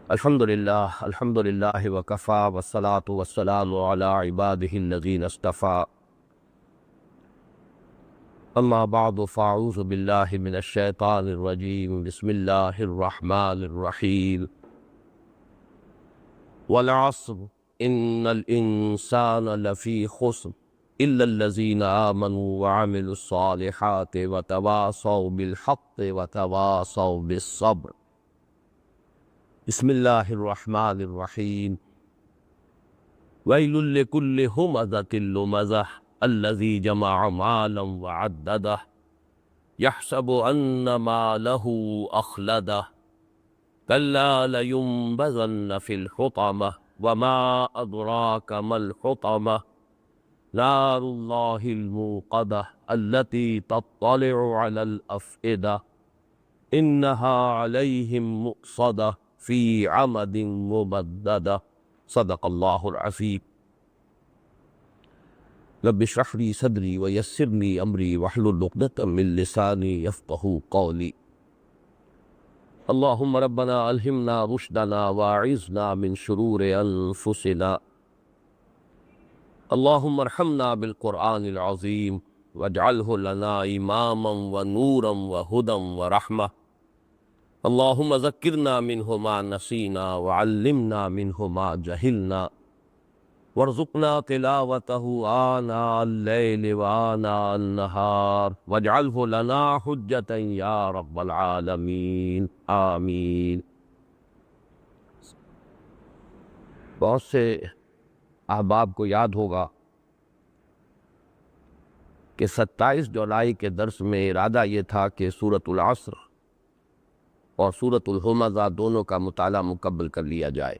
الحمد للہ وکفا والصلاة والسلام علی عبادہ الذین اصطفیٰ اما بعد فاعوذ باللہ من الشیطان الرجیم بسم اللہ الرحمن الرحیم والعصر ان الانسان لفی خسر الا الذین آمنوا وعملوا الصالحات وتواصوا بالحق وتواصوا بالصبر۔ بسم اللہ الرحمن الرحیم ویل لکل ہمزۃ لمزہ الذی جمع مالا وعددہ یحسب ان مالہ اخلدہ کلا لینبذن فی الحطمہ وما ادراک ما الحطمہ نار اللہ الموقدہ التی تطلع علی الافئدہ انہا علیہم مؤصدہ فی عمد ممددہ۔ صدق اللہ العظیم۔ رب اشرح لی صدری ویسر لی امری واحلل عقدۃ من لسانی یفقہوا قولی۔ اللہم ربنا الہمنا رشدنا واعذنا من شرور انفسنا۔ اللہم ارحمنا بالقرآن العظیم واجعلہ لنا اماما ونورا وہدی ورحمہ۔ اللہم ذکرنا منہ ما نسینا وعلمنا منہ ما جہلنا وارزقنا تلاوتہ آناء اللیل وآناء النہار واجعلہ لنا حجتا یا رب العالمین آمین۔ بہت سے احباب کو یاد ہوگا کہ 27 جولائی کے درس میں ارادہ یہ تھا کہ سورۃ العصر اور سورۃ الہمزہ دونوں کا مطالعہ مکمل کر لیا جائے،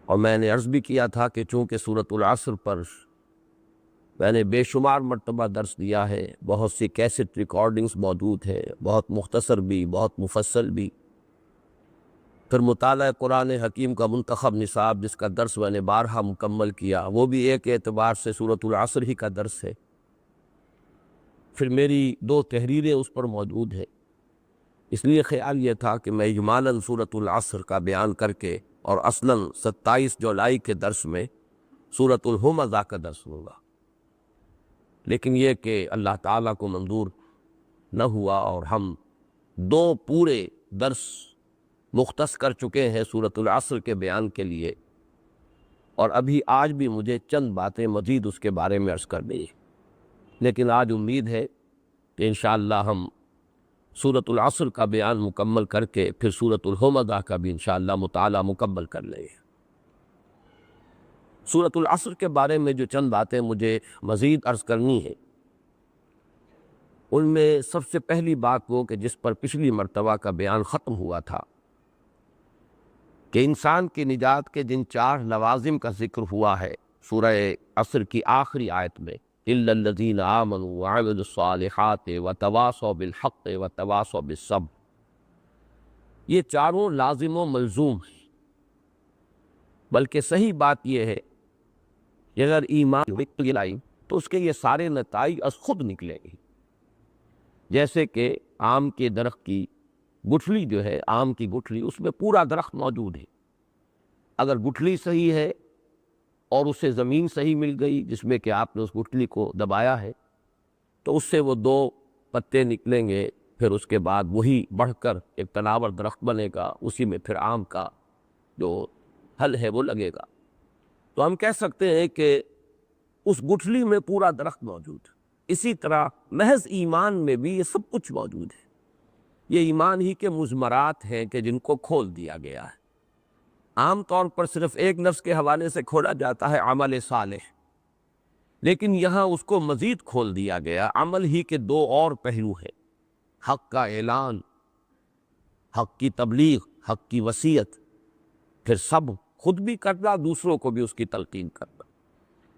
اور میں نے عرض بھی کیا تھا کہ چونکہ سورۃ العصر پر میں نے بے شمار مرتبہ درس دیا ہے، بہت سی کیسٹ ریکارڈنگز موجود ہیں، بہت مختصر بھی بہت مفصل بھی، پھر مطالعہ قرآن حکیم کا منتخب نصاب جس کا درس میں نے بارہا مکمل کیا، وہ بھی ایک اعتبار سے سورۃ العصر ہی کا درس ہے، پھر میری 2 تحریریں اس پر موجود ہیں۔ اس لیے خیال یہ تھا کہ میں اجمالاً سورۃ العصر کا بیان کر کے اور اصلاً 27 جولائی کے درس میں سورۃ الہمزہ کا درس لوں گا، لیکن یہ کہ اللہ تعالیٰ کو منظور نہ ہوا اور ہم 2 پورے درس مختص کر چکے ہیں سورۃ العصر کے بیان کے لیے، اور ابھی آج بھی مجھے چند باتیں مزید اس کے بارے میں عرض کرنی ہے، لیکن آج امید ہے کہ انشاءاللہ ہم سورۃ العصر کا بیان مکمل کر کے پھر سورۃ الہمزہ کا بھی انشاءاللہ مطالعہ مکمل کر لیں گے۔ سورۃ العصر کے بارے میں جو چند باتیں مجھے مزید عرض کرنی ہیں، ان میں سب سے پہلی بات وہ کہ جس پر پچھلی مرتبہ کا بیان ختم ہوا تھا کہ انسان کی نجات کے جن 4 لوازم کا ذکر ہوا ہے سورہ عصر کی آخری آیت میں، الا الذین آمنوا وعملوا الصالحات وتواصوا بالحق وتواصوا بالصبر، یہ چاروں لازم و ملزوم ہیں، بلکہ صحیح بات یہ ہے کہ اگر ایمان لائی تو اس کے یہ سارے نتائج از خود نکلیں گے۔ جیسے کہ آم کے درخت کی گٹھلی جو ہے، آم کی گٹھلی، اس میں پورا درخت موجود ہے، اگر گٹھلی صحیح ہے اور اسے زمین صحیح مل گئی جس میں کہ آپ نے اس گٹھلی کو دبایا ہے، تو اس سے وہ 2 پتے نکلیں گے، پھر اس کے بعد وہی بڑھ کر ایک تناور درخت بنے گا، اسی میں پھر آم کا جو پھل ہے وہ لگے گا۔ تو ہم کہہ سکتے ہیں کہ اس گٹھلی میں پورا درخت موجود ہے۔ اسی طرح محض ایمان میں بھی یہ سب کچھ موجود ہے، یہ ایمان ہی کے مضمرات ہیں کہ جن کو کھول دیا گیا ہے۔ عام طور پر صرف ایک نفس کے حوالے سے کھولا جاتا ہے عمل صالح، لیکن یہاں اس کو مزید کھول دیا گیا۔ عمل ہی کے 2 اور پہلو ہیں، حق کا اعلان، حق کی تبلیغ، حق کی وصیت، پھر سب خود بھی کرنا، دوسروں کو بھی اس کی تلقین کرنا،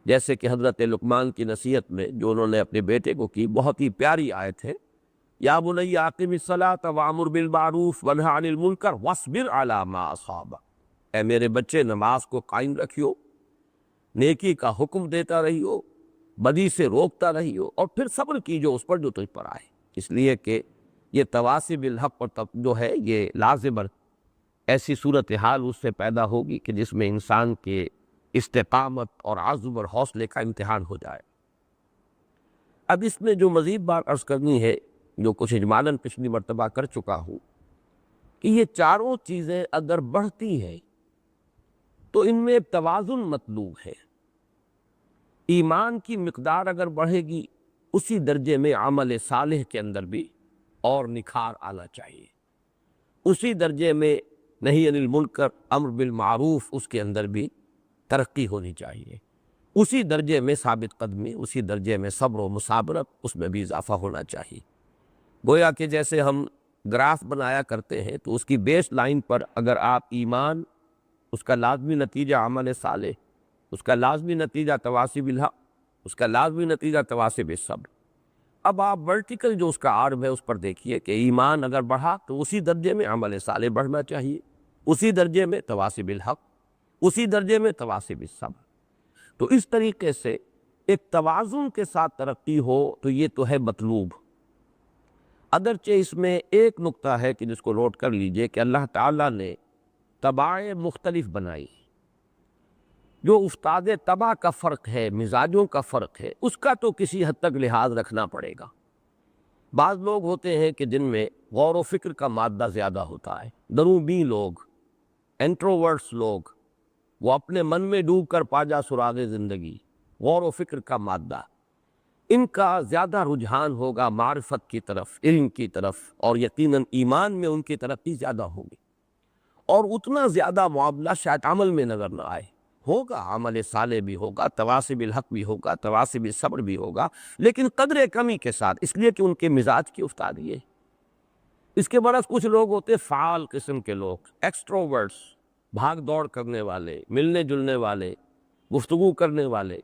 جیسے کہ حضرت لقمان کی نصیحت میں جو انہوں نے اپنے بیٹے کو کی، بہت ہی پیاری آیت ہے، یا بنی اقم الصلاۃ وامر بالمعروف وانہی عن المنکر واصبر علی ما اصابک، اے میرے بچے نماز کو قائم رکھیو، نیکی کا حکم دیتا رہیو، بدی سے روکتا رہیو، اور پھر صبر کیجو اس پر جو تجھ پر آئے، اس لیے کہ یہ تواصی بالحق اور جو ہے یہ لازم ایسی صورتحال اس سے پیدا ہوگی کہ جس میں انسان کے استقامت اور عزم اور حوصلے کا امتحان ہو جائے۔ اب اس میں جو مزید بات عرض کرنی ہے، جو کچھ اجمالاً پچھلی مرتبہ کر چکا ہوں، کہ یہ چاروں چیزیں اگر بڑھتی ہیں تو ان میں توازن مطلوب ہے۔ ایمان کی مقدار اگر بڑھے گی، اسی درجے میں عمل صالح کے اندر بھی اور نکھار آنا چاہیے، اسی درجے میں نہی عن المنکر امر بالمعروف اس کے اندر بھی ترقی ہونی چاہیے، اسی درجے میں ثابت قدمی، اسی درجے میں صبر و مثابرت اس میں بھی اضافہ ہونا چاہیے۔ گویا کہ جیسے ہم گراف بنایا کرتے ہیں تو اس کی بیس لائن پر اگر آپ ایمان، اس کا لازمی نتیجہ عمل صالح، اس کا لازمی نتیجہ تواصی بالحق، اس کا لازمی نتیجہ تواصی بالصبر، اب آپ ورٹیکل جو اس کا عرب ہے اس پر دیکھیے کہ ایمان اگر بڑھا تو اسی درجے میں عمل صالح بڑھنا چاہیے، اسی درجے میں تواصی بالحق، اسی درجے میں تواصی بالصبر۔ تو اس طریقے سے ایک توازن کے ساتھ ترقی ہو تو یہ تو ہے مطلوب۔ اگرچہ اس میں ایک نقطہ ہے کہ جس کو نوٹ کر لیجئے کہ اللہ تعالیٰ نے طباع مختلف بنائی، جو استاد طبع کا فرق ہے، مزاجوں کا فرق ہے، اس کا تو کسی حد تک لحاظ رکھنا پڑے گا۔ بعض لوگ ہوتے ہیں کہ جن میں غور و فکر کا مادہ زیادہ ہوتا ہے، دروبی لوگ، انٹروورٹس لوگ، وہ اپنے من میں ڈوب کر پاجا سراغ زندگی، غور و فکر کا مادہ، ان کا زیادہ رجحان ہوگا معرفت کی طرف، علم کی طرف، اور یقیناً ایمان میں ان کی ترقی زیادہ ہوگی، اور اتنا زیادہ معاملہ شاید عمل میں نظر نہ آئے، ہوگا عمل صالح بھی ہوگا، تواصی بالحق بھی ہوگا، تواصی بالصبر بھی ہوگا، لیکن قدر کمی کے ساتھ، اس لیے کہ ان کے مزاج کی افتادی ہے۔ اس کے برعکس کچھ لوگ ہوتے فعال قسم کے لوگ، ایکسٹروورٹس، بھاگ دوڑ کرنے والے، ملنے جلنے والے، گفتگو کرنے والے،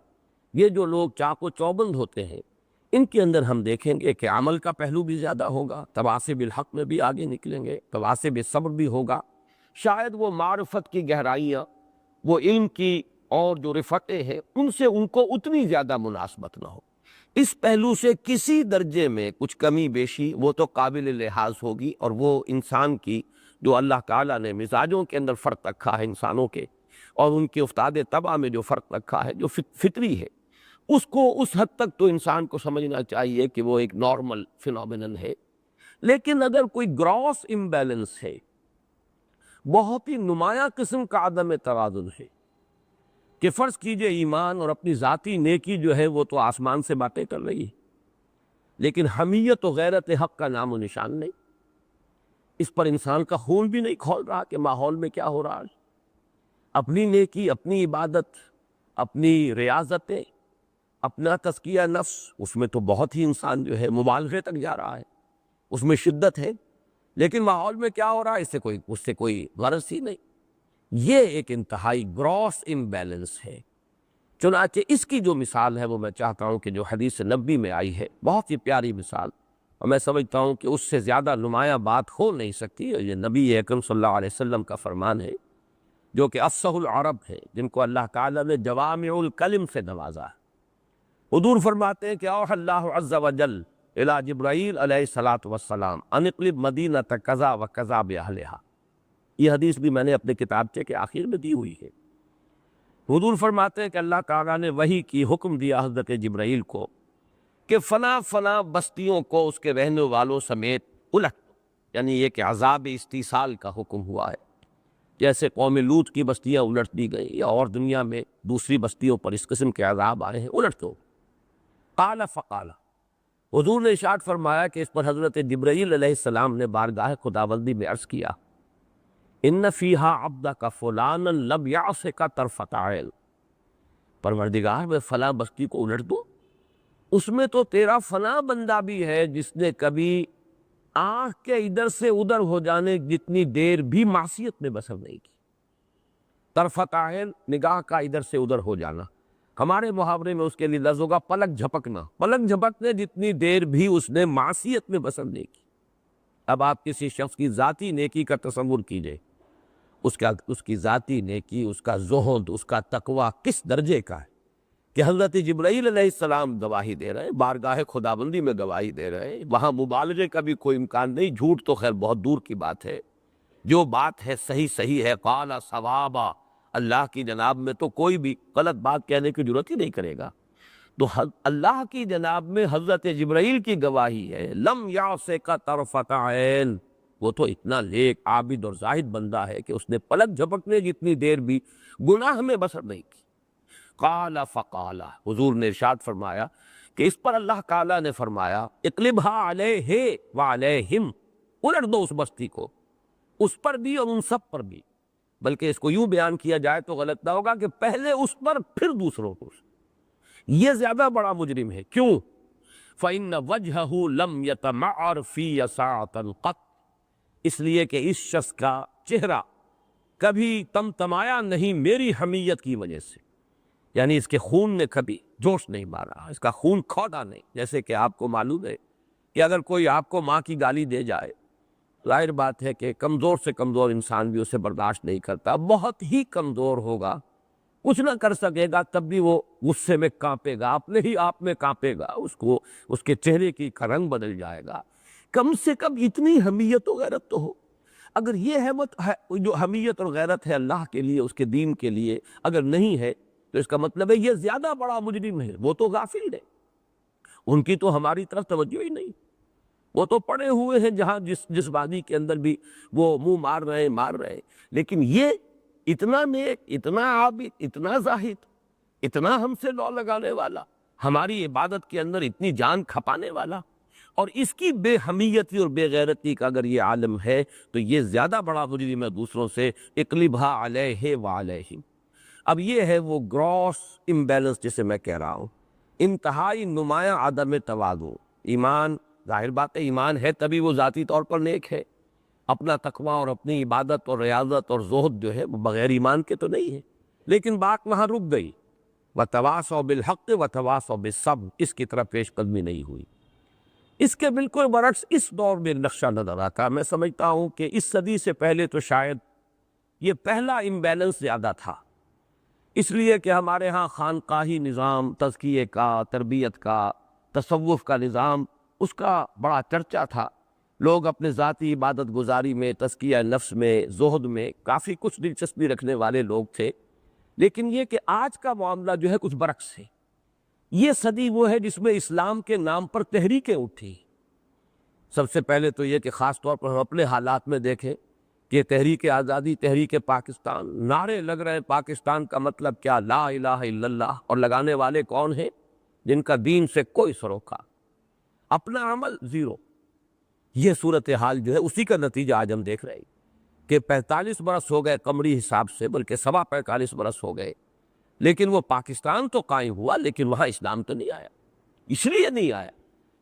یہ جو لوگ چاق و چوبند ہوتے ہیں، ان کے اندر ہم دیکھیں گے کہ عمل کا پہلو بھی زیادہ ہوگا، تواصی بالحق میں بھی آگے نکلیں گے، تواصی بالصبر بھی ہوگا، شاید وہ معرفت کی گہرائیاں، وہ علم کی اور جو رفقے ہیں ان سے ان کو اتنی زیادہ مناسبت نہ ہو۔ اس پہلو سے کسی درجے میں کچھ کمی بیشی وہ تو قابل لحاظ ہوگی، اور وہ انسان کی جو اللہ تعالیٰ نے مزاجوں کے اندر فرق رکھا ہے انسانوں کے، اور ان کے افتاد طبع میں جو فرق رکھا ہے جو فطری ہے، اس کو اس حد تک تو انسان کو سمجھنا چاہیے کہ وہ ایک نارمل فینومینن ہے۔ لیکن اگر کوئی گراس امبیلنس ہے، بہت ہی نمایاں قسم کا عدم توازن ہے، کہ فرض کیجئے ایمان اور اپنی ذاتی نیکی جو ہے وہ تو آسمان سے باتیں کر رہی ہے، لیکن حمیت و غیرت حق کا نام و نشان نہیں، اس پر انسان کا خون بھی نہیں کھول رہا کہ ماحول میں کیا ہو رہا ہے۔ اپنی نیکی، اپنی عبادت، اپنی ریاضتیں، اپنا تزکیہ نفس، اس میں تو بہت ہی انسان جو ہے مبالغے تک جا رہا ہے، اس میں شدت ہے، لیکن ماحول میں کیا ہو رہا ہے اس سے کوئی غرض ہی نہیں۔ یہ ایک انتہائی گراس امبیلنس ہے۔ چنانچہ اس کی جو مثال ہے وہ میں چاہتا ہوں کہ جو حدیث نبوی میں آئی ہے، بہت ہی پیاری مثال، اور میں سمجھتا ہوں کہ اس سے زیادہ نمایاں بات ہو نہیں سکتی، اور یہ نبی اکرم صلی اللہ علیہ وسلم کا فرمان ہے، جو کہ افصح العرب ہے، جن کو اللہ تعالیٰ نے جوامع الکلم سے نوازا ہے۔ حضور فرماتے ہیں کہ اوحی اللہ عز وجل الی جبرائیل علیہ الصلاۃ والسلام ان اقلب مدینۃ کذا و کذا باہلھا۔ یہ حدیث بھی میں نے اپنے کتابچے کے آخر میں دی ہوئی ہے۔ حضور فرماتے ہیں کہ اللہ تعالیٰ نے وحی کی حکم دیا حضرت جبرائیل کو کہ فلاں فلاں بستیوں کو اس کے رہنے والوں سمیت الٹ، یعنی یہ کہ عذاب استیصال کا حکم ہوا ہے، جیسے قوم لوط کی بستیاں الٹ دی گئیں، یا اور دنیا میں دوسری بستیوں پر اس قسم کے عذاب آئے ہیں، الٹ دو۔ قال فقال، حضور نے ارشاد فرمایا کہ اس پر حضرت جبرائیل علیہ السلام نے بارگاہ خداوندی میں عرض کیا، ان فیہا عبدک فلانا لم یعصک طرفۃ عین، پروردگار میں فلاں بستی کو الٹ دوں، اس میں تو تیرا فلاں بندہ بھی ہے جس نے کبھی آنکھ کے ادھر سے ادھر ہو جانے جتنی دیر بھی معصیت میں بسر نہیں کی۔ طرفۃ عین، نگاہ کا ادھر سے ادھر ہو جانا، ہمارے محاورے میں اس کے لیے لفظ ہوگا پلک جھپکنا، پلک جھپکنے جتنی دیر بھی اس نے معصیت میں بسر نہیں کی۔ اب آپ کسی شخص کی ذاتی نیکی کا تصور کیجئے، اس کی ذاتی نیکی، اس کا زہد، اس کا تقوی کس درجے کا ہے کہ حضرت جبرائیل علیہ السلام گواہی دے رہے ہیں، بارگاہ خداوندی میں گواہی دے رہے ہیں، وہاں مبالغے کا بھی کوئی امکان نہیں، جھوٹ تو خیر بہت دور کی بات ہے، جو بات ہے صحیح صحیح ہے، قال صوابا، اللہ کی جناب میں تو کوئی بھی غلط بات کہنے کی ضرورت ہی نہیں کرے گا۔ تو اللہ کی جناب میں حضرت جبرائیل کی گواہی ہے، لم یعصک طرفۃ عین، وہ تو اتنا نیک عابد اور زاہد بندہ ہے کہ اس نے پلک جھپکنے جتنی دیر بھی گناہ میں بسر نہیں کی۔ قال فقال، حضور نے ارشاد فرمایا کہ اس پر اللہ تعالیٰ نے فرمایا اقلبها علیہ وعلیہم، الٹ دو اس بستی کو، اس پر بھی اور ان سب پر بھی، بلکہ اس کو یوں بیان کیا جائے تو غلط نہ ہوگا کہ پہلے اس پر پھر دوسروں کو۔ یہ زیادہ بڑا مجرم ہے، کیوں؟ فَإِنَّ وَجْهَهُ لَمْ يَتَمَعَّرْ فِيَّ سَاعَةً قَطْ، اس لیے کہ اس شخص کا چہرہ کبھی تمتمایا نہیں میری حمیت کی وجہ سے، یعنی اس کے خون نے کبھی جوش نہیں مارا، اس کا خون کھودا نہیں۔ جیسے کہ آپ کو معلوم ہے کہ اگر کوئی آپ کو ماں کی گالی دے جائے، ظاہر بات ہے کہ کمزور سے کمزور انسان بھی اسے برداشت نہیں کرتا، بہت ہی کمزور ہوگا، کچھ نہ کر سکے گا، تب بھی وہ غصے میں کانپے گا، اپنے ہی آپ میں کانپے گا، اس کے چہرے کی کا رنگ بدل جائے گا۔ کم سے کم اتنی حمیت و غیرت تو ہو۔ اگر یہ جو حمیت اور غیرت ہے اللہ کے لیے، اس کے دین کے لیے اگر نہیں ہے تو اس کا مطلب ہے یہ زیادہ بڑا مجرم ہے، وہ تو غافل ہے، ان کی تو ہماری طرف توجہ ہی نہیں، وہ تو پڑے ہوئے ہیں جہاں جس وادی کے اندر بھی وہ منہ مار رہے ہیں، لیکن یہ اتنا نیک، اتنا عابد، اتنا زاہد، اتنا ہم سے لو لگانے والا، ہماری عبادت کے اندر اتنی جان کھپانے والا، اور اس کی بے حمیتی اور بے غیرتی کا اگر یہ عالم ہے تو یہ زیادہ بڑا مجرم ہے دوسروں سے۔ اقلبھا علیہ وعلیہم، اب یہ ہے وہ گراس امبیلنس جسے میں کہہ رہا ہوں، انتہائی نمایاں عدم تواضع۔ ایمان، ظاہر بات ہے ایمان ہے تبھی وہ ذاتی طور پر نیک ہے، اپنا تقویٰ اور اپنی عبادت اور ریاضت اور زہد جو ہے وہ بغیر ایمان کے تو نہیں ہے، لیکن بات وہاں رک گئی، وَتَوَاصَوْا بِالْحَقِّ وَتَوَاصَوْا بِالصَّبْرِ، اس کی طرف پیش قدمی نہیں ہوئی۔ اس کے بالکل برعکس اس دور میں نقشہ نظر آتا، میں سمجھتا ہوں کہ اس صدی سے پہلے تو شاید یہ پہلا امبیلنس زیادہ تھا، اس لیے کہ ہمارے ہاں خانقاہی نظام، تزکیے کا، تربیت کا، تصوف کا نظام، اس کا بڑا چرچا تھا، لوگ اپنے ذاتی عبادت گزاری میں، تزکیہ نفس میں، زہد میں کافی کچھ دلچسپی رکھنے والے لوگ تھے، لیکن یہ کہ آج کا معاملہ جو ہے کچھ برعکس ہے۔ یہ صدی وہ ہے جس میں اسلام کے نام پر تحریکیں اٹھی۔ سب سے پہلے تو یہ کہ خاص طور پر ہم اپنے حالات میں دیکھیں کہ تحریک آزادی، تحریک پاکستان، نعرے لگ رہے ہیں، پاکستان کا مطلب کیا؟ لا الہ الا اللہ، اور لگانے والے کون ہیں؟ جن کا دین سے کوئی سروکار، اپنا عمل زیرو۔ یہ صورتحال جو ہے اسی کا نتیجہ آج ہم دیکھ رہے ہیں کہ 45 برس ہو گئے قمری حساب سے، بلکہ 45 برس ہو گئے، لیکن وہ پاکستان تو قائم ہوا لیکن وہاں اسلام تو نہیں آیا۔ اس لیے نہیں آیا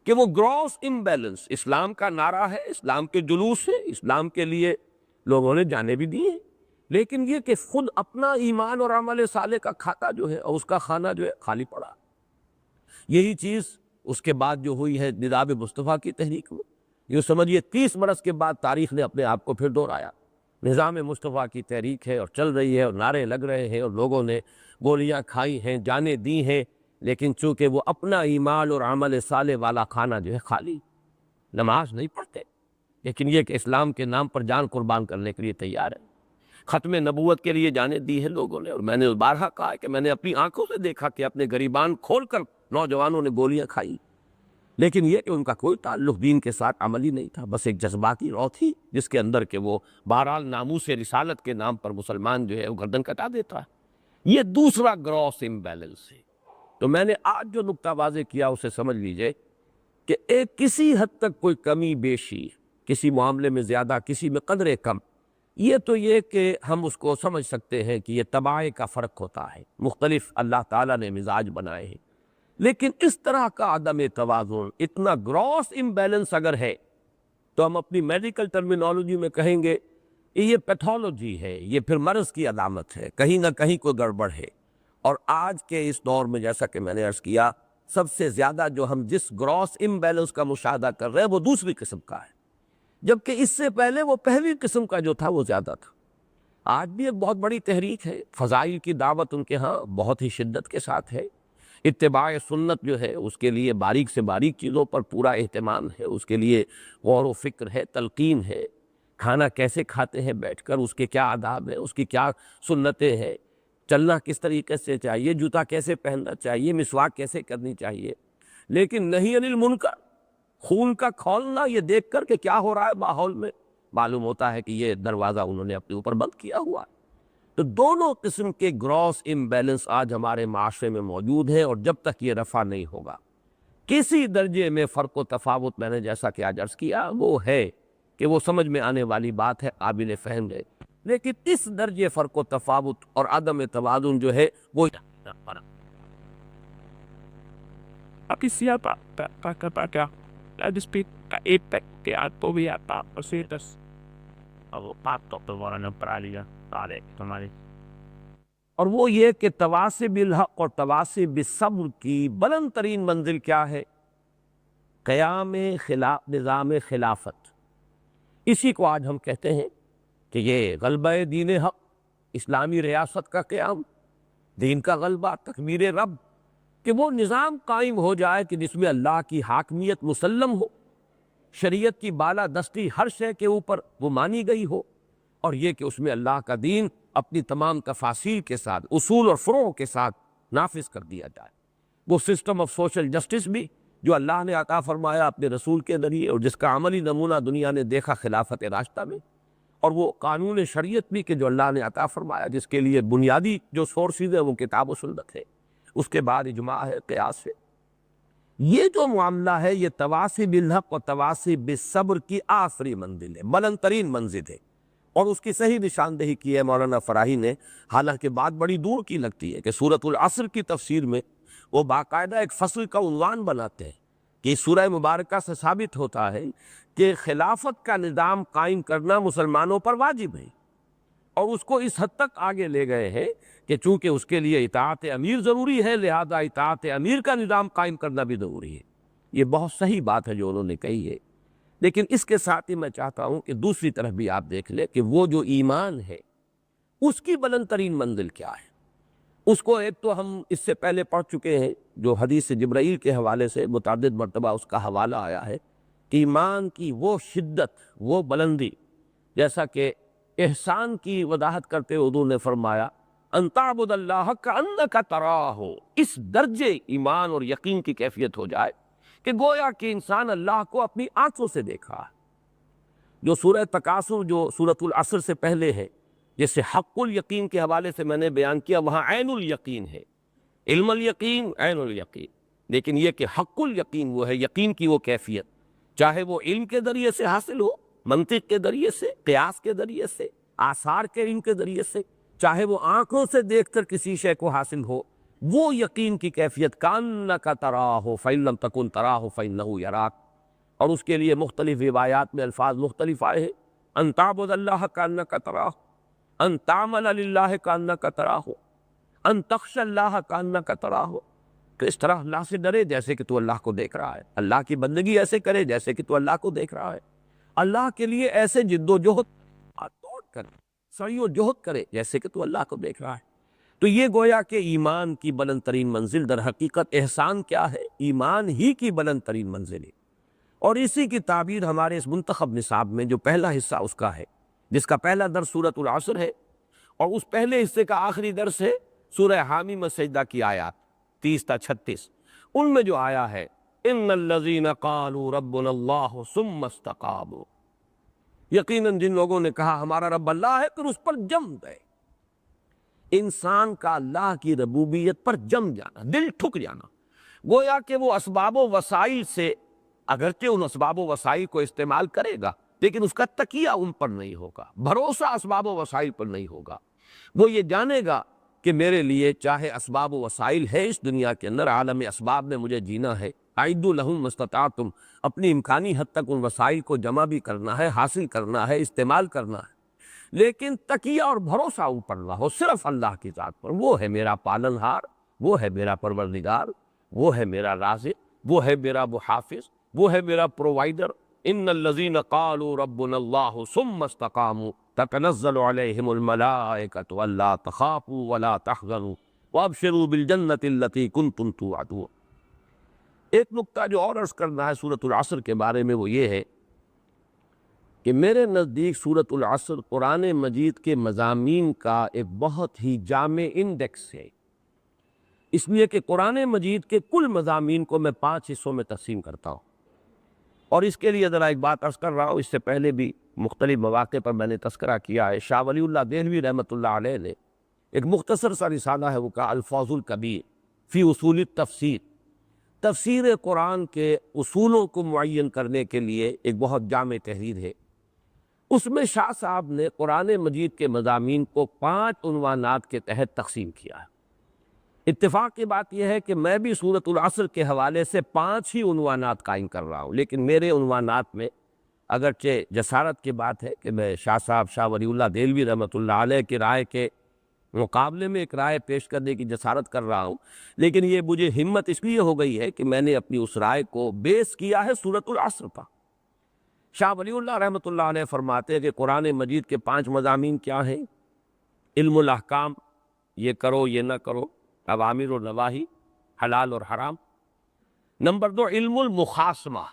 کہ وہ گراس امبیلنس، اسلام کا نعرہ ہے، اسلام کے جلوس ہے، اسلام کے لیے لوگوں نے جانے بھی دی ہیں، لیکن یہ کہ خود اپنا ایمان اور عمل صالح کا کھاتا جو ہے اور اس کا خانہ جو ہے خالی پڑا۔ یہی چیز اس کے بعد جو ہوئی ہے نظام مصطفیٰ کی تحریک میں، یہ سمجھیے 30 برس کے بعد تاریخ نے اپنے آپ کو پھر دہرایا۔ نظام مصطفیٰ کی تحریک ہے اور چل رہی ہے اور نعرے لگ رہے ہیں اور لوگوں نے گولیاں کھائی ہیں، جانیں دی ہیں، لیکن چونکہ وہ اپنا ایمان اور عمل صالح والا خانہ جو ہے خالی، نماز نہیں پڑھتے، لیکن یہ کہ اسلام کے نام پر جان قربان کرنے کے لیے تیار ہے۔ ختم نبوت کے لیے جانیں دی ہے لوگوں نے، اور میں نے بارہا کہا ہے کہ میں نے اپنی آنکھوں سے دیکھا کہ اپنے گریبان کھول کر نوجوانوں نے گولیاں کھائی، لیکن یہ کہ ان کا کوئی تعلق دین کے ساتھ عملی نہیں تھا، بس ایک جذباتی رو تھی جس کے اندر کہ وہ بہرحال ناموس رسالت کے نام پر مسلمان جو ہے وہ گردن کٹا دیتا ہے۔ یہ دوسرا گراس امبیلنس ہے۔ تو میں نے آج جو نقطہ واضح کیا اسے سمجھ لیجئے کہ ایک کسی حد تک کوئی کمی بیشی، کسی معاملے میں زیادہ، کسی میں قدرے کم، یہ تو یہ کہ ہم اس کو سمجھ سکتے ہیں کہ یہ طباع کا فرق ہوتا ہے، مختلف اللہ تعالیٰ نے مزاج بنائے ہیں، لیکن اس طرح کا عدم توازن، اتنا گراس امبیلنس اگر ہے تو ہم اپنی میڈیکل ٹرمینالوجی میں کہیں گے یہ پیتھولوجی ہے، یہ پھر مرض کی علامت ہے، کہیں نہ کہیں کوئی گڑبڑ ہے۔ اور آج کے اس دور میں جیسا کہ میں نے عرض کیا، سب سے زیادہ جو ہم جس گراس امبیلنس کا مشاہدہ کر رہے ہیں وہ دوسری قسم کا ہے، جبکہ اس سے پہلے وہ پہلی قسم کا جو تھا وہ زیادہ تھا۔ آج بھی ایک بہت بڑی تحریک ہے، فضائل کی دعوت ان کے ہاں بہت ہی شدت کے ساتھ ہے، اتباع سنت جو ہے اس کے لیے باریک سے باریک چیزوں پر پورا اہتمام ہے، اس کے لیے غور و فکر ہے، تلقین ہے، کھانا کیسے کھاتے ہیں بیٹھ کر، اس کے کیا آداب ہیں، اس کی کیا سنتیں ہیں، چلنا کس طریقے سے چاہیے، جوتا کیسے پہننا چاہیے، مسواک کیسے کرنی چاہیے. لیکن نہی عن المنکر، خون کا کھولنا، یہ دیکھ کر کہ کیا ہو رہا ہے ماحول میں، معلوم ہوتا ہے کہ یہ دروازہ انہوں نے اپنے اوپر بند کیا ہوا ہے. تو دونوں قسم کے گراس امبیلنس آج ہمارے معاشرے میں موجود ہیں، اور جب تک یہ رفع نہیں ہوگا کسی درجے میں فرق و تفاوت، میں نے جیسا کہ آج عرض کیا وہ ہے کہ وہ سمجھ میں آنے والی بات ہے، قابل فہم ہے، لیکن اس درجے فرق و تفاوت اور عدم توازن جو ہے وہ Tapi siapa kepada epek ke atau apa proses kalau patok pengeluaran peralihan tarik kembali. اور وہ یہ کہ تواصی بالحق اور تواصی بالصبر کی بلند ترین منزل کیا ہے؟ قیام نظام خلافت. اسی کو آج ہم کہتے ہیں کہ یہ غلبہ دین حق، اسلامی ریاست کا قیام، دین کا غلبہ، تکبیر رب، کہ وہ نظام قائم ہو جائے کہ جس میں اللہ کی حاکمیت مسلم ہو، شریعت کی بالا دستی ہر شے کے اوپر وہ مانی گئی ہو، اور یہ کہ اس میں اللہ کا دین اپنی تمام تفاصیل کے ساتھ، اصول اور فروع کے ساتھ نافذ کر دیا جائے. وہ سسٹم آف سوشل جسٹس بھی جو اللہ نے عطا فرمایا اپنے رسول کے ذریعے، اور جس کا عملی نمونہ دنیا نے دیکھا خلافت راشدہ میں، اور وہ قانون شریعت بھی کہ جو اللہ نے عطا فرمایا، جس کے لیے بنیادی جو سورسز ہیں وہ کتاب و سنت ہے، اس کے بعد اجماع ہے، قیاس ہے. یہ جو معاملہ ہے یہ تواصی بالحق اور تواصی بالصبر کی آخری منزل ہے، بلند ترین منزل ہے، اور اس کی صحیح نشاندہی کی ہے مولانا فراہی نے. حالانکہ بات بڑی دور کی لگتی ہے کہ سورۃ العصر کی تفسیر میں وہ باقاعدہ ایک فصل کا عنوان بناتے ہیں کہ سورہ مبارکہ سے ثابت ہوتا ہے کہ خلافت کا نظام قائم کرنا مسلمانوں پر واجب ہے، اور اس کو اس حد تک آگے لے گئے ہیں کہ چونکہ اس کے لیے اطاعت امیر ضروری ہے، لہذا اطاعت امیر کا نظام قائم کرنا بھی ضروری ہے. یہ بہت صحیح بات ہے جو انہوں نے کہی ہے، لیکن اس کے ساتھ ہی میں چاہتا ہوں کہ دوسری طرف بھی آپ دیکھ لیں کہ وہ جو ایمان ہے اس کی بلند ترین منزل کیا ہے. اس کو ایک تو ہم اس سے پہلے پڑھ چکے ہیں، جو حدیث جبرائیل کے حوالے سے متعدد مرتبہ اس کا حوالہ آیا ہے کہ ایمان کی وہ شدت، وہ بلندی، جیسا کہ احسان کی وضاحت کرتے حضور نے فرمایا ان تعبد اللہ کأنک تراہ، اس درجے ایمان اور یقین کی کیفیت ہو جائے کہ گویا کہ انسان اللہ کو اپنی آنکھوں سے دیکھا ہے. جو سورہ تکاثر جو سورۃ العصر سے پہلے ہے، جیسے حق الیقین کے حوالے سے میں نے بیان کیا، وہاں عین الیقین ہے، علم الیقین، عین الیقین. لیکن یہ کہ حق الیقین وہ ہے یقین کی وہ کیفیت، چاہے وہ علم کے ذریعے سے حاصل ہو، منطق کے ذریعے سے، قیاس کے ذریعے سے، آثار کے علم کے ذریعے سے، چاہے وہ آنکھوں سے دیکھ کر کسی شے کو حاصل ہو، وہ یقین کی کیفیت کانک تراہ فإن لم تکن تراہ فإنہ یراک. اور اس کے لیے مختلف روایات میں الفاظ مختلف آئے ہیں، ان تعبد اللہ کانک تراہ، ان تعمل للہ کانک تراہ، ان تخشى اللہ کانک تراہ، کہ اس طرح اللہ سے ڈرے جیسے کہ تو اللہ کو دیکھ رہا ہے، اللہ کی بندگی ایسے کرے جیسے کہ تو اللہ کو دیکھ رہا ہے، اللہ کے لیے ایسے جد و جہد دوڑ کر سعی و جہد کرے جیسے کہ تو اللہ کو دیکھ رہا ہے. تو یہ گویا کہ ایمان کی بلند ترین منزل در حقیقت احسان کیا ہے؟ ایمان ہی کی بلند ترین منزل ہے. اور اسی کی تعبیر ہمارے اس منتخب نصاب میں جو پہلا حصہ اس کا ہے، جس کا پہلا درس سورۃ العصر ہے، اور اس پہلے حصے کا آخری درس ہے سورہ حامیم سجدہ کی آیات 30 تا 36. ان میں جو آیا ہے ان الذین قالوا ربنا اللہ ثم استقاموا، یقیناً جن لوگوں نے کہا ہمارا رب اللہ ہے پھر اس پر جم گئے. انسان کا اللہ کی ربوبیت پر جم جانا، دل ٹھک جانا، گویا کہ وہ اسباب و وسائل سے اگرچہ ان اسباب و وسائل کو استعمال کرے گا لیکن اس کا تکیہ ان پر نہیں ہوگا، بھروسہ اسباب و وسائل پر نہیں ہوگا. وہ یہ جانے گا کہ میرے لیے چاہے اسباب و وسائل ہے اس دنیا کے اندر، عالم اسباب میں مجھے جینا ہے، اعدوا لہم ما استطعتم، اپنی امکانی حد تک ان وسائل کو جمع بھی کرنا ہے، حاصل کرنا ہے، استعمال کرنا ہے، لیکن تکیہ اور بھروسہ اوپر نہ ہو، صرف اللہ کی ذات پر. وہ ہے میرا پالنہار، وہ ہے میرا پروردگار، وہ ہے میرا رازق، وہ ہے میرا محافظ، وہ ہے میرا پرووائڈر. ان الذین قالوا ربنا اللہ ثم استقاموا تتنزل علیہم الملائکۃ الا تخافوا ولا تحزنوا وابشروا بالجنۃ التی کنتم توعدون. ایک نکتہ جو اور عرض کرنا ہے سورۃ العصر کے بارے میں وہ یہ ہے کہ میرے نزدیک سورۃ العصر قرآن مجید کے مضامین کا ایک بہت ہی جامع انڈیکس ہے، اس لیے کہ قرآن مجید کے کل مضامین کو میں 5 حصوں میں تقسیم کرتا ہوں۔ اور اس کے لیے ذرا ایک بات عرض کر رہا ہوں، اس سے پہلے بھی مختلف مواقع پر میں نے تذکرہ کیا ہے۔ شاہ ولی اللہ دہلوی رحمۃ اللہ علیہ نے ایک مختصر سا رسالہ ہے، وہ کہا الفاظ الکبیر فی اصول التفسیر، تفسیر قرآن کے اصولوں کو معین کرنے کے لیے ایک بہت جامع تحریر ہے۔ اس میں شاہ صاحب نے قرآن مجید کے مضامین کو 5 عنوانات کے تحت تقسیم کیا ہے۔ اتفاق کی بات یہ ہے کہ میں بھی سورۃ العصر کے حوالے سے 5 ہی عنوانات قائم کر رہا ہوں، لیکن میرے عنوانات میں اگرچہ جسارت کی بات ہے کہ میں شاہ صاحب شاہ ولی اللہ دہلوی رحمۃ اللہ علیہ کی رائے کے مقابلے میں ایک رائے پیش کرنے کی جسارت کر رہا ہوں، لیکن یہ مجھے ہمت اس لیے ہو گئی ہے کہ میں نے اپنی اس رائے کو بیس کیا ہے سورۃ العصر پر۔ شاہ ولی اللہ رحمۃ اللہ علیہ فرماتے ہیں کہ قرآن مجید کے 5 مضامین کیا ہیں؟ علم الاحکام، یہ کرو یہ نہ کرو، اوامر و نواہی، حلال اور حرام۔ نمبر 2 علم المخاصمہ،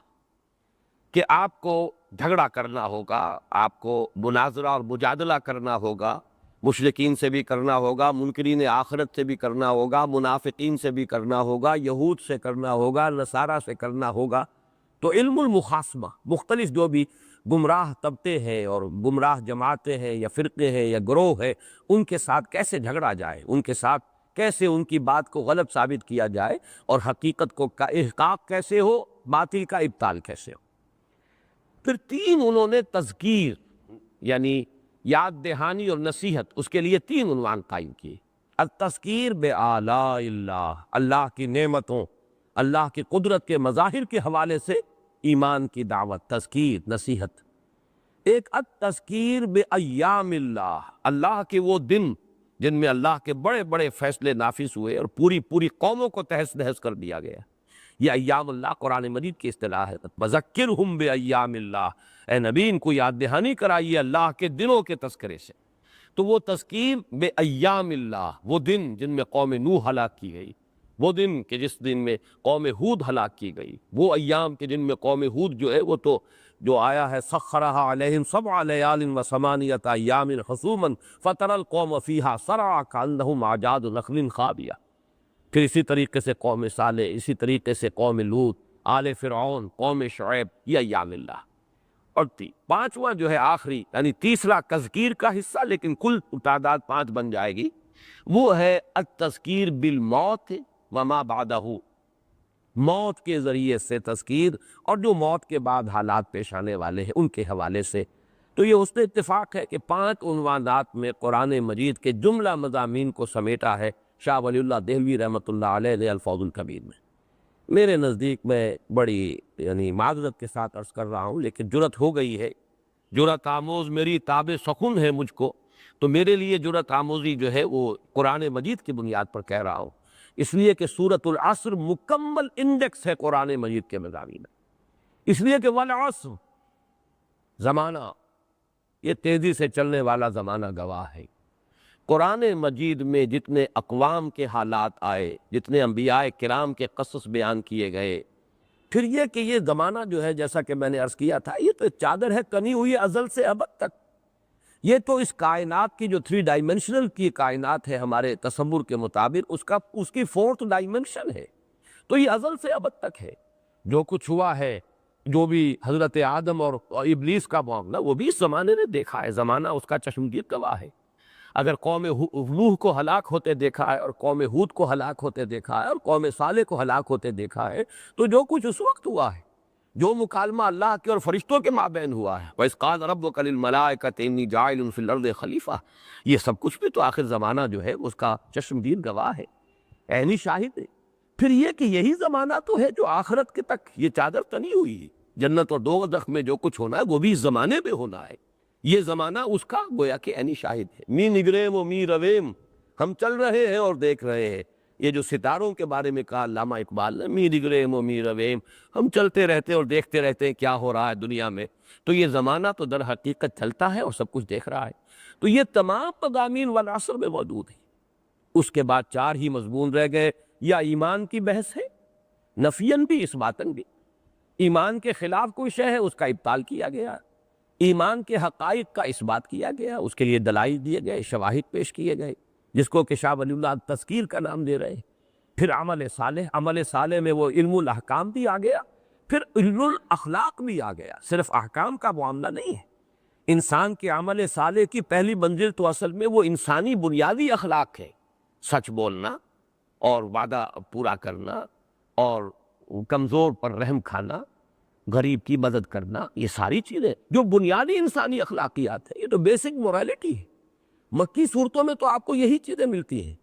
کہ آپ کو جھگڑا کرنا ہوگا، آپ کو مناظرہ اور مجادلہ کرنا ہوگا، مشرکین سے بھی کرنا ہوگا، منکرین آخرت سے بھی کرنا ہوگا، منافقین سے بھی کرنا ہوگا، یہود سے کرنا ہوگا، نصارہ سے کرنا ہوگا۔ تو علم المخاصمہ، مختلف جو بھی گمراہ طبقے ہیں اور گمراہ جماعتیں ہیں یا فرقے ہیں یا گروہ ہیں، ان کے ساتھ کیسے جھگڑا جائے، ان کے ساتھ کیسے ان کی بات کو غلط ثابت کیا جائے، اور حقیقت کو کا احقاق کیسے ہو، باطل کا ابطال کیسے ہو۔ پھر 3 انہوں نے تذکیر یعنی یاد دہانی اور نصیحت، اس کے لیے 3 عنوان قائم کیے۔ التذکیر بآلاء اللہ، اللہ کی نعمتوں، اللہ کی قدرت کے مظاہر کے حوالے سے ایمان کی دعوت، تذکیر، نصیحت۔ ایک التذکیر بایام اللہ، اللہ کے وہ دن جن میں اللہ کے بڑے بڑے فیصلے نافذ ہوئے اور پوری قوموں کو تہس نہس کر دیا گیا۔ یہ ایام اللہ قرآن مجید کی اصطلاح ہے۔ وذکرہم بایام اللہ، اے نبی ان کو یاد دہانی کرائیے اللہ کے دنوں کے تذکرے سے۔ تو وہ تذکیر بایام اللہ، وہ دن جن میں قوم نوح ہلاک کی گئی، وہ دن کہ جس دن میں قوم ہود ہلاک کی گئی، وہ ایام کے جن میں قوم ہود جو ہے وہ تو جو آیا ہے سخرها علیہم 7 لیال و 8 ایام حسوما فتری القوم فیہا صرعا کانہم اعجاز نخل خاویہ۔ پھر اسی طریقے سے قوم صالح، اسی طریقے سے قوم لوط، آل فرعون، قوم شعیب، یہ ایام اللہ۔ اور 5واں جو ہے آخری یعنی تیسرا تذکیر کا حصہ، لیکن کل تعداد 5 بن جائے گی، وہ ہے التذکیر بالموت وما بعدہ، موت کے ذریعے سے تذکیر اور جو موت کے بعد حالات پیش آنے والے ہیں ان کے حوالے سے۔ تو یہ اس نے اتفاق ہے کہ 5 عنوانات میں قرآن مجید کے جملہ مضامین کو سمیٹا ہے شاہ ولی اللہ دہلوی رحمۃ اللہ علیہ نے الفاظ الکبیر میں۔ میرے نزدیک میں بڑی یعنی معذرت کے ساتھ عرض کر رہا ہوں، لیکن جرأت ہو گئی ہے، جرأت آموز میری تاب سخن ہے مجھ کو، تو میرے لیے جرأت آموزی جو ہے وہ قرآن مجید کی بنیاد پر کہہ رہا ہوں، اس لیے کہ سورۃ العصر مکمل انڈیکس ہے قرآن مجید کے مضامین میں۔ اس لیے کہ والعصر، زمانہ یہ تیزی سے چلنے والا زمانہ گواہ ہے۔ قرآن مجید میں جتنے اقوام کے حالات آئے، جتنے انبیاء کرام کے قصص بیان کیے گئے، پھر یہ کہ یہ زمانہ جو ہے جیسا کہ میں نے عرض کیا تھا، یہ تو ایک چادر ہے تنی ہوئی ازل سے ابد تک۔ یہ تو اس کائنات کی جو 3 ڈائمنشنل کی کائنات ہے ہمارے تصور کے مطابق، اس کی 4th ڈائمنشن ہے، تو یہ ازل سے ابد تک ہے۔ جو کچھ ہوا ہے، جو بھی حضرت آدم اور ابلیس کا معاملہ، وہ بھی اس زمانے نے دیکھا ہے، زمانہ اس کا چشمگیر گواہ ہے۔ اگر قوم نوح کو ہلاک ہوتے دیکھا ہے اور قوم ہود کو ہلاک ہوتے دیکھا ہے اور قوم صالح کو ہلاک ہوتے دیکھا ہے، تو جو کچھ اس وقت ہوا ہے، جو مکالمہ اللہ کے اور فرشتوں کے مابین ہوا ہے، وَإِذْ قَالَ رَبُّكَ لِلْمَلَائِكَةِ إِنِّي جَاعِلٌ فِي الْأَرْضِ خَلِيفَةً، یہ سب کچھ بھی تو آخر زمانہ جو ہے اس کا چشمگیر گواہ ہے، عینی شاہد ہے۔ پھر یہ کہ یہی زمانہ تو ہے جو آخرت کے تک یہ چادر تنی ہوئی ہے، جنت اور دوزخ میں جو کچھ ہونا ہے وہ بھی اس زمانے میں ہونا ہے۔ یہ زمانہ اس کا گویا کہ عینی شاہد ہے۔ می نگریم و می رویم، ہم چل رہے ہیں اور دیکھ رہے ہیں۔ یہ جو ستاروں کے بارے میں کہا علامہ اقبال نے، می نگریم و می رویم، ہم چلتے رہتے اور دیکھتے رہتے ہیں کیا ہو رہا ہے دنیا میں، تو یہ زمانہ تو در حقیقت چلتا ہے اور سب کچھ دیکھ رہا ہے۔ تو یہ تمام مضامین والعصر میں موجود ہیں۔ اس کے بعد 4 ہی مضمون رہ گئے، یا ایمان کی بحث ہے، نفین بھی اثباتاً بھی، ایمان کے خلاف کوئی شے ہے اس کا ابطال کیا گیا، ایمان کے حقائق کا اثبات کیا گیا، اس کے لیے دلائل دیے گئے، شواہد پیش کیے گئے، جس کو کہ شاہ ولی اللہ تذکیر کا نام دے رہے ہیں۔ پھر عمل صالح میں وہ علم الاحکام بھی آ گیا، پھر علم الاخلاق بھی آ گیا۔ صرف احکام کا معاملہ نہیں ہے، انسان کے عمل صالح کی پہلی منزل تو اصل میں وہ انسانی بنیادی اخلاق ہے، سچ بولنا اور وعدہ پورا کرنا اور کمزور پر رحم کھانا، غریب کی مدد کرنا، یہ ساری چیزیں جو بنیادی انسانی اخلاقیات ہیں، یہ تو بیسک مورالٹی ہے۔ مکی صورتوں میں تو آپ کو یہی چیزیں ملتی ہیں،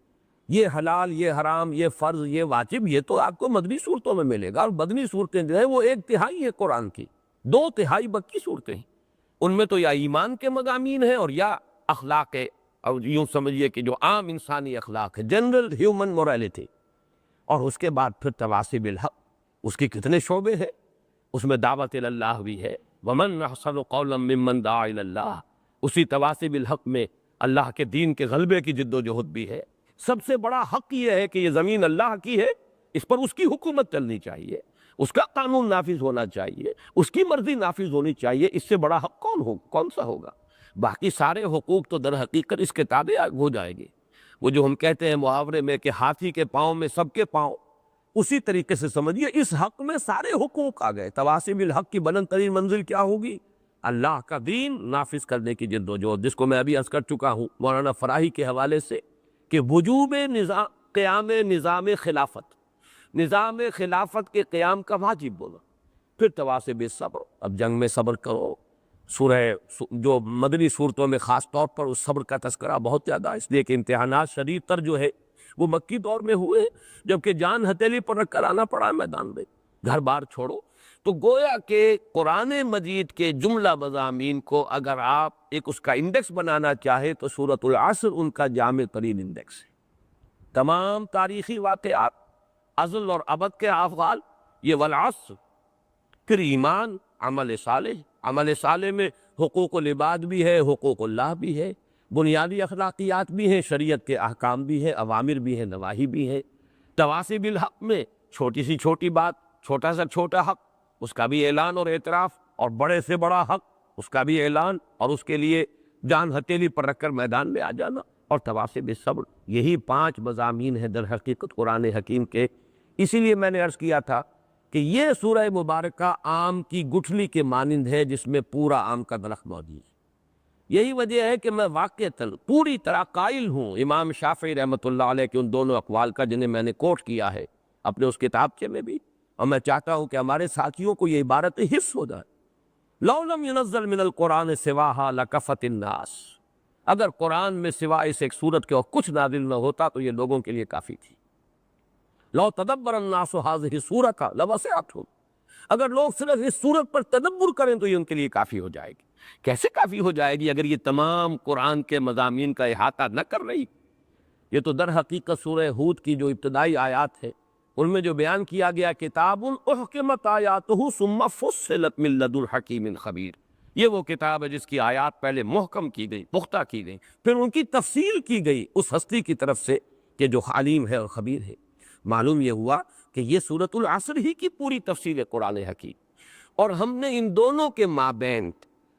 یہ حلال، یہ حرام، یہ فرض، یہ واجب، یہ تو آپ کو مدنی صورتوں میں ملے گا۔ اور مدنی صورتیں جو ہیں وہ 1/3 ہے قرآن کی، 2/3 مکی صورتیں ہیں۔ ان میں تو یا ایمان کے مضامین ہیں اور یا اخلاق ہے، اور یوں سمجھیے کہ جو عام انسانی اخلاق ہے، جنرل ہیومن مورالٹی۔ اور اس کے بعد پھر تواصی بالحق، اس کی کتنے شعبے ہیں، اس میں دعوت اللہ بھی ہے، ومن احسن قولا ممن دعا الی اللہ، اسی تواصی بالحق میں اللہ کے دین کے غلبے کی جد و جہد بھی ہے۔ سب سے بڑا حق یہ ہے کہ یہ زمین اللہ کی ہے، اس پر اس کی حکومت چلنی چاہیے، اس کا قانون نافذ ہونا چاہیے، اس کی مرضی نافذ ہونی چاہیے۔ اس سے بڑا حق کون سا ہوگا؟ باقی سارے حقوق تو در حقیقت اس کے تابع ہو جائے گی۔ وہ جو ہم کہتے ہیں محاورے میں کہ ہاتھی کے پاؤں میں سب کے پاؤں، اسی طریقے سے سمجھیے اس حق میں سارے حقوق آ گئے۔ تواصی بالحق کی بلند ترین منزل کیا ہوگی؟ اللہ کا دین نافذ کرنے کی جد و جہد، جس کو میں ابھی عرض کر چکا ہوں مولانا فراہی کے حوالے سے کہ وجوب قیام نظام خلافت کے قیام کا واجب بولا۔ پھر تواصی بالصبر، اب جنگ میں صبر کرو۔ سورہ جو مدنی صورتوں میں خاص طور پر اس صبر کا تذکرہ بہت زیادہ، اس لیے کہ امتحانات شدید تر جو ہے وہ مکی دور میں ہوئے، جبکہ جان ہتھیلی پر رکھ کر آنا پڑا میدان میں، گھر بار چھوڑو۔ تو گویا کہ قرآن مجید کے جملہ مضامین کو اگر آپ ایک اس کا انڈیکس بنانا چاہے تو سورۃ العصر ان کا جامع ترین انڈیکس ہے۔ تمام تاریخی واقعات، ازل اور ابد کے افعال، یہ والعصر، پھر ایمان، عمل صالح میں حقوق العباد بھی ہے، حقوق اللہ بھی ہے، بنیادی اخلاقیات بھی ہیں، شریعت کے احکام بھی ہیں، اوامر بھی ہیں، نواہی بھی ہیں۔ تواصی بالحق میں چھوٹی سی چھوٹی بات، چھوٹا سا چھوٹا حق، اس کا بھی اعلان اور اعتراف، اور بڑے سے بڑا حق، اس کا بھی اعلان اور اس کے لیے جان ہتھیلی پر رکھ کر میدان میں آ جانا، اور تواصی بالصبر۔ یہی 5 مضامین ہیں در حقیقت قرآن حکیم کے۔ اسی لیے میں نے عرض کیا تھا کہ یہ سورہ مبارکہ آم کی گٹھلی کے مانند ہے جس میں پورا آم کا درخت موجود ہے۔ یہی وجہ ہے کہ میں واقعتاً پوری طرح قائل ہوں امام شافعی رحمۃ اللہ علیہ کے ان دونوں اقوال کا جنہیں میں نے کوٹ کیا ہے اپنے اس کتابچے میں بھی، اور میں چاہتا ہوں کہ ہمارے ساتھیوں کو یہ عبارت حفظ ہو جائے۔ لَوْ لَمْ يُنَزَّلْ مِنَ الْقُرْآنِ سِوَاهَا لَكَفَتِ النَّاسِ، اگر قرآن میں سوائے اس ایک سورت کے اور کچھ نازل نہ ہوتا تو یہ لوگوں کے لیے کافی تھی۔ لَوْ تَدَبَّرَ النَّاسُ هَٰذِهِ السُّورَةَ لَوَسِعَتْهُمْ، اگر لوگ صرف اس سورت پر تدبر کریں تو یہ ان کے لیے کافی ہو جائے گی۔ کیسے کافی ہو جائے گی اگر یہ تمام قرآن کے مضامین کا احاطہ نہ کر رہی؟ یہ تو در حقیقت سورہ ہود کی جو ابتدائی آیات ہے ان میں جو بیان کیا گیا کتاب احکمت آیاتہ ثم فصلت من لدن حکیم خبیر، یہ وہ کتاب ہے جس کی آیات پہلے محکم کی گئی، پختہ کی گئی، پھر ان کی تفصیل کی گئی اس ہستی کی طرف سے کہ جو علیم ہے اور خبیر ہے۔ معلوم یہ ہوا کہ یہ سورۃ العصر ہی کی پوری تفصیل ہے قرآن حکیم، اور ہم نے ان دونوں کے مابین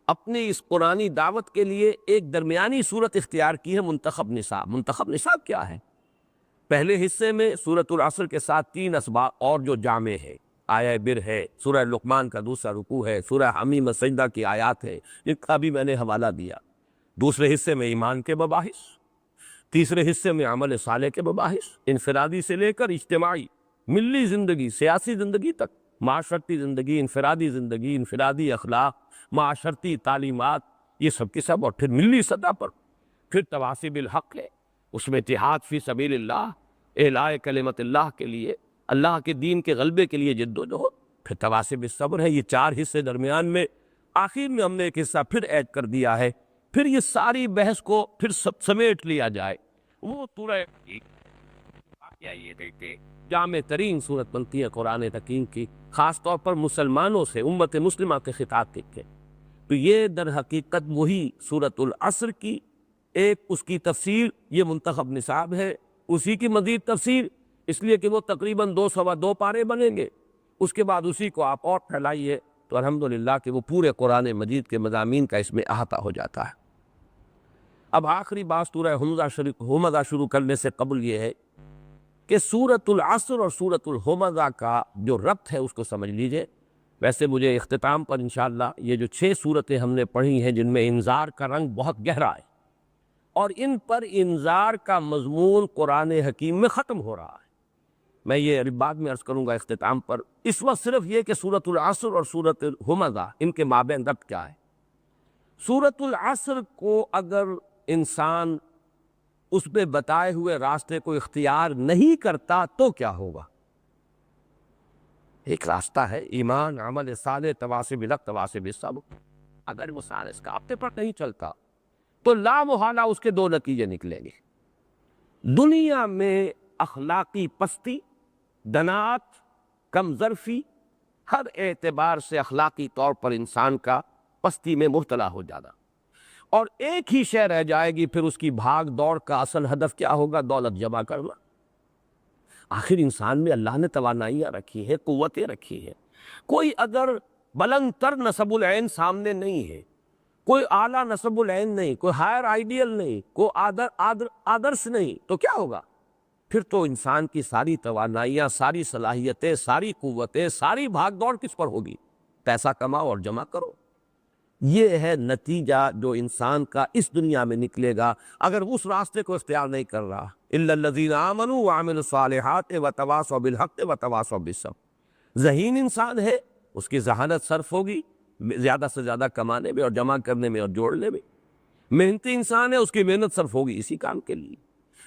اپنی اس قرآنی دعوت کے لیے ایک درمیانی صورت اختیار کی ہے، منتخب نصاب۔ منتخب نصاب کیا ہے؟ پہلے حصے میں سورۃ العصر کے ساتھ 3 اسباق اور جو جامع ہے، آیہ بر ہے، سورہ لقمان کا دوسرا رکوع ہے، سورہ حمیم سجدہ کی آیات ہے، جن کا بھی میں نے حوالہ دیا۔ دوسرے حصے میں ایمان کے مباحث، تیسرے حصے میں عمل صالح کے مباحث، انفرادی سے لے کر اجتماعی، ملی زندگی، سیاسی زندگی تک، معاشرتی زندگی، انفرادی اخلاق، معاشرتی تعلیمات، یہ سب کے سب، اور پھر ملی سطح پر پھر تواصی بالحق ہے، اس میں جہاد فی سبیل اللہ، اعلاء کلمت اللہ کے لیے، اللہ کے دین کے غلبے کے لیے جد و جہد، پھر تواصی بالصبر ہے۔ یہ 4 حصے درمیان میں آخر میں ہم نے ایک حصہ پھر ایڈ کر دیا ہے، پھر یہ ساری بحث کو پھر سمیٹ لیا جائے، وہ سورہ یہ دیکھتے جامع ترین صورت بنتی ہے قرآن حکیم کی، خاص طور پر مسلمانوں سے، امت مسلمہ کے خطاب کے۔ تو یہ در حقیقت وہی سورۃ العصر کی ایک اس کی تفسیر، یہ منتخب نصاب ہے، اسی کی مزید تفسیر، اس لیے کہ وہ تقریباً 2 سوا 2 پارے بنیں گے۔ اس کے بعد اسی کو آپ اور پھیلائیے تو الحمدللہ کہ وہ پورے قرآن مجید کے مضامین کا اس میں احاطہ ہو جاتا ہے۔ اب آخری بات سورہ ہمزہ شروع کرنے سے قبل یہ ہے کہ سورۃ العصر اور سورۃ الہمزہ کا جو ربط ہے اس کو سمجھ لیجئے۔ ویسے مجھے اختتام پر انشاءاللہ یہ جو 6 صورتیں ہم نے پڑھی ہیں جن میں انذار کا رنگ بہت گہرا ہے اور ان پر انذار کا مضمون قرآن حکیم میں ختم ہو رہا ہے، میں یہ بعد میں عرض کروں گا اختتام پر۔ اس وقت صرف یہ کہ سورۃ العصر اور سورۃ الہمزہ ان کے مابین ربط کیا ہے۔ سورۃ العصر کو اگر انسان اس میں بتائے ہوئے راستے کو اختیار نہیں کرتا تو کیا ہوگا؟ ایک راستہ ہے ایمان، عمل صالح، تواصی بالحق، تواصی بالصبر۔ اگر وہ سارے اس کا راستے پر نہیں چلتا تو لا محالہ اس کے 2 نتیجے نکلیں گے۔ دنیا میں اخلاقی پستی، دنات، کم ظرفی، ہر اعتبار سے اخلاقی طور پر انسان کا پستی میں مبتلا ہو جانا، اور ایک ہی شے رہ جائے گی پھر اس کی بھاگ دوڑ کا اصل ہدف کیا ہوگا؟ دولت جمع کرنا۔ آخر انسان میں اللہ نے توانائیاں رکھی ہیں، قوتیں رکھی ہیں۔ کوئی اگر بلند تر نصب العین سامنے نہیں ہے، کوئی اعلیٰ نصب العین نہیں، کوئی ہائر آئیڈیل نہیں، کوئی آدرش نہیں، تو کیا ہوگا؟ پھر تو انسان کی ساری توانائیاں، ساری صلاحیتیں، ساری قوتیں، ساری بھاگ دوڑ کس پر ہوگی؟ پیسہ کماؤ اور جمع کرو۔ یہ ہے نتیجہ جو انسان کا اس دنیا میں نکلے گا اگر اس راستے کو اختیار نہیں کر رہا۔ الا الذین آمنوا وعملوا الصالحات وتواصوا بالحق وتواصوا بالصبر۔ ذہین انسان ہے، اس کی ذہانت صرف ہوگی زیادہ سے زیادہ کمانے میں اور جمع کرنے میں اور جوڑنے میں۔ محنتی انسان ہے، اس کی محنت صرف ہوگی اسی کام کے لیے۔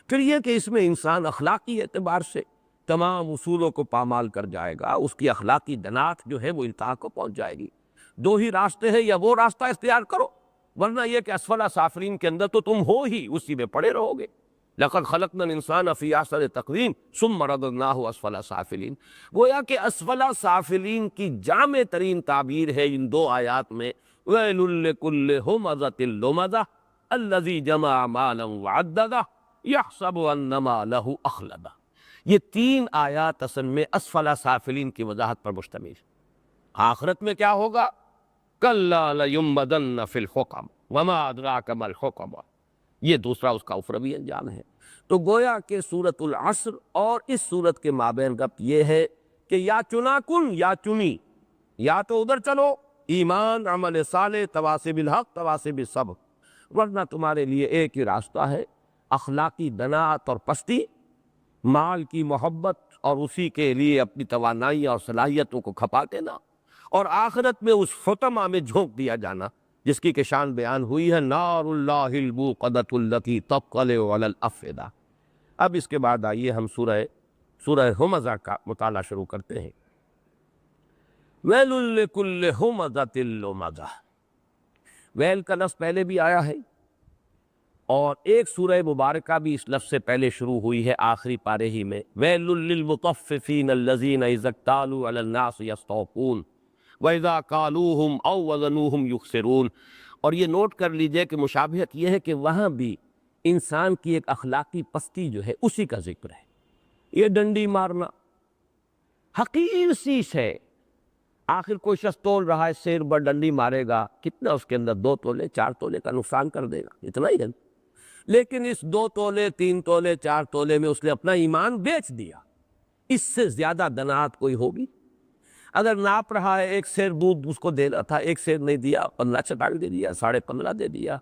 پھر یہ کہ اس میں انسان اخلاقی اعتبار سے تمام اصولوں کو پامال کر جائے گا، اس کی اخلاقی دنات جو ہے وہ انتہا کو پہنچ جائے گی۔ 2 ہی راستے ہیں، یا وہ راستہ اختیار کرو، ورنہ یہ کہ اسفل سافلین کے اندر تو تم ہو ہی، اسی میں پڑے رہو گے۔ لقد خلقنا الانسان فی احسن تقویم ثم رددناہ اسفل سافلین۔ گویا کہ اسفل سافلین کی جامع ترین تعبیر ہے ان 2 آیات میں، ویل لکل ہمزۃ لمزہ الذی جمع مالا وعددہ یحسب ان مالہ اخلدہ۔ یہ 3 آیات اصل میں اسفل سافلین کی وضاحت پر مشتمل ہے۔ آخرت میں کیا ہوگا؟ کلا لینبذن فی الحطمہ وما ادراک ما الحطمہ، یہ دوسرا اس کا اخروی انجام ہے۔ تو گویا کہ سورۃ العصر اور اس سورت کے مابین ربط یہ ہے کہ یا چنا کن یا چنی، یا تو ادھر چلو ایمان، عمل صالح، تواصی بالحق، تواصی بالصبر، ورنہ تمہارے لیے ایک ہی راستہ ہے، اخلاقی دنات اور پستی، مال کی محبت اور اسی کے لیے اپنی توانائی اور صلاحیتوں کو کھپا دینا، اور آخرت میں اس حطمہ میں جھونک دیا جانا جس کی کہ شان بیان ہوئی ہے، نار اللہ الموقدۃ التی تطلع علی الافئدہ۔ اب اس کے بعد آئیے ہم سورہ ہمزہ کا مطالعہ شروع کرتے ہیں۔ ویل لکل ہمزۃ لمزہ، ویل کا لفظ پہلے بھی آیا ہے اور ایک سورہ مبارکہ بھی اس لفظ سے پہلے شروع ہوئی ہے آخری پارے ہی میں، ویل للمطففین الذین اذا اکتالوا علی الناس یستوفون وَإِذَا قَالُوهُمْ أَوْ وَزَنُوهُمْ يُخْسِرُونَ۔ اور یہ نوٹ کر لیجئے کہ مشابہت یہ ہے کہ وہاں بھی انسان کی ایک اخلاقی پستی جو ہے اسی کا ذکر ہے۔ یہ ڈنڈی مارنا حقیر سی ہے، آخر کوئی شخص تول رہا ہے سیر پر ڈنڈی مارے گا، کتنا اس کے اندر 2 تولے 4 تولے کا نقصان کر دے گا، اتنا ہی ہے۔ لیکن اس 2 تولے 3 تولے 4 تولے میں اس نے اپنا ایمان بیچ دیا، اس سے زیادہ دنات کوئی ہوگی؟ اگر ناپ رہا ہے 1 سیر دودھ اس کو دینا تھا، 1 سیر نہیں دیا، 15 چھٹاک دے دیا، 15.5 دے دیا،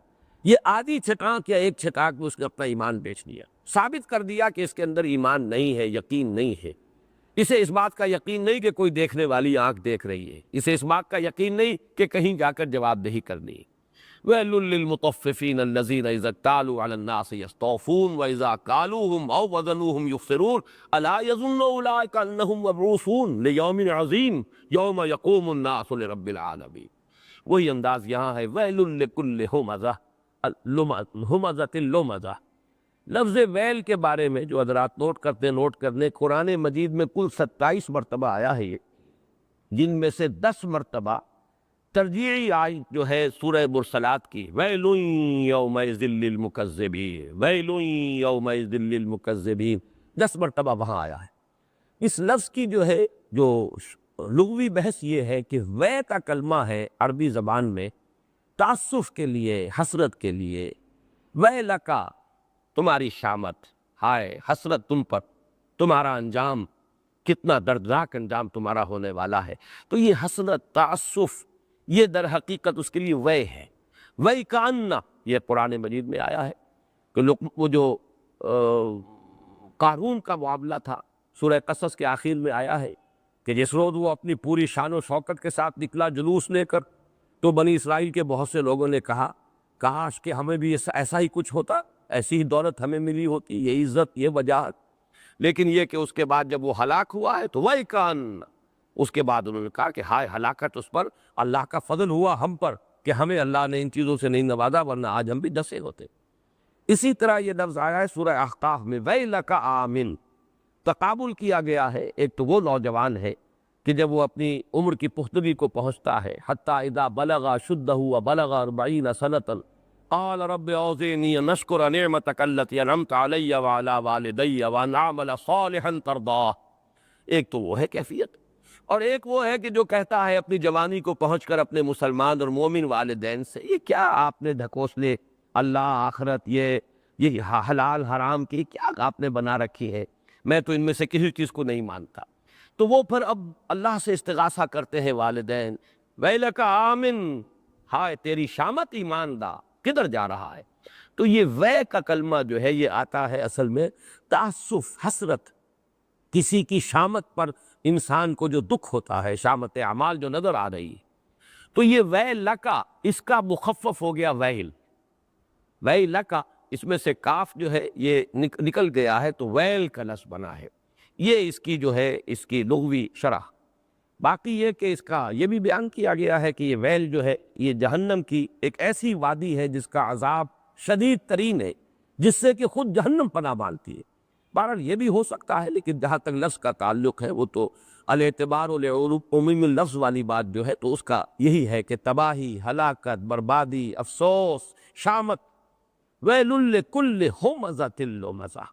یہ آدھی چھٹاک یا 1 چھٹاک میں اس نے اپنا ایمان بیچ دیا، ثابت کر دیا کہ اس کے اندر ایمان نہیں ہے، یقین نہیں ہے۔ اسے اس بات کا یقین نہیں کہ کوئی دیکھنے والی آنکھ دیکھ رہی ہے، اسے اس بات کا یقین نہیں کہ کہیں جا کر جواب دہی کرنی ہے۔ ویل للمطففین الذین اذا اکتالوا علی الناس یستوفون واذا قالوهم او وزنوهم یخسرون الا یظن اولئک انہم مبعوثون لیوم عظیم یوم یقوم الناس لرب العالمین۔ وہی انداز یہاں ہے، ویل لکل ہمزہ ہمزۃ لمزہ۔ لفظ ویل کے بارے میں جو حضرات نوٹ کرنے، قرآن مجید میں کل 27 مرتبہ آیا ہے یہ، جن میں سے 10 مرتبہ ترجیعی آیت جو ہے سورہ مرسلات کی، ویل یومئذ للمکذبین، ویل یومئذ للمکذبین، 10 مرتبہ وہاں آیا ہے۔ اس لفظ کی جو ہے جو لغوی بحث یہ ہے کہ وے کا کلمہ ہے عربی زبان میں تعسف کے لیے، حسرت کے لیے. وے لکا، تمہاری شامت، ہائے حسرت تم پر، تمہارا انجام کتنا دردناک انجام تمہارا ہونے والا ہے. تو یہ حسرت، تعسف، یہ در حقیقت اس کے لیے وے ہے. وے کاننا، یہ قرآن مجید میں آیا ہے کہ وہ جو قارون کا معاملہ تھا سورہ قصص کے آخر میں آیا ہے کہ جس روز وہ اپنی پوری شان و شوکت کے ساتھ نکلا جلوس لے کر، تو بنی اسرائیل کے بہت سے لوگوں نے کہا کاش کہ ہمیں بھی ایسا ہی کچھ ہوتا، ایسی ہی دولت ہمیں ملی ہوتی، یہ عزت، یہ وجاہت. لیکن یہ کہ اس کے بعد جب وہ ہلاک ہوا ہے تو وہی کان، اس کے بعد انہوں نے کہا کہ ہائے ہلاکت اس پر، اللہ کا فضل ہوا ہم پر کہ ہمیں اللہ نے ان چیزوں سے نہیں نوازا، ورنہ آج ہم بھی ڈسے ہوتے. اسی طرح یہ لفظ آیا ہے سورہ احقاف میں وَيْلَكَ آمن. تقابل کیا گیا ہے. ایک تو وہ نوجوان ہے کہ جب وہ اپنی عمر کی پختگی کو پہنچتا ہے، حتیٰ اذا بلغ شدہ وبلغ 40 سنة قال رب اوزعنی ان اشکر نعمتک التی انعمت علی وعلی والدی وان اعمل صالحا ترضاہ. ایک تو وہ ہے کیفیت، اور ایک وہ ہے کہ جو کہتا ہے اپنی جوانی کو پہنچ کر اپنے مسلمان اور مومن والدین سے، یہ کیا آپ نے ڈھکوسلے اللہ آخرت، یہ حلال حرام کی کیا آپ نے بنا رکھی ہے، میں تو ان میں سے کسی چیز کو نہیں مانتا. تو وہ پھر اب اللہ سے استغاثہ کرتے ہیں والدین، ویلک آمن، ہائے تیری شامت ایمان دا، کدھر جا رہا ہے. تو یہ وے کا کلمہ جو ہے یہ آتا ہے اصل میں تعسف، حسرت، کسی کی شامت پر انسان کو جو دکھ ہوتا ہے، شامت اعمال جو نظر آ رہی ہے. تو یہ وے لکا، اس کا مخفف ہو گیا ویل. وے لکا، اس میں سے کاف جو ہے یہ نکل گیا ہے تو ویل کا لفظ بنا ہے. یہ اس کی جو ہے اس کی لغوی شرح. باقی یہ کہ اس کا یہ بھی بیان کیا گیا ہے کہ یہ ویل جو ہے یہ جہنم کی ایک ایسی وادی ہے جس کا عذاب شدید ترین ہے، جس سے کہ خود جہنم پناہ مانتی ہے. بہرحال یہ بھی ہو سکتا ہے، لیکن جہاں تک لفظ کا تعلق ہے وہ تو الاعتبار عموم اللفظ والی بات جو ہے تو اس کا یہی ہے کہ تباہی، ہلاکت، بربادی، افسوس، شامت. ویل لکل ہمزۃ لمزہ،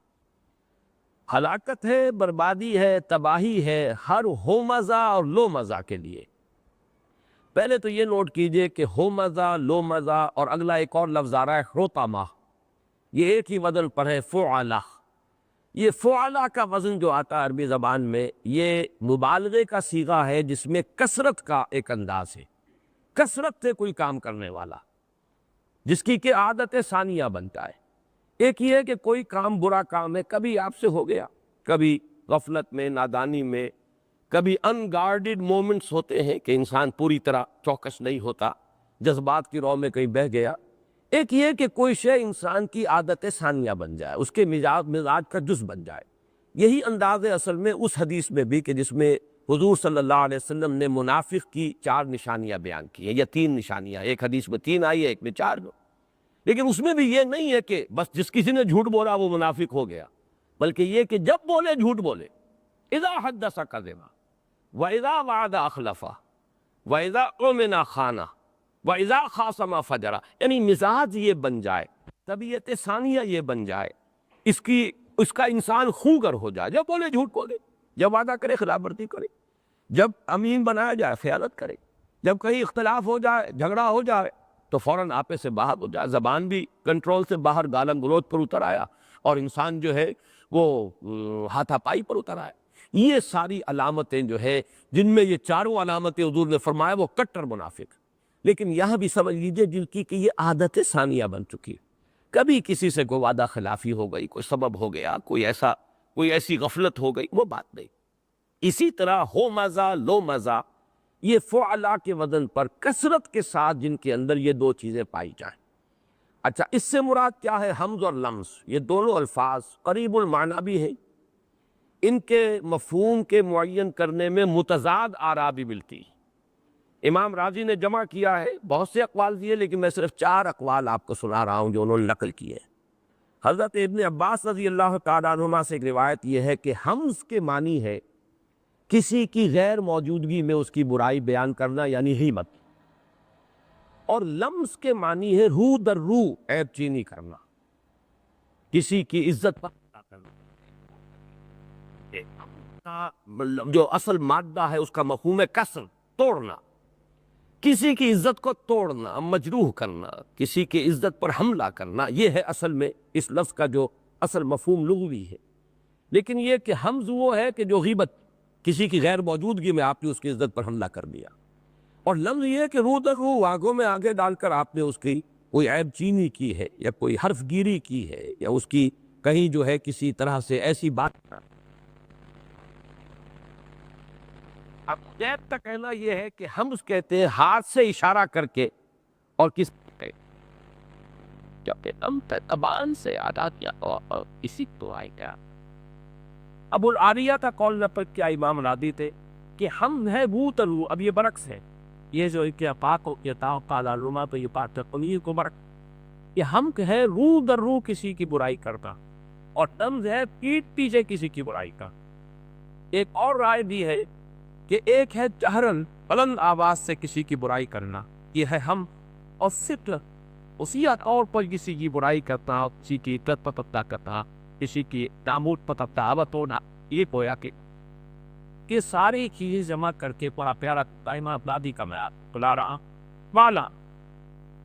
ہلاکت ہے، بربادی ہے، تباہی ہے ہر ہومزہ اور لو مزہ کے لیے. پہلے تو یہ نوٹ کیجئے کہ ہومزہ، لو مزہ، اور اگلا ایک اور لفظ آ رہا ہے خروتامہ، یہ ایک ہی وزن پر ہے فعلہ. یہ فعلہ کا وزن جو آتا ہے عربی زبان میں یہ مبالغے کا صیغہ ہے جس میں کثرت کا ایک انداز ہے، کثرت سے کوئی کام کرنے والا جس کی کہ عادت ثانیہ بنتا ہے. ایک یہ ہے کہ کوئی کام برا کام ہے، کبھی آپ سے ہو گیا، کبھی غفلت میں، نادانی میں، کبھی ان گارڈڈ مومنٹس ہوتے ہیں کہ انسان پوری طرح چوکس نہیں ہوتا، جذبات کی رو میں کہیں بہہ گیا. ایک یہ کہ کوئی شے انسان کی عادت ثانیہ بن جائے، اس کے مزاج کا جز بن جائے. یہی انداز ہے اصل میں اس حدیث میں بھی کہ جس میں حضور صلی اللہ علیہ وسلم نے منافق کی 4 نشانیاں بیان کی ہیں، یا 3 نشانیاں، ایک حدیث میں 3 آئی ہے، ایک میں 4. لیکن اس میں بھی یہ نہیں ہے کہ بس جس کسی نے جھوٹ بولا وہ منافق ہو گیا، بلکہ یہ کہ جب بولے جھوٹ بولے. اذا حدث کذب واذا وعد اخلف واذا اؤمن خان واذا خاصم فجر. یعنی مزاج یہ بن جائے، طبیعت ثانیہ یہ بن جائے، اس کا انسان خوگر ہو جائے، جب بولے جھوٹ بولے، جب وعدہ کرے خلاف ورزی کرے، جب امین بنایا جائے خیانت کرے، جب کہیں اختلاف ہو جائے، جھگڑا ہو جائے تو فوراً آپے سے باہر ہو جائے، زبان بھی کنٹرول سے باہر، گالم گلوچ پر اتر آیا، اور انسان جو ہے وہ ہاتھا پائی پر اتر آیا. یہ ساری علامتیں جو ہے جن میں یہ 4 علامتیں حضور نے فرمایا وہ کٹر منافق. لیکن یہاں بھی سمجھ لیجئے جن کی کہ یہ عادت ثانیہ بن چکی ہے، کبھی کسی سے کوئی وعدہ خلافی ہو گئی، کوئی سبب ہو گیا، کوئی ایسی غفلت ہو گئی، وہ بات نہیں. اسی طرح ہو مزہ، لو مزہ، یہ فعلا کے وزن پر کثرت کے ساتھ جن کے اندر یہ 2 چیزیں پائی جائیں. اچھا، اس سے مراد کیا ہے؟ حمز اور لمس، یہ دونوں الفاظ قریب المعنی بھی ہیں، ان کے مفہوم کے معین کرنے میں متضاد آراء بھی ملتی. امام راضی نے جمع کیا ہے، بہت سے اقوال دیے، لیکن میں صرف 4 اقوال آپ کو سنا رہا ہوں جو انہوں نے نقل کیے. حضرت ابن عباس رضی اللہ تعالیٰ عنہما سے ایک روایت یہ ہے کہ حمز کے معنی ہے کسی کی غیر موجودگی میں اس کی برائی بیان کرنا، یعنی غیبت. اور لمس کے معنی ہے رو در رو عیب چینی کرنا، کسی کی عزت پر کرنا. کا جو اصل مادہ ہے اس کا مفہوم ہے کسر، توڑنا، کسی کی عزت کو توڑنا، مجروح کرنا، کسی کی عزت پر حملہ کرنا، یہ ہے اصل میں اس لفظ کا جو اصل مفہوم لغوی ہے۔ لیکن یہ کہ حمز وہ ہے کہ جو غیبت، کسی کی غیر موجودگی میں آپ نے اس کی عزت پر حملہ کر دیا، اور لفظ یہ ہے کہ روح در روح آنکھوں میں آگے ڈال کر آپ نے اس کی کوئی عیب چینی کی ہے، یا کوئی حرف گیری کی ہے، یا اس کی کہیں جو ہے کسی طرح سے ایسی بات۔ اب عیب کا کہنا یہ ہے کہ ہم اس کہتے ہیں ہاتھ سے اشارہ کر کے، اور کس جب ہم زبان سے ادا کیا اور اسی تو آئے گا۔ ابو العالیہ کا قول نقل کیا امام رادی تھے کہ ہم ہے روح در روح، اب یہ برعکس ہے، یہ جو کیا پاک ہو کیا تاؤ قالا روما تو یہ بات تقنیر کو برعکس، یہ ہم ہے روح در روح کسی کی برائی کرتا، اور طنز ہے پیٹ پیچھے کسی کی برائی کا۔ ایک اور رائے بھی ہے کہ ایک ہے جہرن بلند آواز سے کسی کی برائی کرنا، یہ ہے ہم، اور صرف اسی طور پر کسی کی برائی کرتا، کسی کی عزت پر تبدیل کرتا، کسی کی ناموس پر تبدیل ہونا، یہ گویا کہ ساری چیزیں جمع کر کے بڑا پیارا قائمہ ابلادی کا میں بلا رہا والا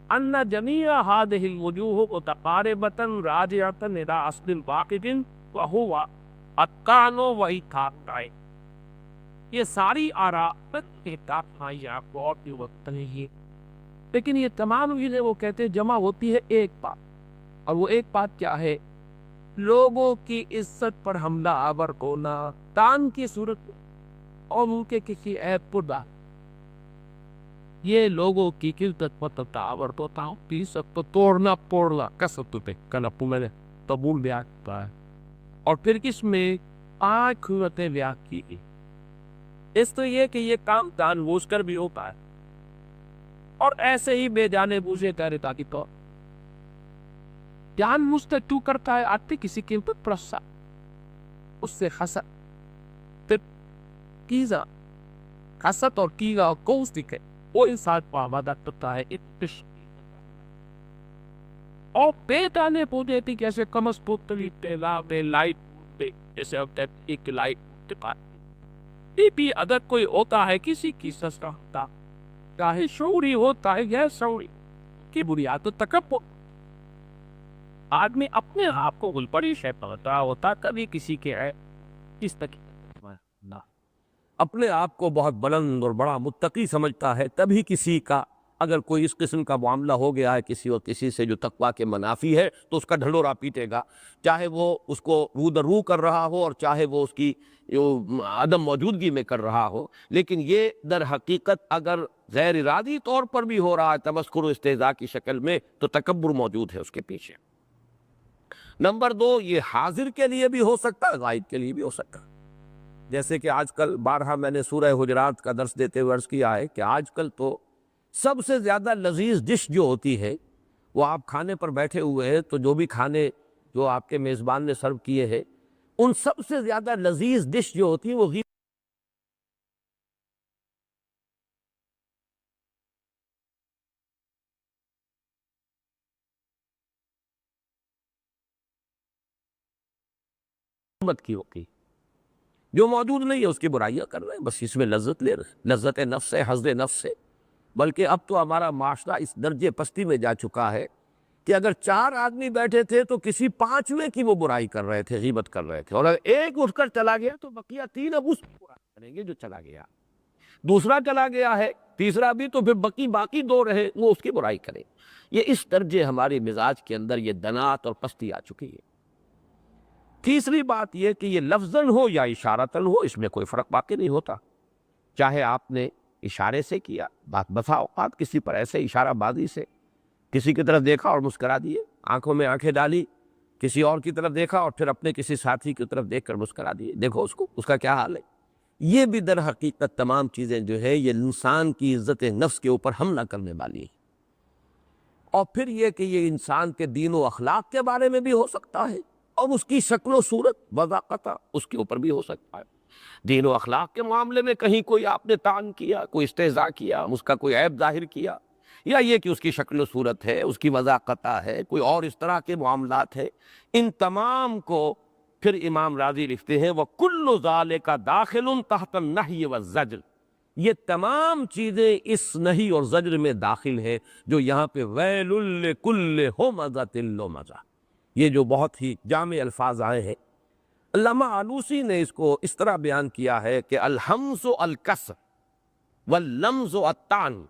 ان جميع هذه الوجوه متقاربة راجعة الى اصل واحد وهو اتقان واحکام۔ یہ ساری آراء آپ کو اور بھی وقت نہیں، لیکن یہ تمام چیزیں وہ کہتے ہیں جمع ہوتی ہے ایک بات، اور وہ ایک بات کیا ہے؟ لوگوں کی عزت پر حملہ آور ہونا، تان کی صورت میں، اور ان کے کسی عیب پر بات، یہ لوگوں کی عزت پر تعاور ہوتا ہوں پی سب تو توڑنا پوڑنا کسب پہ کنپو میں نے تبول بیاہ کیا ہے، اور پھر اس میں آنکھ قوتیں بیاہ کی گئی۔ اس تو یہ کہ یہ کام جان بوجھ کر بھی ہوتا ہے، اور ایسے ہی بے جانے بوجھے تحریتا کی طور جان بوجھ سے تو کرتا ہے آتے کسی کے اوپر پرسا، اس سے حسد، پھر کیزا، حسد اور کیزا اور کوس دکھے، وہ انسان کو آبادہ کرتا ہے اور بے جانے بوجھے تھی کیسے کمس پوتلی تیلا بے لائٹ بے جیسے اب ایک لائٹ دکھا یہ بھی اگر کوئی ہوتا ہے کسی کی سستا ہوتا، چاہے شعوری ہوتا ہے یا شعوری کی بنیاد تو تکبر، آدمی اپنے آپ کو گلپڑی شے پتا ہوتا، کبھی کسی کے ہے اس تک اپنے آپ کو بہت بلند اور بڑا متقی سمجھتا ہے، تبھی کسی کا اگر کوئی اس قسم کا معاملہ ہو گیا ہے کسی اور کسی سے جو تقویٰ کے منافی ہے تو اس کا ڈھنڈورا پیٹے گا، چاہے وہ اس کو رو در رو کر رہا ہو اور چاہے وہ اس کی عدم موجودگی میں کر رہا ہو، لیکن یہ در حقیقت اگر غیر ارادی طور پر بھی ہو رہا ہے تمسخر و استہزاء کی شکل میں تو تکبر موجود ہے اس کے پیچھے۔ نمبر دو، یہ حاضر کے لیے بھی ہو سکتا ہے، غائب کے لیے بھی ہو سکتا ہے، جیسے کہ آج کل بارہا میں نے سورہ حجرات کا درس دیتے ہوئے عرض کیا ہے کہ آج کل تو سب سے زیادہ لذیذ ڈش جو ہوتی ہے وہ آپ کھانے پر بیٹھے ہوئے ہیں تو جو بھی کھانے جو آپ کے میزبان نے سرو کیے ہیں ان سب سے زیادہ لذیذ ڈش جو ہوتی ہے وہ غیبت کی ہوتی، جو موجود نہیں ہے اس کی برائیاں کر رہے ہیں، بس اس میں لذت لے رہے ہیں، لذت نفس ہے، حظ نفس ہے۔ بلکہ اب تو ہمارا معاشرہ اس درجے پستی میں جا چکا ہے کہ اگر 4 آدمی بیٹھے تھے تو کسی 5ویں کی وہ برائی کر رہے تھے، غیبت کر رہے تھے، اور اگر ایک اٹھ کر چلا گیا تو بقیہ 3 اب اس کی برائی کریں گے جو چلا گیا، دوسرا چلا گیا ہے، تیسرا بھی، تو پھر باقی 2 رہے وہ اس کی برائی کریں۔ یہ اس درجے ہماری مزاج کے اندر یہ دنات اور پستی آ چکی ہے۔ تیسری بات یہ کہ یہ لفظاً ہو یا اشارتاً ہو اس میں کوئی فرق باقی نہیں ہوتا، چاہے آپ نے اشارے سے کیا، بسا اوقات کسی پر ایسے اشارہ بازی سے کسی کی طرف دیکھا اور مسکرا دیے، آنکھوں میں آنکھیں ڈالی، کسی اور کی طرف دیکھا اور پھر اپنے کسی ساتھی کی طرف دیکھ کر مسکرا دیے، دیکھو اس کو، اس کا کیا حال ہے۔ یہ بھی در حقیقت تمام چیزیں جو ہے یہ انسان کی عزت نفس کے اوپر حملہ کرنے والی ہیں۔ اور پھر یہ کہ یہ انسان کے دین و اخلاق کے بارے میں بھی ہو سکتا ہے، اور اس کی شکل و صورت وضاقتہ اس کے اوپر بھی ہو سکتا ہے۔ دین و اخلاق کے معاملے میں کہیں کوئی آپ نے طعن کیا، کوئی استہزاء کیا، اس کا کوئی عیب ظاہر کیا، یا یہ کہ اس کی شکل و صورت ہے، اس کی وضاقتہ ہے، کوئی اور اس طرح کے معاملات ہے، ان تمام کو پھر امام راضی لکھتے ہیں وَكُلُّ ذَلِكَ دَاخِلٌ تَحْتَ النَّهْيِ وَالزَّجْرِ، یہ تمام چیزیں اس نہی اور زجر میں داخل ہیں جو یہاں پہ وَيْلٌ لِكُلِّ هُمَزَةٍ لُمَزَةٍ، یہ جو بہت ہی جامع الفاظ آئے ہیں۔ علامہ آلوسی نے اس کو اس طرح بیان کیا ہے کہ الحمز الکسر واللمز الطعن،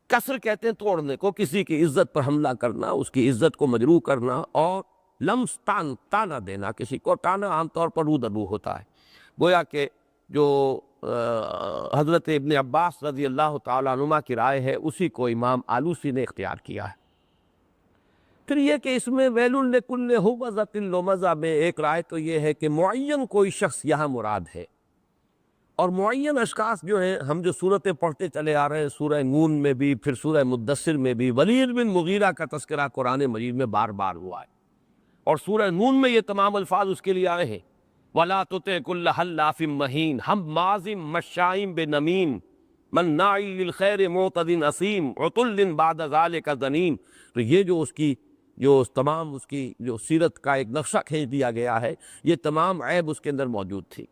کسر کہتے ہیں توڑنے کو، کسی کی عزت پر حملہ کرنا، اس کی عزت کو مجروح کرنا، اور لمز تانا دینا، کسی کو تانا عام طور پر رو درو ہوتا ہے۔ گویا کہ جو حضرت ابن عباس رضی اللہ تعالیٰ عنہما کی رائے ہے اسی کو امام آلوسی نے اختیار کیا ہے۔ پھر یہ کہ اس میں ویل لکل ہمزۃ لمزہ میں ایک رائے تو یہ ہے کہ معین کوئی شخص یہاں مراد ہے، اور معین اشخاص جو ہیں، ہم جو صورتیں پڑھتے چلے آ رہے ہیں، سورہ نون میں بھی، پھر سورہ مدثر میں بھی ولید بن مغیرہ کا تذکرہ قرآن مجید میں بار بار ہوا ہے، اور سورہ نون میں یہ تمام الفاظ اس کے لیے آئے ہیں وَلَا تُطِعْ كُلَّ حَلَّافٍ مَّهِينٍ حَمَّازٍ مَّشَّاءٍ بِنَمِيمٍ مَّنَّاعٍ لِّلْخَيْرِ مُعْتَدٍ أَثِيمٍ عُتُلٍّ بَعْدَ ذَلِكَ زَنِيمٍ۔ تو یہ جو اس کی تمام اس کی جو سیرت کا ایک نقشہ کھینچ دیا گیا ہے، یہ تمام عیب اس کے اندر موجود تھی۔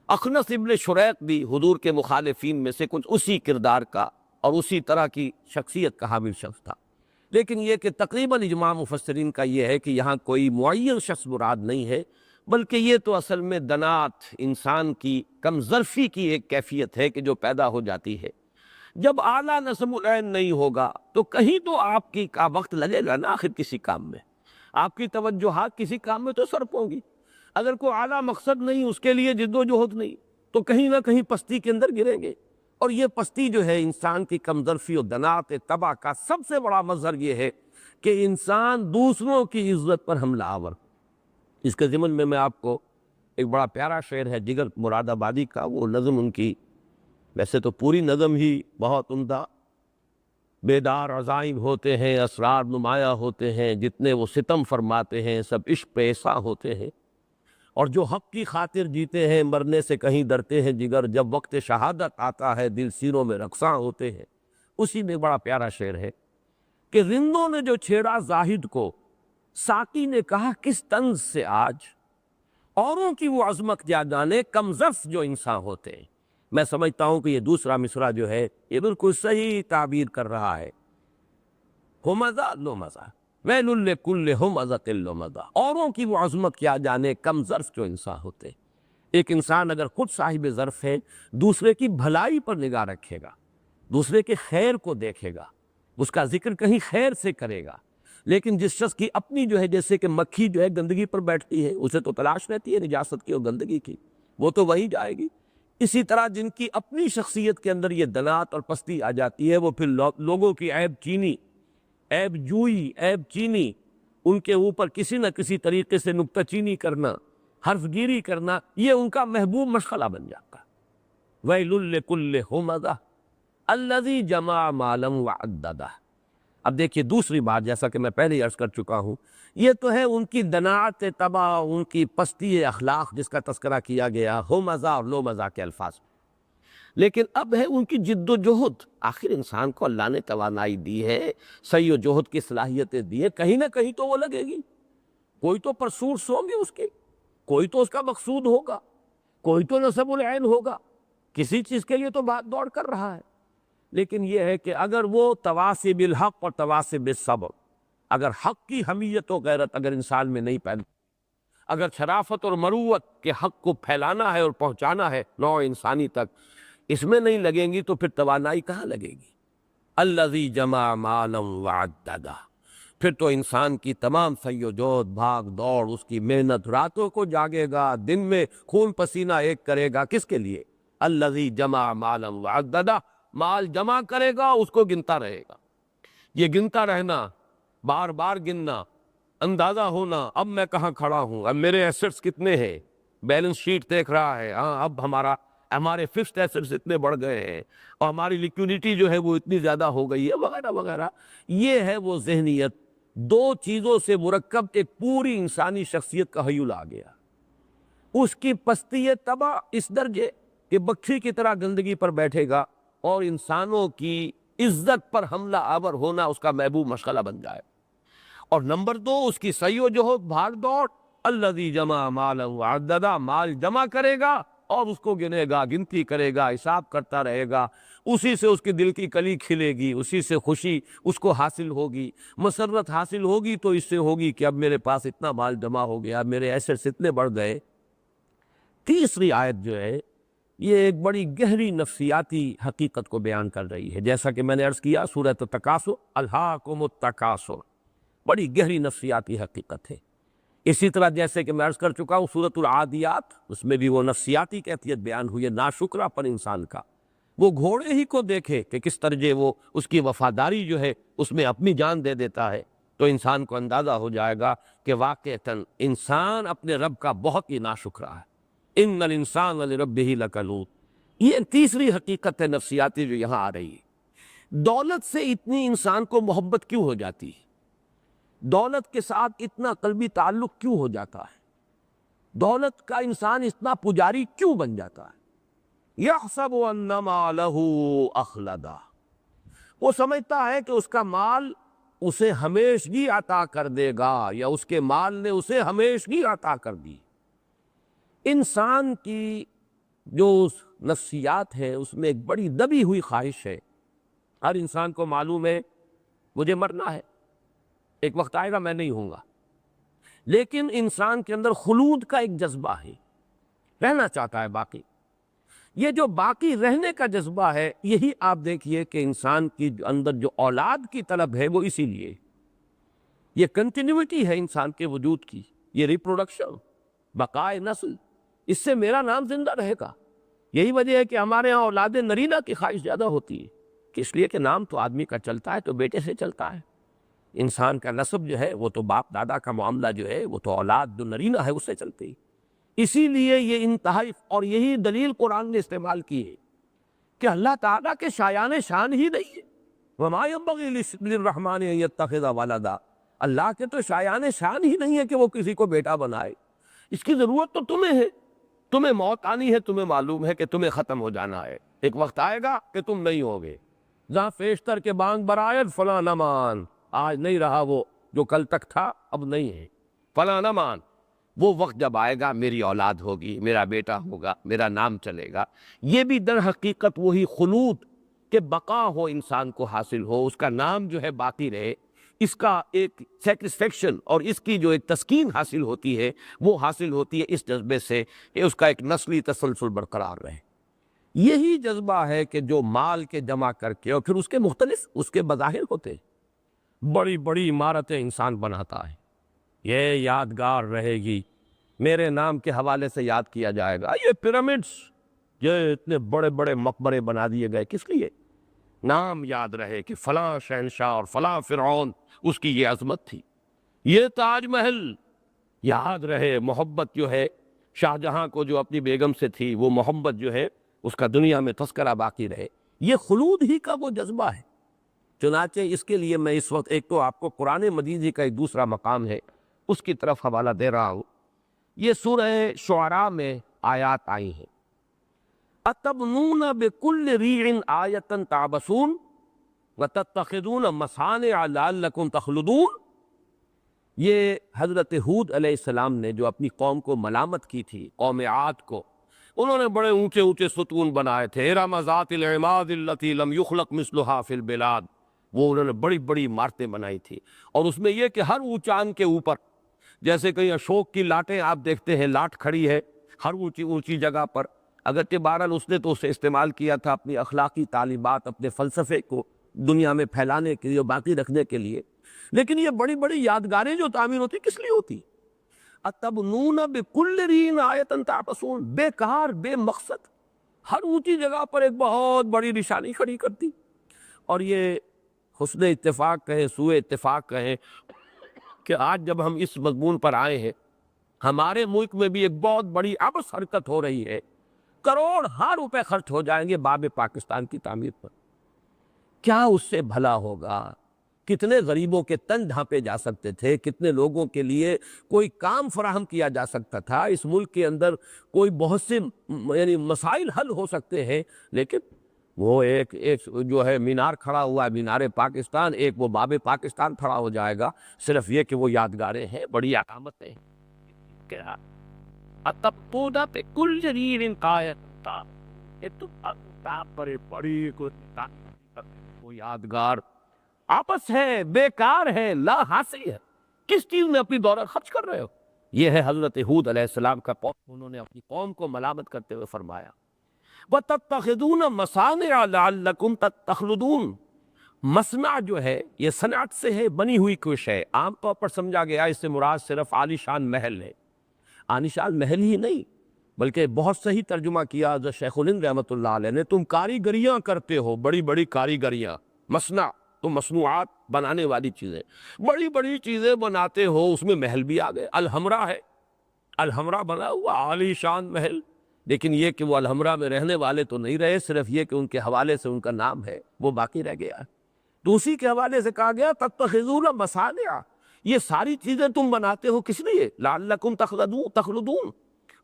اخنس ابن شریق بھی حضور کے مخالفین میں سے کچھ اسی کردار کا اور اسی طرح کی شخصیت کا حامل شخص تھا، لیکن یہ کہ تقریباً اجماع مفسرین کا یہ ہے کہ یہاں کوئی معین شخص مراد نہیں ہے، بلکہ یہ تو اصل میں دنات، انسان کی کم ظرفی کی ایک کیفیت ہے کہ جو پیدا ہو جاتی ہے۔ جب اعلیٰ نظم العین نہیں ہوگا تو کہیں تو آپ کی کا وقت لگے گا نا، آخر کسی کام میں آپ کی توجہات کسی کام میں تو صرف ہوں گی۔ اگر کوئی اعلیٰ مقصد نہیں، اس کے لیے جد و جہد نہیں، تو کہیں نہ کہیں پستی کے اندر گریں گے، اور یہ پستی جو ہے انسان کی کم ظرفی اور دنات طبع کا سب سے بڑا مظہر یہ ہے کہ انسان دوسروں کی عزت پر حملہ آور۔ اس کے ضمن میں آپ کو ایک بڑا پیارا شعر ہے جگر مراد آبادی کا، وہ نظم ان کی ویسے تو پوری نظم ہی بہت عمدہ، بیدار عزائم ہوتے ہیں، اسرار نمایاں ہوتے ہیں، جتنے وہ ستم فرماتے ہیں سب عشق پہ ایسا ہوتے ہیں، اور جو حق کی خاطر جیتے ہیں مرنے سے کہیں ڈرتے ہیں جگر، جب وقت شہادت آتا ہے دل سینوں میں رقصاں ہوتے ہیں۔ اسی میں بڑا پیارا شعر ہے کہ رندوں نے جو چھیڑا زاہد کو، ساقی نے کہا کس طنز سے آج، اوروں کی وہ عظمت کیا جانے کم ظرف جو انسان ہوتے ہیں۔ میں سمجھتا ہوں کہ یہ دوسرا مصرع جو ہے یہ بالکل صحیح تعبیر کر رہا ہے، ہمزہ لمزہ، ویل لکل ہمزۃ لمزہ، اوروں کی وہ عظمت کیا جانے کم ظرف جو انسان ہوتے ہیں۔ ایک انسان اگر خود صاحب ظرف ہے، دوسرے کی بھلائی پر نگاہ رکھے گا، دوسرے کے خیر کو دیکھے گا، اس کا ذکر کہیں خیر سے کرے گا، لیکن جس شخص کی اپنی جو ہے، جیسے کہ مکھی جو ہے گندگی پر بیٹھتی ہے، اسے تو تلاش رہتی ہے نجاست کی اور گندگی کی، وہ تو وہیں جائے گی۔ اسی طرح جن کی اپنی شخصیت کے اندر یہ دنات اور پستی آ جاتی ہے، وہ پھر لوگوں کی عیب چینی، عیب جوئی، عیب چینی، ان کے اوپر کسی نہ کسی طریقے سے نکتہ چینی کرنا، حرف گیری کرنا، یہ ان کا محبوب مشغلہ بن جاتا ہے۔ وَيْلٌ لِّكُلِّ هُمَزَةٍ الَّذِي جَمَعَ مَالًا وَعَدَّدَهُ۔ اب دیکھیے دوسری بات، جیسا کہ میں پہلے ہی عرض کر چکا ہوں، یہ تو ہے ان کی دناعت طبع، ان کی پستی اخلاق جس کا تذکرہ کیا گیا ہمزہ اور لومزہ کے الفاظ، لیکن اب ہے ان کی جد و جہد۔ آخر انسان کو اللہ نے توانائی دی ہے، سعی و جہد کی صلاحیتیں دی ہیں، کہیں نہ کہیں تو وہ لگے گی، کوئی تو پرسورس ہوں گی اس کی، کوئی تو اس کا مقصود ہوگا، کوئی تو نصب العین ہوگا، کسی چیز کے لیے تو بات دوڑ کر رہا ہے۔ لیکن یہ ہے کہ اگر وہ تواصی بالحق اور تواصی بالصبر، اگر حق کی حمیت و غیرت اگر انسان میں نہیں پیدا، اگر شرافت اور مروت کے حق کو پھیلانا ہے اور پہنچانا ہے نوع انسانی تک، اس میں نہیں لگیں گی تو پھر توانائی کہاں لگے گی؟ الذی جمع مالا وعددہ، پھر تو انسان کی تمام سعی و جہد، بھاگ دوڑ، اس کی محنت، راتوں کو جاگے گا، دن میں خون پسینہ ایک کرے گا، کس کے لیے؟ الذی جمع مالا وعددہ، مال جمع کرے گا، اس کو گنتا رہے گا۔ یہ گنتا رہنا، بار بار گننا، اندازہ ہونا اب میں کہاں کھڑا ہوں، اب میرے ایسٹس کتنے ہیں، بیلنس شیٹ دیکھ رہا ہے، ہاں اب ہمارے فکسڈ ایسٹس اتنے بڑھ گئے ہیں اور ہماری لیکوڈیٹی جو ہے وہ اتنی زیادہ ہو گئی ہے، وغیرہ وغیرہ۔ یہ ہے وہ ذہنیت، دو چیزوں سے مرکب ایک پوری انسانی شخصیت کا حیول آ گیا۔ اس کی پستی طبع اس درجے کہ بکھی کی طرح گندگی پر بیٹھے گا، اور انسانوں کی عزت پر حملہ آور ہونا اس کا محبوب مشغلہ بن جائے۔ اور نمبر دو، اس کی سعی و جہد، بھاگ دوڑ، الذی جمع مالا وعددا، مال جمع کرے گا اور اس کو گنے گا، گنتی کرے گا، حساب کرتا رہے گا، اسی سے اس کے دل کی کلی کھلے گی، اسی سے خوشی اس کو حاصل ہوگی، مسرت حاصل ہوگی تو اس سے ہوگی کہ اب میرے پاس اتنا مال جمع ہو گیا، میرے ایسٹس اتنے بڑھ گئے۔ تیسری آیت جو ہے یہ ایک بڑی گہری نفسیاتی حقیقت کو بیان کر رہی ہے، جیسا کہ میں نے عرض کیا سورۃ التکاثر، الہاکم التکاثر، بڑی گہری نفسیاتی حقیقت ہے۔ اسی طرح جیسے کہ میں عرض کر چکا ہوں سورۃ العادیات، اس میں بھی وہ نفسیاتی کیفیت بیان ہوئی ہے، ناشکرا پر انسان کا، وہ گھوڑے ہی کو دیکھے کہ کس طرح وہ اس کی وفاداری جو ہے اس میں اپنی جان دے دیتا ہے، تو انسان کو اندازہ ہو جائے گا کہ واقعتاً انسان اپنے رب کا بہت ہی ناشکرا ہے۔ ان الانسان لربہ لکنود، یہ تیسری حقیقت ہے نفسیاتی جو یہاں آ رہی ہے۔ دولت سے اتنی انسان کو محبت کیوں ہو جاتی ہے؟ دولت کے ساتھ اتنا قلبی تعلق کیوں ہو جاتا ہے؟ دولت کا انسان اتنا پجاری کیوں بن جاتا ہے؟ یحسب ان مالہ اخلدہ، وہ سمجھتا ہے کہ اس کا مال اسے ہمیشگی عطا کر دے گا، یا اس کے مال نے اسے ہمیشگی عطا کر دی۔ انسان کی جو نفسیات ہے اس میں ایک بڑی دبی ہوئی خواہش ہے، ہر انسان کو معلوم ہے مجھے مرنا ہے، ایک وقت آئے گا میں نہیں ہوں گا، لیکن انسان کے اندر خلود کا ایک جذبہ ہے، رہنا چاہتا ہے باقی۔ یہ جو باقی رہنے کا جذبہ ہے، یہی آپ دیکھیے کہ انسان کی اندر جو اولاد کی طلب ہے وہ اسی لیے، یہ کنٹینیوٹی ہے انسان کے وجود کی، یہ ریپروڈکشن، بقائے نسل، اس سے میرا نام زندہ رہے گا۔ یہی وجہ ہے کہ ہمارے ہاں اولاد نرینہ کی خواہش زیادہ ہوتی ہے، کہ اس لیے کہ نام تو آدمی کا چلتا ہے تو بیٹے سے چلتا ہے، انسان کا نسب جو ہے وہ تو باپ دادا کا معاملہ جو ہے وہ تو اولاد جو نرینہ ہے اس سے چلتی ہے۔ اسی لیے یہ انتہائی، اور یہی دلیل قرآن نے استعمال کی ہے کہ اللہ تعالیٰ کے شایان شان ہی نہیں ہے، وما ينبغي للرحمن ان يتخذ ولدا، اللہ کے تو شایان شان ہی نہیں ہے کہ وہ کسی کو بیٹا بنائے، اس کی ضرورت تو تمہیں ہے، تمہیں موت آنی ہے، تمہیں معلوم ہے کہ تمہیں ختم ہو جانا ہے، ایک وقت آئے گا کہ تم نہیں ہوگے۔ جہاں پیشتر کے بانگ برآید فلاں نمان، آج نہیں رہا وہ جو کل تک تھا، اب نہیں ہے، فلاں نمان، وہ وقت جب آئے گا میری اولاد ہوگی، میرا بیٹا ہوگا، میرا نام چلے گا۔ یہ بھی در حقیقت وہی خلود کہ بقا ہو، انسان کو حاصل ہو، اس کا نام جو ہے باقی رہے، اس کا ایک سیٹسفیکشن اور اس کی جو ایک تسکین حاصل ہوتی ہے وہ حاصل ہوتی ہے اس جذبے سے کہ اس کا ایک نسلی تسلسل برقرار رہے۔ یہی جذبہ ہے کہ جو مال کے جمع کر کے، اور پھر اس کے مختلف اس کے مظاہر ہوتے ہیں، بڑی بڑی عمارتیں انسان بناتا ہے، یہ یادگار رہے گی، میرے نام کے حوالے سے یاد کیا جائے گا، یہ پیرامڈز، یہ اتنے بڑے بڑے مقبرے بنا دیے گئے، کس لیے؟ نام یاد رہے کہ فلاں شہنشاہ اور فلاں فرعون اس کی یہ عظمت تھی، یہ تاج محل یاد رہے، محبت جو ہے شاہ جہاں کو جو اپنی بیگم سے تھی، وہ محبت جو ہے اس کا دنیا میں تذکرہ باقی رہے، یہ خلود ہی کا وہ جذبہ ہے۔ چنانچہ اس کے لیے میں اس وقت ایک تو آپ کو قرآن مجید ہی کا ایک دوسرا مقام ہے اس کی طرف حوالہ دے رہا ہوں۔ یہ سورہ شعراء میں آیات آئی ہیں، اتبنون بکل ریع آیۃ تعبثون وتتخذون مصانع لعلکم تخلدون۔ یہ حضرت ہود علیہ السلام نے جو اپنی قوم کو ملامت کی تھی، قوم عاد کو، انہوں نے بڑے اونچے اونچے ستون بنائے تھے، ارم ذات العماد التی لم یخلق مثلها فی البلاد، وہ انہوں نے بڑی بڑی عمارتیں بنائی تھی، اور اس میں یہ کہ ہر اونچان کے اوپر، جیسے کہیں اشوک کی لاٹیں آپ دیکھتے ہیں، لاٹ کھڑی ہے ہر اونچی اونچی جگہ پر، اگرچہ بہرحال اس نے تو اسے استعمال کیا تھا اپنی اخلاقی تعلیمات، اپنے فلسفے کو دنیا میں پھیلانے کے لیے، باقی رکھنے کے لیے، لیکن یہ بڑی بڑی یادگاریں جو تعمیر ہوتی کس لیے ہوتی؟ اتبنون بکل ریع آیۃ تعبثون، بیکار، بے مقصد، ہر اونچی جگہ پر ایک بہت بڑی نشانی کھڑی کرتی۔ اور یہ حسن اتفاق کہیں، سوء اتفاق کہیں کہ آج جب ہم اس مضمون پر آئے ہیں، ہمارے ملک میں بھی ایک بہت بڑی عبث حرکت ہو رہی ہے، کروڑ ہار روپے خرچ ہو جائیں گے باب پاکستان کی تعمیر پر، کیا اس سے بھلا ہوگا؟ کتنے غریبوں کے تن ڈھانپے جا سکتے تھے، کتنے لوگوں کے لیے کوئی کام فراہم کیا جا سکتا تھا، اس ملک کے اندر کوئی بہت سے یعنی مسائل حل ہو سکتے ہیں، لیکن وہ ایک جو ہے مینار کھڑا ہوا ہے، مینار پاکستان، ایک وہ باب پاکستان کھڑا ہو جائے گا، صرف یہ کہ وہ یادگاریں ہیں، بڑی علامتیں ہیں۔ کیا اتپودا پہ کل جریر قایتا یہ تو بڑے بڑی وہ یادگار آپس ہے، بیکار ہے، لا حاصل ہے، کس چیز میں اپنی دولت خرچ کر رہے ہو؟ یہ ہے حضرت ہود علیہ السلام کا قول، انہوں نے اپنی قوم کو ملامت کرتے ہوئے فرمایا وَتَتَّخِذُونَ مَصَانِعَ لَعَلَّكُمْ تَخْلُدُونَ۔ مصنع جو ہے یہ صنعت سے ہے، بنی ہوئی کوئی شے، عام طور پر سمجھا گیا اس سے مراد صرف عالی شان محل ہے۔ عالی شان محل ہی نہیں بلکہ بہت صحیح ترجمہ کیا حضرت شیخ الہند رحمۃ اللہ علیہ نے، تم کاریگریاں کرتے ہو، بڑی بڑی کاریگریاں، مصنع تو مصنوعات بنانے والی چیزیں، بڑی بڑی چیزیں بناتے ہو، اس میں محل بھی آ گئے۔ الحمرا ہے، الحمرا بنا ہوا عالی شان محل، لیکن یہ کہ وہ الحمرا میں رہنے والے تو نہیں رہے، صرف یہ کہ ان کے حوالے سے ان کا نام ہے وہ باقی رہ گیا۔ تو اسی کے حوالے سے کہا گیا تتخذون مصانع، یہ ساری چیزیں تم بناتے ہو کس لیے؟ لعلکم تخلدون،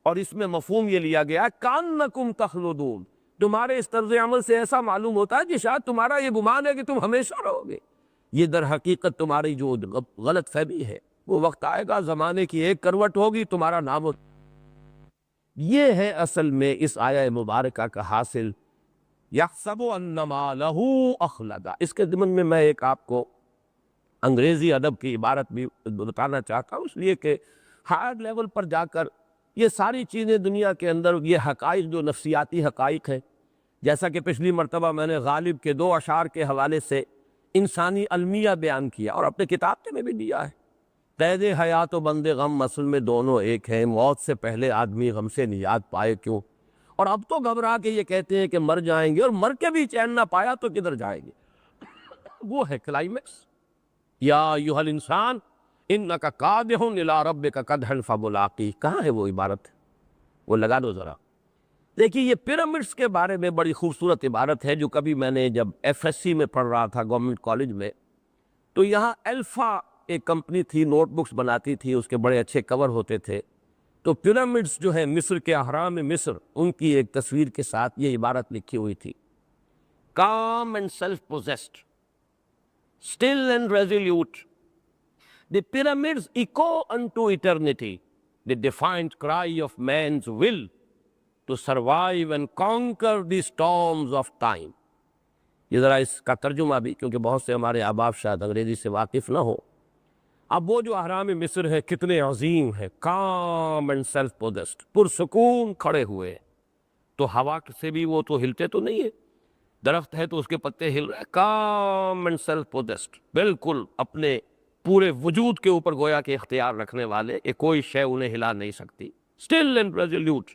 اور اس میں مفہوم یہ لیا گیا کانکم تخلدون، تمہارے اس طرز عمل سے ایسا معلوم ہوتا ہے کہ شاید تمہارا یہ گمان ہے کہ تم ہمیشہ رہو گے۔ یہ در حقیقت تمہاری جو غلط فہمی ہے، وہ وقت آئے گا زمانے کی ایک کروٹ ہوگی، تمہارا نام یہ ہے اصل میں اس آیہ مبارکہ کا حاصل، یحسب ان مالہ اخلد۔ اس کے ضمن میں میں ایک آپ کو انگریزی ادب کی عبارت بھی بتانا چاہتا ہوں، اس لیے کہ ہائر لیول پر جا کر یہ ساری چیزیں دنیا کے اندر، یہ حقائق جو نفسیاتی حقائق ہیں، جیسا کہ پچھلی مرتبہ میں نے غالب کے 2 اشعار کے حوالے سے انسانی المیہ بیان کیا اور اپنے کتاب میں بھی دیا ہے۔ قید حیات و بند غم اصل میں دونوں ایک ہیں، موت سے پہلے آدمی غم سے نجات پائے کیوں، اور اب تو گھبرا کے یہ کہتے ہیں کہ مر جائیں گے، اور مر کے بھی چین نہ پایا تو کدھر جائیں گے؟ وہ ہے کلائمیکس، یا ایھا الانسان انک کادح الی ربک کدحا فملاقیہ۔ کہاں ہے وہ عبارت؟ وہ لگا دو ذرا۔ دیکھیے یہ پیرامڈس کے بارے میں بڑی خوبصورت عبارت ہے، جو کبھی میں نے جب ایف ایس سی میں پڑھ رہا تھا گورنمنٹ کالج میں، تو یہاں الفا ایک کمپنی تھی، نوٹ بکس بناتی تھی، اس کے بڑے اچھے کور ہوتے تھے، تو پیرامڈس جو ہے مصر کے اہرام مصر، ان کی ایک تصویر کے ساتھ یہ عبارت لکھی ہوئی تھی، calm and self-possessed, still and resolute, the pyramids echo unto eternity, the defiant cry of man's will to survive and conquer the storms of time۔ یہ ذرا اس کا ترجمہ بھی، کیونکہ بہت سے ہمارے احباب شاید انگریزی سے واقف نہ ہو۔ اب وہ جو اہرام مصر ہے کتنے عظیم ہے، کام اینڈ سیلف پوزیسڈ، پرسکون کھڑے ہوئے، تو ہوا سے بھی وہ تو ہلتے تو نہیں ہے، درخت ہے تو اس کے پتے ہل رہے، کام اینڈ سیلف پوزیسڈ، بالکل اپنے پورے وجود کے اوپر گویا کے اختیار رکھنے والے، کہ کوئی شے انہیں ہلا نہیں سکتی، اسٹل اینڈ ریزولوٹ،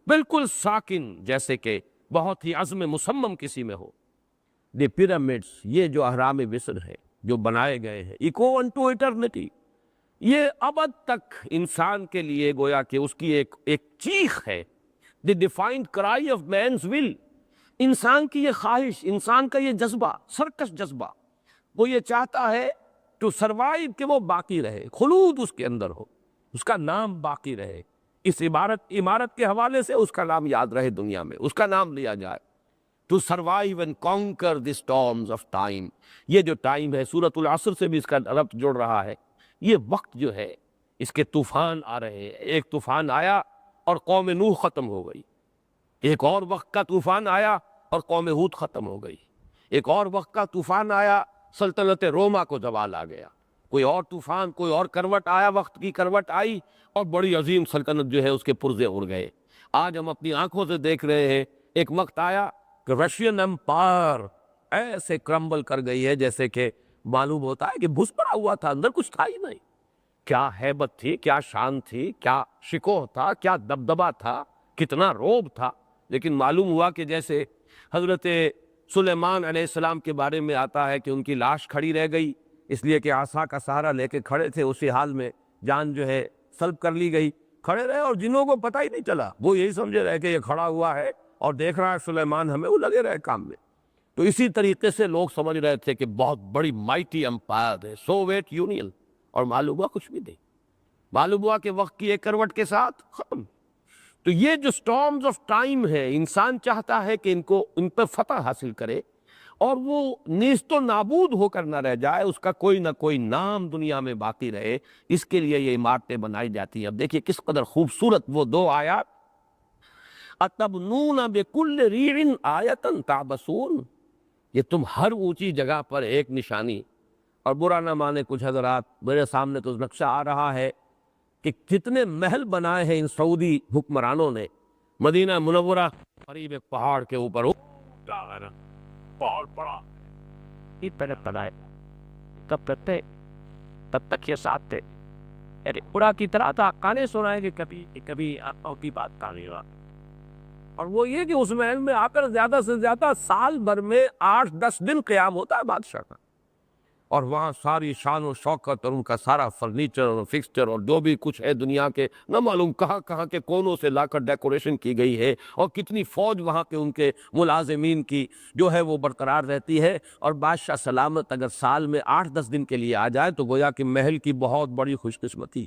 بالکل ساکن، جیسے کہ بہت ہی عزم مصمم کسی میں ہو۔ دی پیرامڈس، یہ جو اہرام مصر ہے جو بنائے گئے ہیں، ایکو انٹو ایٹرنیٹی، یہ ابد تک انسان کے لیے گویا کہ اس کی ایک چیخ ہے، دی ڈیفائنڈ کرائی آف مینز ول، انسان کی یہ خواہش، انسان کا یہ جذبہ، سرکش جذبہ، وہ یہ چاہتا ہے ٹو سروائیو، کہ وہ باقی رہے، خلود اس کے اندر ہو، اس کا نام باقی رہے، اس عمارت کے حوالے سے اس کا نام یاد رہے دنیا میں، اس کا نام لیا جائے، to survive and conquer the storms of time. یہ جو ٹائم ہے سورۃ العصر سے بھی اس کا ربط جڑ رہا ہے، یہ وقت جو ہے اس کے طوفان آ رہے ہیں، ایک طوفان آیا اور قوم نوح ختم ہو گئی، ایک اور وقت کا طوفان آیا اور قوم ہود ختم ہو گئی، ایک اور وقت کا طوفان آیا، سلطنت روما کو زوال آ گیا، کوئی اور طوفان، کوئی اور کروٹ آیا، وقت کی کروٹ آئی اور بڑی عظیم سلطنت جو ہے اس کے پرزے اڑ گئے۔ آج ہم اپنی آنکھوں سے دیکھ رہے ہیں، ایک وقت آیا کہ رشین امپائر ایسے کرمبل کر گئی ہے جیسے کہ معلوم ہوتا ہے کہ بھس پڑا ہوا تھا، اندر کچھ تھا ہی نہیں۔ کیا ہیبت تھی، کیا شان تھی، کیا شکوہ تھا، کیا دبدبہ تھا، کتنا روب تھا، لیکن معلوم ہوا کہ جیسے حضرت سلیمان علیہ السلام کے بارے میں آتا ہے کہ ان کی لاش کھڑی رہ گئی، اس لیے کہ عصا کا سہارا لے کے کھڑے تھے، اسی حال میں جان جو ہے سلب کر لی گئی، کھڑے رہے اور جنوں کو پتہ ہی نہیں چلا، وہ یہی سمجھے رہے کہ یہ کھڑا ہوا ہے اور دیکھ رہا ہے سلیمان ہمیں، وہ لگے رہے کام میں۔ تو اسی طریقے سے لوگ سمجھ رہے تھے کہ بہت بڑی مائٹی امپائر ہے سوویت یونین، اور معلوم ہوا کچھ بھی نہیں، معلوم ہوا کہ وقت کی ایک کروٹ کے ساتھ ختم۔ تو یہ جو سٹارمز آف ٹائم ہے، انسان چاہتا ہے کہ ان پہ فتح حاصل کرے، اور وہ نیست و نابود ہو کر نہ رہ جائے، اس کا کوئی نہ کوئی نام دنیا میں باقی رہے، اس کے لیے یہ عمارتیں بنائی جاتی ہیں۔ اب دیکھیے کس قدر خوبصورت وہ دو آیات، اتبنون بکل ریع آیۃ تعبثون، یہ تم ہر اونچی جگہ پر ایک نشانی، اور برا نہ مانے کچھ حضرات، میرے سامنے تو نقشہ آ رہا ہے کہ جتنے محل بنائے ہیں ان سعودی حکمرانوں نے مدینہ منورہ قریب ایک پہاڑ کے اوپر، بہت بڑا یہ پہلے بنائے تب تک تب تک یہ ساتھ تھے، یعنی پورا کی طرح تھا، کانے سنائے کہ کبھی آنکھوں کی بات کہانی ہوا۔ اور وہ یہ کہ اس محل میں آ کر زیادہ سے زیادہ سال بھر میں 8-10 دن قیام ہوتا ہے بادشاہ کا، اور وہاں ساری شان و شوکت اور ان کا سارا فرنیچر اور فکسچر اور جو بھی کچھ ہے دنیا کے نہ معلوم کہاں کہاں کے کونوں سے لا کر ڈیکوریشن کی گئی ہے، اور کتنی فوج وہاں کے ان کے ملازمین کی جو ہے وہ برقرار رہتی ہے، اور بادشاہ سلامت اگر سال میں 8-10 دن کے لیے آ جائے تو گویا کہ محل کی بہت بڑی خوش قسمتی،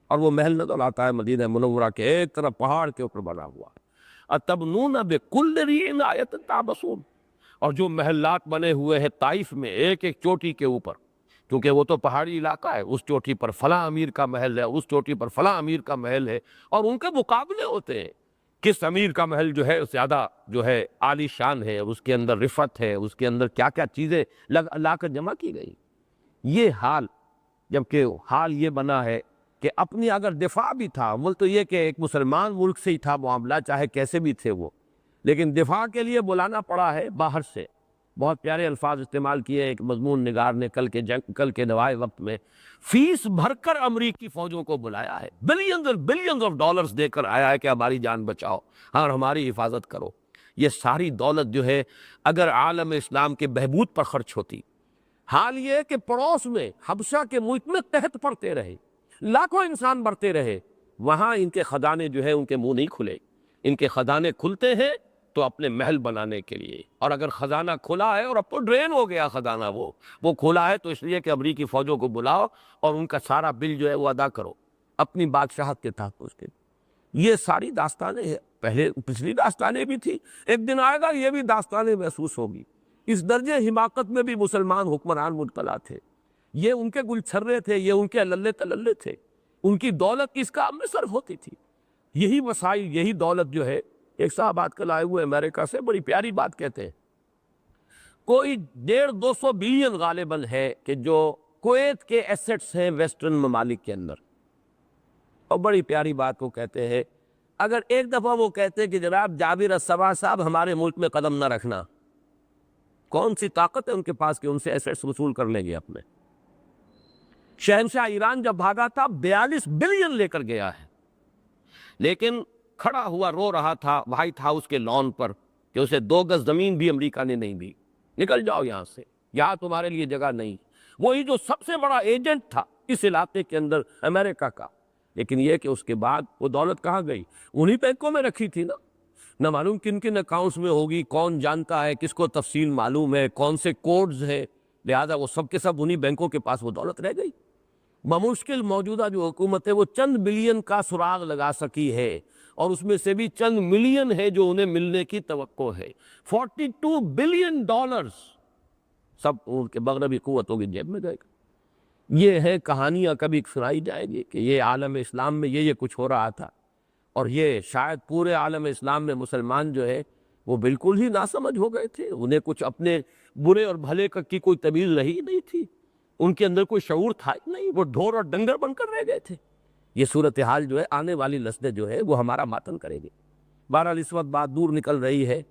اور وہ محل نظر آتا ہے مدینہ منورہ کے ایک طرف پہاڑ کے اوپر بنا ہوا، اتبنون بکل ریع آیۃ تعبثون۔ اور جو محلات بنے ہوئے ہیں طائف میں ایک ایک چوٹی کے اوپر، کیونکہ وہ تو پہاڑی علاقہ ہے، اس چوٹی پر فلاں امیر کا محل ہے، اس چوٹی پر فلاں امیر کا محل ہے، اور ان کے مقابلے ہوتے ہیں کس امیر کا محل جو ہے زیادہ جو ہے عالی شان ہے، اس کے اندر رفعت ہے، اس کے اندر کیا کیا چیزیں لا کر جمع کی گئی۔ یہ حال، جبکہ حال یہ بنا ہے کہ اپنی اگر دفاع بھی تھا، ملک تو یہ کہ ایک مسلمان ملک سے ہی تھا معاملہ، چاہے کیسے بھی تھے وہ، لیکن دفاع کے لیے بلانا پڑا ہے باہر سے۔ بہت پیارے الفاظ استعمال کیے ایک مضمون نگار نے کل کے نوائے وقت میں، فیس بھر کر امریکی فوجوں کو بلایا ہے، بلینز اور بلینز آف ڈالرز دے کر آیا ہے کہ ہماری جان بچاؤ اور ہماری حفاظت کرو۔ یہ ساری دولت جو ہے اگر عالم اسلام کے بہبود پر خرچ ہوتی، حال یہ ہے کہ پڑوس میں حبشہ کے ملک میں قحط پڑتے رہے، لاکھوں انسان مرتے رہے، وہاں ان کے خزانے جو ہے ان کے منہ نہیں کھلے، ان کے خزانے کھلتے ہیں تو اپنے محل بنانے کے لیے، اور اگر خزانہ کھلا ہے اور اب تو ڈرین ہو گیا خزانہ، وہ کھلا ہے تو اس لیے کہ امریکی فوجوں کو بلاؤ اور ان کا سارا بل جو ہے وہ ادا کرو اپنی بادشاہت کے تحت اس کے۔ یہ ساری داستانیں ہیں، پہلے پچھلی داستانیں بھی تھی، ایک دن آئے گا یہ بھی داستانیں محسوس ہوگی۔ اس درجے حماقت میں بھی مسلمان حکمران مبتلا تھے، یہ ان کے گل چھرے تھے، یہ ان کے للے تللے تھے، ان کی دولت اس کام میں صرف ہوتی تھی۔ یہی وسائل، یہی دولت جو ہے، ایک صاحب آج کل آئے ہوئے امریکہ سے بڑی پیاری بات کہتے ہیں، کوئی 150-200 بلین غالباً ہے کہ جو کویت کے ایسٹس ہیں ویسٹرن ممالک کے اندر، اور بڑی پیاری بات وہ کہتے ہیں، اگر ایک دفعہ وہ کہتے ہیں کہ جناب جابر السباع صاحب ہمارے ملک میں قدم نہ رکھنا، کون سی طاقت ہے ان کے پاس کہ ان سے ایسٹس وصول کر لیں گے اپنے؟ شہنشاہ ایران جب بھاگا تھا 42 بلین لے کر گیا ہے، لیکن کھڑا ہوا رو رہا تھا وائٹ ہاؤس کے لان پر کہ اسے 2 گز زمین بھی امریکہ نے نہیں دی، نکل جاؤ یہاں سے، یہاں تمہارے لیے جگہ نہیں۔ وہی جو سب سے بڑا ایجنٹ تھا اس علاقے کے اندر امریکہ کا، لیکن یہ کہ اس کے بعد وہ دولت کہاں گئی؟ انہی بینکوں میں رکھی تھی نا، نہ معلوم کن کن اکاؤنٹس میں ہوگی، کون جانتا ہے، کس کو تفصیل معلوم ہے، کون سے کوڈز ہیں، لہذا وہ سب کے سب انہی بینکوں کے پاس وہ دولت رہ گئی۔ بمشکل موجودہ جو حکومت ہے وہ چند بلین کا سراغ لگا سکی ہے، اور اس میں سے بھی چند ملین ہے جو انہیں ملنے کی توقع ہے۔ 42 بلین ڈالرز سب ان کے مغربی قوتوں کی جیب میں گئے گا۔ یہ ہے کہانیاں کبھی سنائی جائیں گی کہ یہ عالم اسلام میں یہ کچھ ہو رہا تھا، اور یہ شاید پورے عالم اسلام میں مسلمان جو ہے وہ بالکل ہی ناسمجھ ہو گئے تھے، انہیں کچھ اپنے برے اور بھلے کی کوئی تمیز رہی نہیں تھی، ان کے اندر کوئی شعور تھا ہی نہیں، وہ ڈھور اور ڈنگر بن کر رہ گئے تھے۔ یہ صورتحال جو ہے آنے والی نسلیں جو ہے وہ ہمارا ماتم کرے گی۔ بہرحال اس وقت بات دور نکل رہی ہے،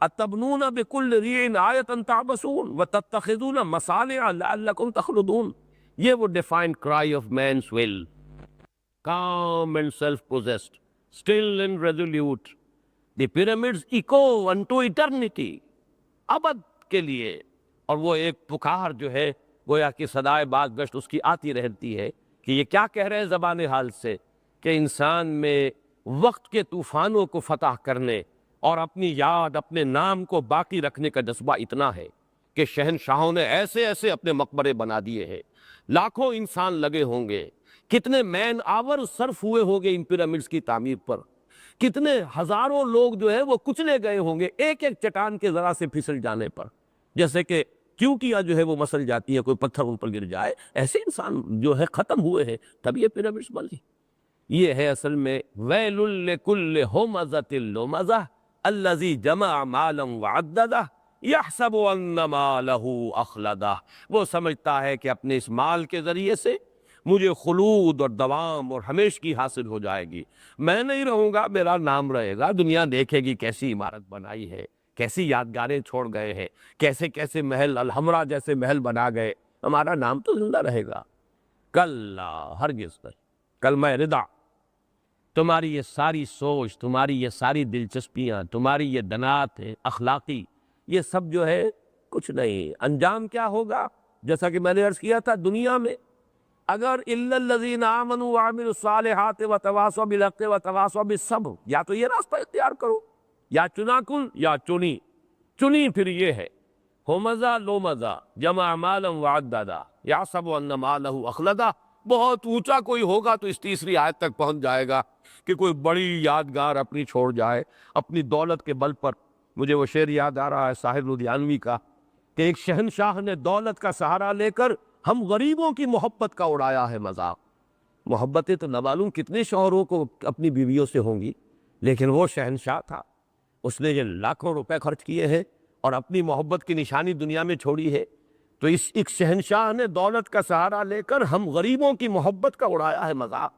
اتبنون بکل ریع آیۃ تعبثون وتتخذون مصانع لعلکم تخلدون، یہ وہ ڈیفائنڈ کرائی of means will, calm and self-possessed, still and resolute. The pyramids echo unto eternity. ابد کے لیے، اور وہ ایک پکار جو ہے گویا کہ صدائے باز گشت اس کی آتی رہتی ہے کہ یہ کیا کہہ رہے ہیں زبان حال سے، کہ انسان میں وقت کے طوفانوں کو فتح کرنے اور اپنی یاد، اپنے نام کو باقی رکھنے کا جذبہ اتنا ہے کہ شہنشاہوں نے ایسے ایسے اپنے مقبرے بنا دیے ہیں، لاکھوں انسان لگے ہوں گے، کتنے مین آور صرف ہوئے ہوں گے ان پیرامڈز کی تعمیر پر، کتنے ہزاروں لوگ جو ہے وہ کچلے گئے ہوں گے ایک ایک چٹان کے ذرا سے پھسل جانے پر، جیسے کہ چیونٹیاں جو ہے وہ مسل جاتی ہیں، کوئی پتھر ان پر گر جائے، ایسے انسان جو ہے ختم ہوئے ہیں، تب یہ پیرامڈس بنی۔ یہ ہے اصل میں ویل لکل ہمزۃ لمزہ الذی جمع مالا وعددہ یحسب ان مالہ اخلدہ۔ وہ سمجھتا ہے کہ اپنے اس مال کے ذریعے سے مجھے خلود اور دوام اور ہمیشگی حاصل ہو جائے گی، میں نہیں رہوں گا، میرا نام رہے گا، دنیا دیکھے گی کیسی عمارت بنائی ہے، کیسی یادگاریں چھوڑ گئے ہیں، کیسے کیسے محل، الحمرا جیسے محل بنا گئے، ہمارا نام تو زندہ رہے گا۔ کلا، ہرگز نہیں۔ کلمہ رضا، تمہاری یہ ساری سوچ، تمہاری یہ ساری دلچسپیاں، تمہاری یہ دنات اخلاقی، یہ سب جو ہے کچھ نہیں۔ انجام کیا ہوگا؟ جیسا کہ میں نے عرض کیا تھا، دنیا میں اگر الا الذین آمنوا وعملوا الصالحات وتواصوا بالحق وتواصوا بالصبر، یا تو یہ راستہ اختیار کرو، یا چنا کن یا چنی۔ چنی پھر یہ ہے ہومزہ لومزہ جمع مالا وعددہ یحسب ان مالہ اخلدہ۔ بہت اونچا کوئی ہوگا تو اس تیسری آیت تک پہنچ جائے گا کہ کوئی بڑی یادگار اپنی چھوڑ جائے اپنی دولت کے بل پر۔ مجھے وہ شعر یاد آ رہا ہے ساحر لدھیانوی کا کہ ایک شہنشاہ نے دولت کا سہارا لے کر ہم غریبوں کی محبت کا اڑایا ہے مذاق۔ محبتیں تو نہ معلوم کتنے شوہروں کو اپنی بیویوں سے ہوں گی، لیکن وہ شہنشاہ تھا، اس نے یہ لاکھوں روپے خرچ کیے ہیں اور اپنی محبت کی نشانی دنیا میں چھوڑی ہے۔ تو اس ایک شہنشاہ نے دولت کا سہارا لے کر ہم غریبوں کی محبت کا اڑایا ہے مذاق۔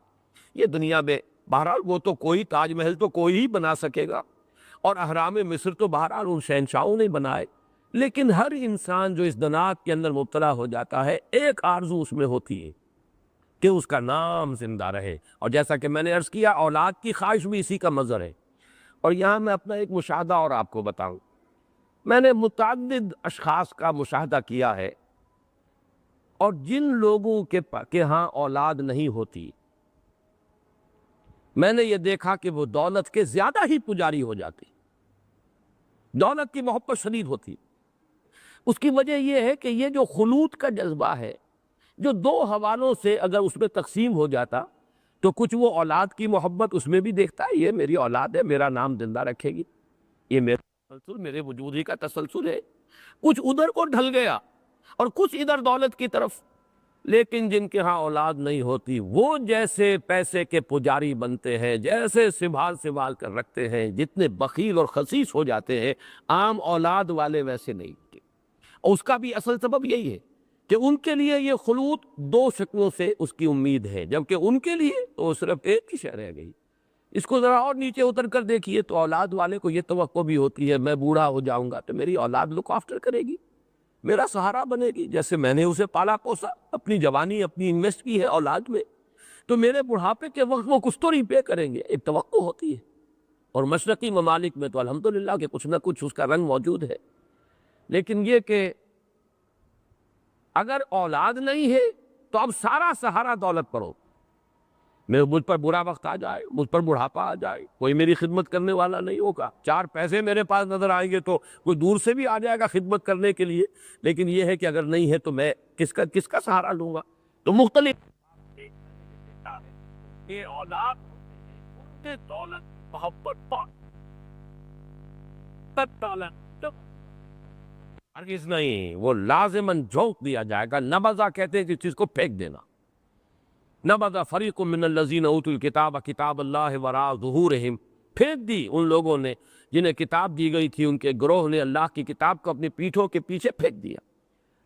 یہ دنیا میں بہرحال وہ تو کوئی تاج محل تو کوئی ہی بنا سکے گا، اور اہرام مصر تو بہرحال ان شہنشاہوں نے بنائے، لیکن ہر انسان جو اس دنات کے اندر مبتلا ہو جاتا ہے، ایک آرزو اس میں ہوتی ہے کہ اس کا نام زندہ رہے۔ اور جیسا کہ میں نے عرض کیا، اولاد کی خواہش بھی اسی کا مظہر ہے۔ اور یہاں میں اپنا ایک مشاہدہ اور آپ کو بتاؤں، میں نے متعدد اشخاص کا مشاہدہ کیا ہے، اور جن لوگوں کے ہاں اولاد نہیں ہوتی، میں نے یہ دیکھا کہ وہ دولت کے زیادہ ہی پجاری ہو جاتی، دولت کی محبت شدید ہوتی۔ اس کی وجہ یہ ہے کہ یہ جو خلود کا جذبہ ہے، جو دو حوالوں سے اگر اس میں تقسیم ہو جاتا تو کچھ وہ اولاد کی محبت اس میں بھی دیکھتا ہے، یہ میری اولاد ہے، میرا نام زندہ رکھے گی، یہ میرا تسلسل، میرے وجود ہی کا تسلسل ہے۔ کچھ ادھر کو ڈھل گیا اور کچھ ادھر دولت کی طرف۔ لیکن جن کے ہاں اولاد نہیں ہوتی، وہ جیسے پیسے کے پجاری بنتے ہیں، جیسے سنبھال کر رکھتے ہیں، جتنے بخیل اور خسیس ہو جاتے ہیں، عام اولاد والے ویسے نہیں ہوتے۔ اور اس کا بھی اصل سبب یہی ہے کہ ان کے لیے یہ خلود دو شکلوں سے اس کی امید ہے، جبکہ ان کے لیے تو صرف ایک ہی شے رہ گئی۔ اس کو ذرا اور نیچے اتر کر دیکھیے تو اولاد والے کو یہ توقع بھی ہوتی ہے، میں بوڑھا ہو جاؤں گا تو میری اولاد لک آفٹر کرے گی، میرا سہارا بنے گی، جیسے میں نے اسے پالا پوسا، اپنی جوانی اپنی انویسٹ کی ہے اولاد میں، تو میرے بڑھاپے کے وقت وہ کچھ تو ریپے کریں گے، ایک توقع ہوتی ہے۔ اور مشرقی ممالک میں تو الحمدللہ کہ کچھ نہ کچھ اس کا رنگ موجود ہے۔ لیکن یہ کہ اگر اولاد نہیں ہے تو اب سارا سہارا دولت پر ہو، مجھ پر برا وقت آ جائے، مجھ پر بڑھاپا آ جائے، کوئی میری خدمت کرنے والا نہیں ہوگا، چار پیسے میرے پاس نظر آئیں گے تو کوئی دور سے بھی آ جائے گا خدمت کرنے کے لیے، لیکن یہ ہے کہ اگر نہیں ہے تو میں کس کا سہارا لوں گا؟ تو مختلف یہ اولاد دولت محبت ہرگز نہیں، وہ لازماً جھونک دیا جائے گا۔ نبذہ کہتے ہیں کہ چیز کو پھینک دینا۔ نبذ فریق من الذین اوتوا الکتاب کتاب اللہ وراء ظہورہم، پھینک دی ان لوگوں نے جنہیں کتاب دی گئی تھی، ان کے گروہ نے اللہ کی کتاب کو اپنی پیٹھوں کے پیچھے پھینک دیا۔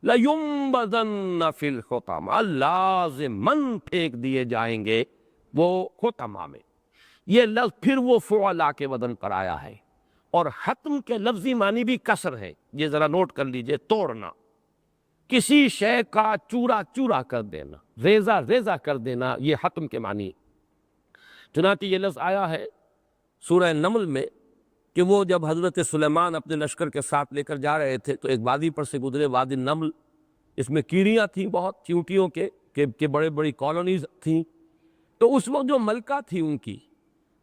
لَيُنبَذَنَّ فِي الْحُطَمَةِ، لازماً پھینک دیے جائیں گے وہ حطمہ میں۔ یہ لفظ پھر وہ فعلا کے وزن پر آیا ہے، اور حتم کے لفظی معنی بھی کسر ہے، یہ ذرا نوٹ کر لیجئے، توڑنا، کسی شے کا چورا چورا کر دینا، ریزہ ریزہ کر دینا، یہ حتم کے معنی۔ چنانچہ یہ لفظ آیا ہے سورہ نمل میں کہ وہ جب حضرت سلیمان اپنے لشکر کے ساتھ لے کر جا رہے تھے تو ایک وادی پر سے گزرے، وادی نمل، اس میں کیڑیاں تھیں بہت، چیونٹیوں کے بڑے بڑی کالونیز تھیں۔ تو اس وقت جو ملکہ تھی ان کی،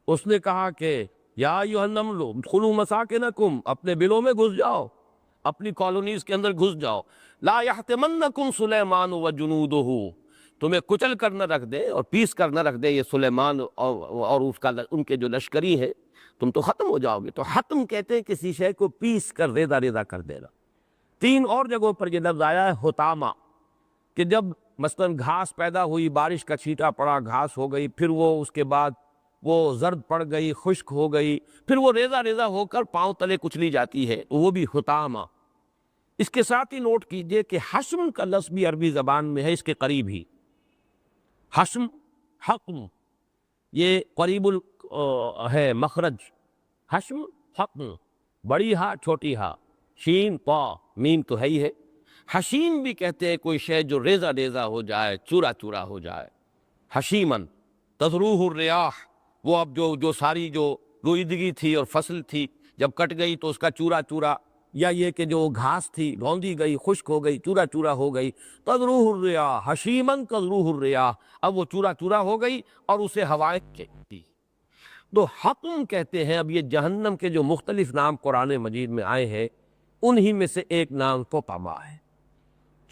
اس نے کہا کہ یا ایھا النمل ادخلوا مساکنکم، اپنے بلوں میں گھس جاؤ، اپنی کالونیز کے اندر گھس جاؤ، لا یحطمنکم سلیمان وجنودہ، تمہیں کچل کر نہ رکھ دے اور پیس کر نہ رکھ دے یہ سلیمان اور ان کے جو لشکری ہیں، تم تو ختم ہو جاؤ گے۔ تو حتم کہتے ہیں کسی شے کو پیس کر ریزہ ریزہ کر دینا۔ تین اور جگہوں پر یہ لفظ آیا ہے حطامہ، کہ جب مثلاً گھاس پیدا ہوئی، بارش کا چھینٹا پڑا، گھاس ہو گئی، پھر وہ اس کے بعد وہ زرد پڑ گئی، خشک ہو گئی، پھر وہ ریزہ ریزہ ہو کر پاؤں تلے کچلی جاتی ہے، وہ بھی حطامہ۔ اس کے ساتھ ہی نوٹ کیجئے کہ حشم کا لفظ بھی عربی زبان میں ہے اس کے قریب ہی، حشم، حقم، یہ قریب ہے مخرج، حشم، حقم، بڑی ہا چھوٹی ہا، شین پا، میم تو ہے ہی ہے۔ حشیم بھی کہتے ہیں کوئی شے جو ریزہ ریزہ ہو جائے، چورا چورا ہو جائے، حشیمن تذروہ الریاح، وہ اب جو ساری جو روئیدگی تھی اور فصل تھی جب کٹ گئی تو اس کا چورا چورا، یا یہ کہ جو گھاس تھی رونی گئی، خشک ہو گئی، چورا چورا ہو گئی، تذروہ الریاح، حشیمن تذروہ الریاح، اب وہ چورا چورا ہو گئی اور اسے ہوائیں کھینچتی۔ تو حقم کہتے ہیں۔ اب یہ جہنم کے جو مختلف نام قرآن مجید میں آئے ہیں انہی میں سے ایک نام حطمہ ہے،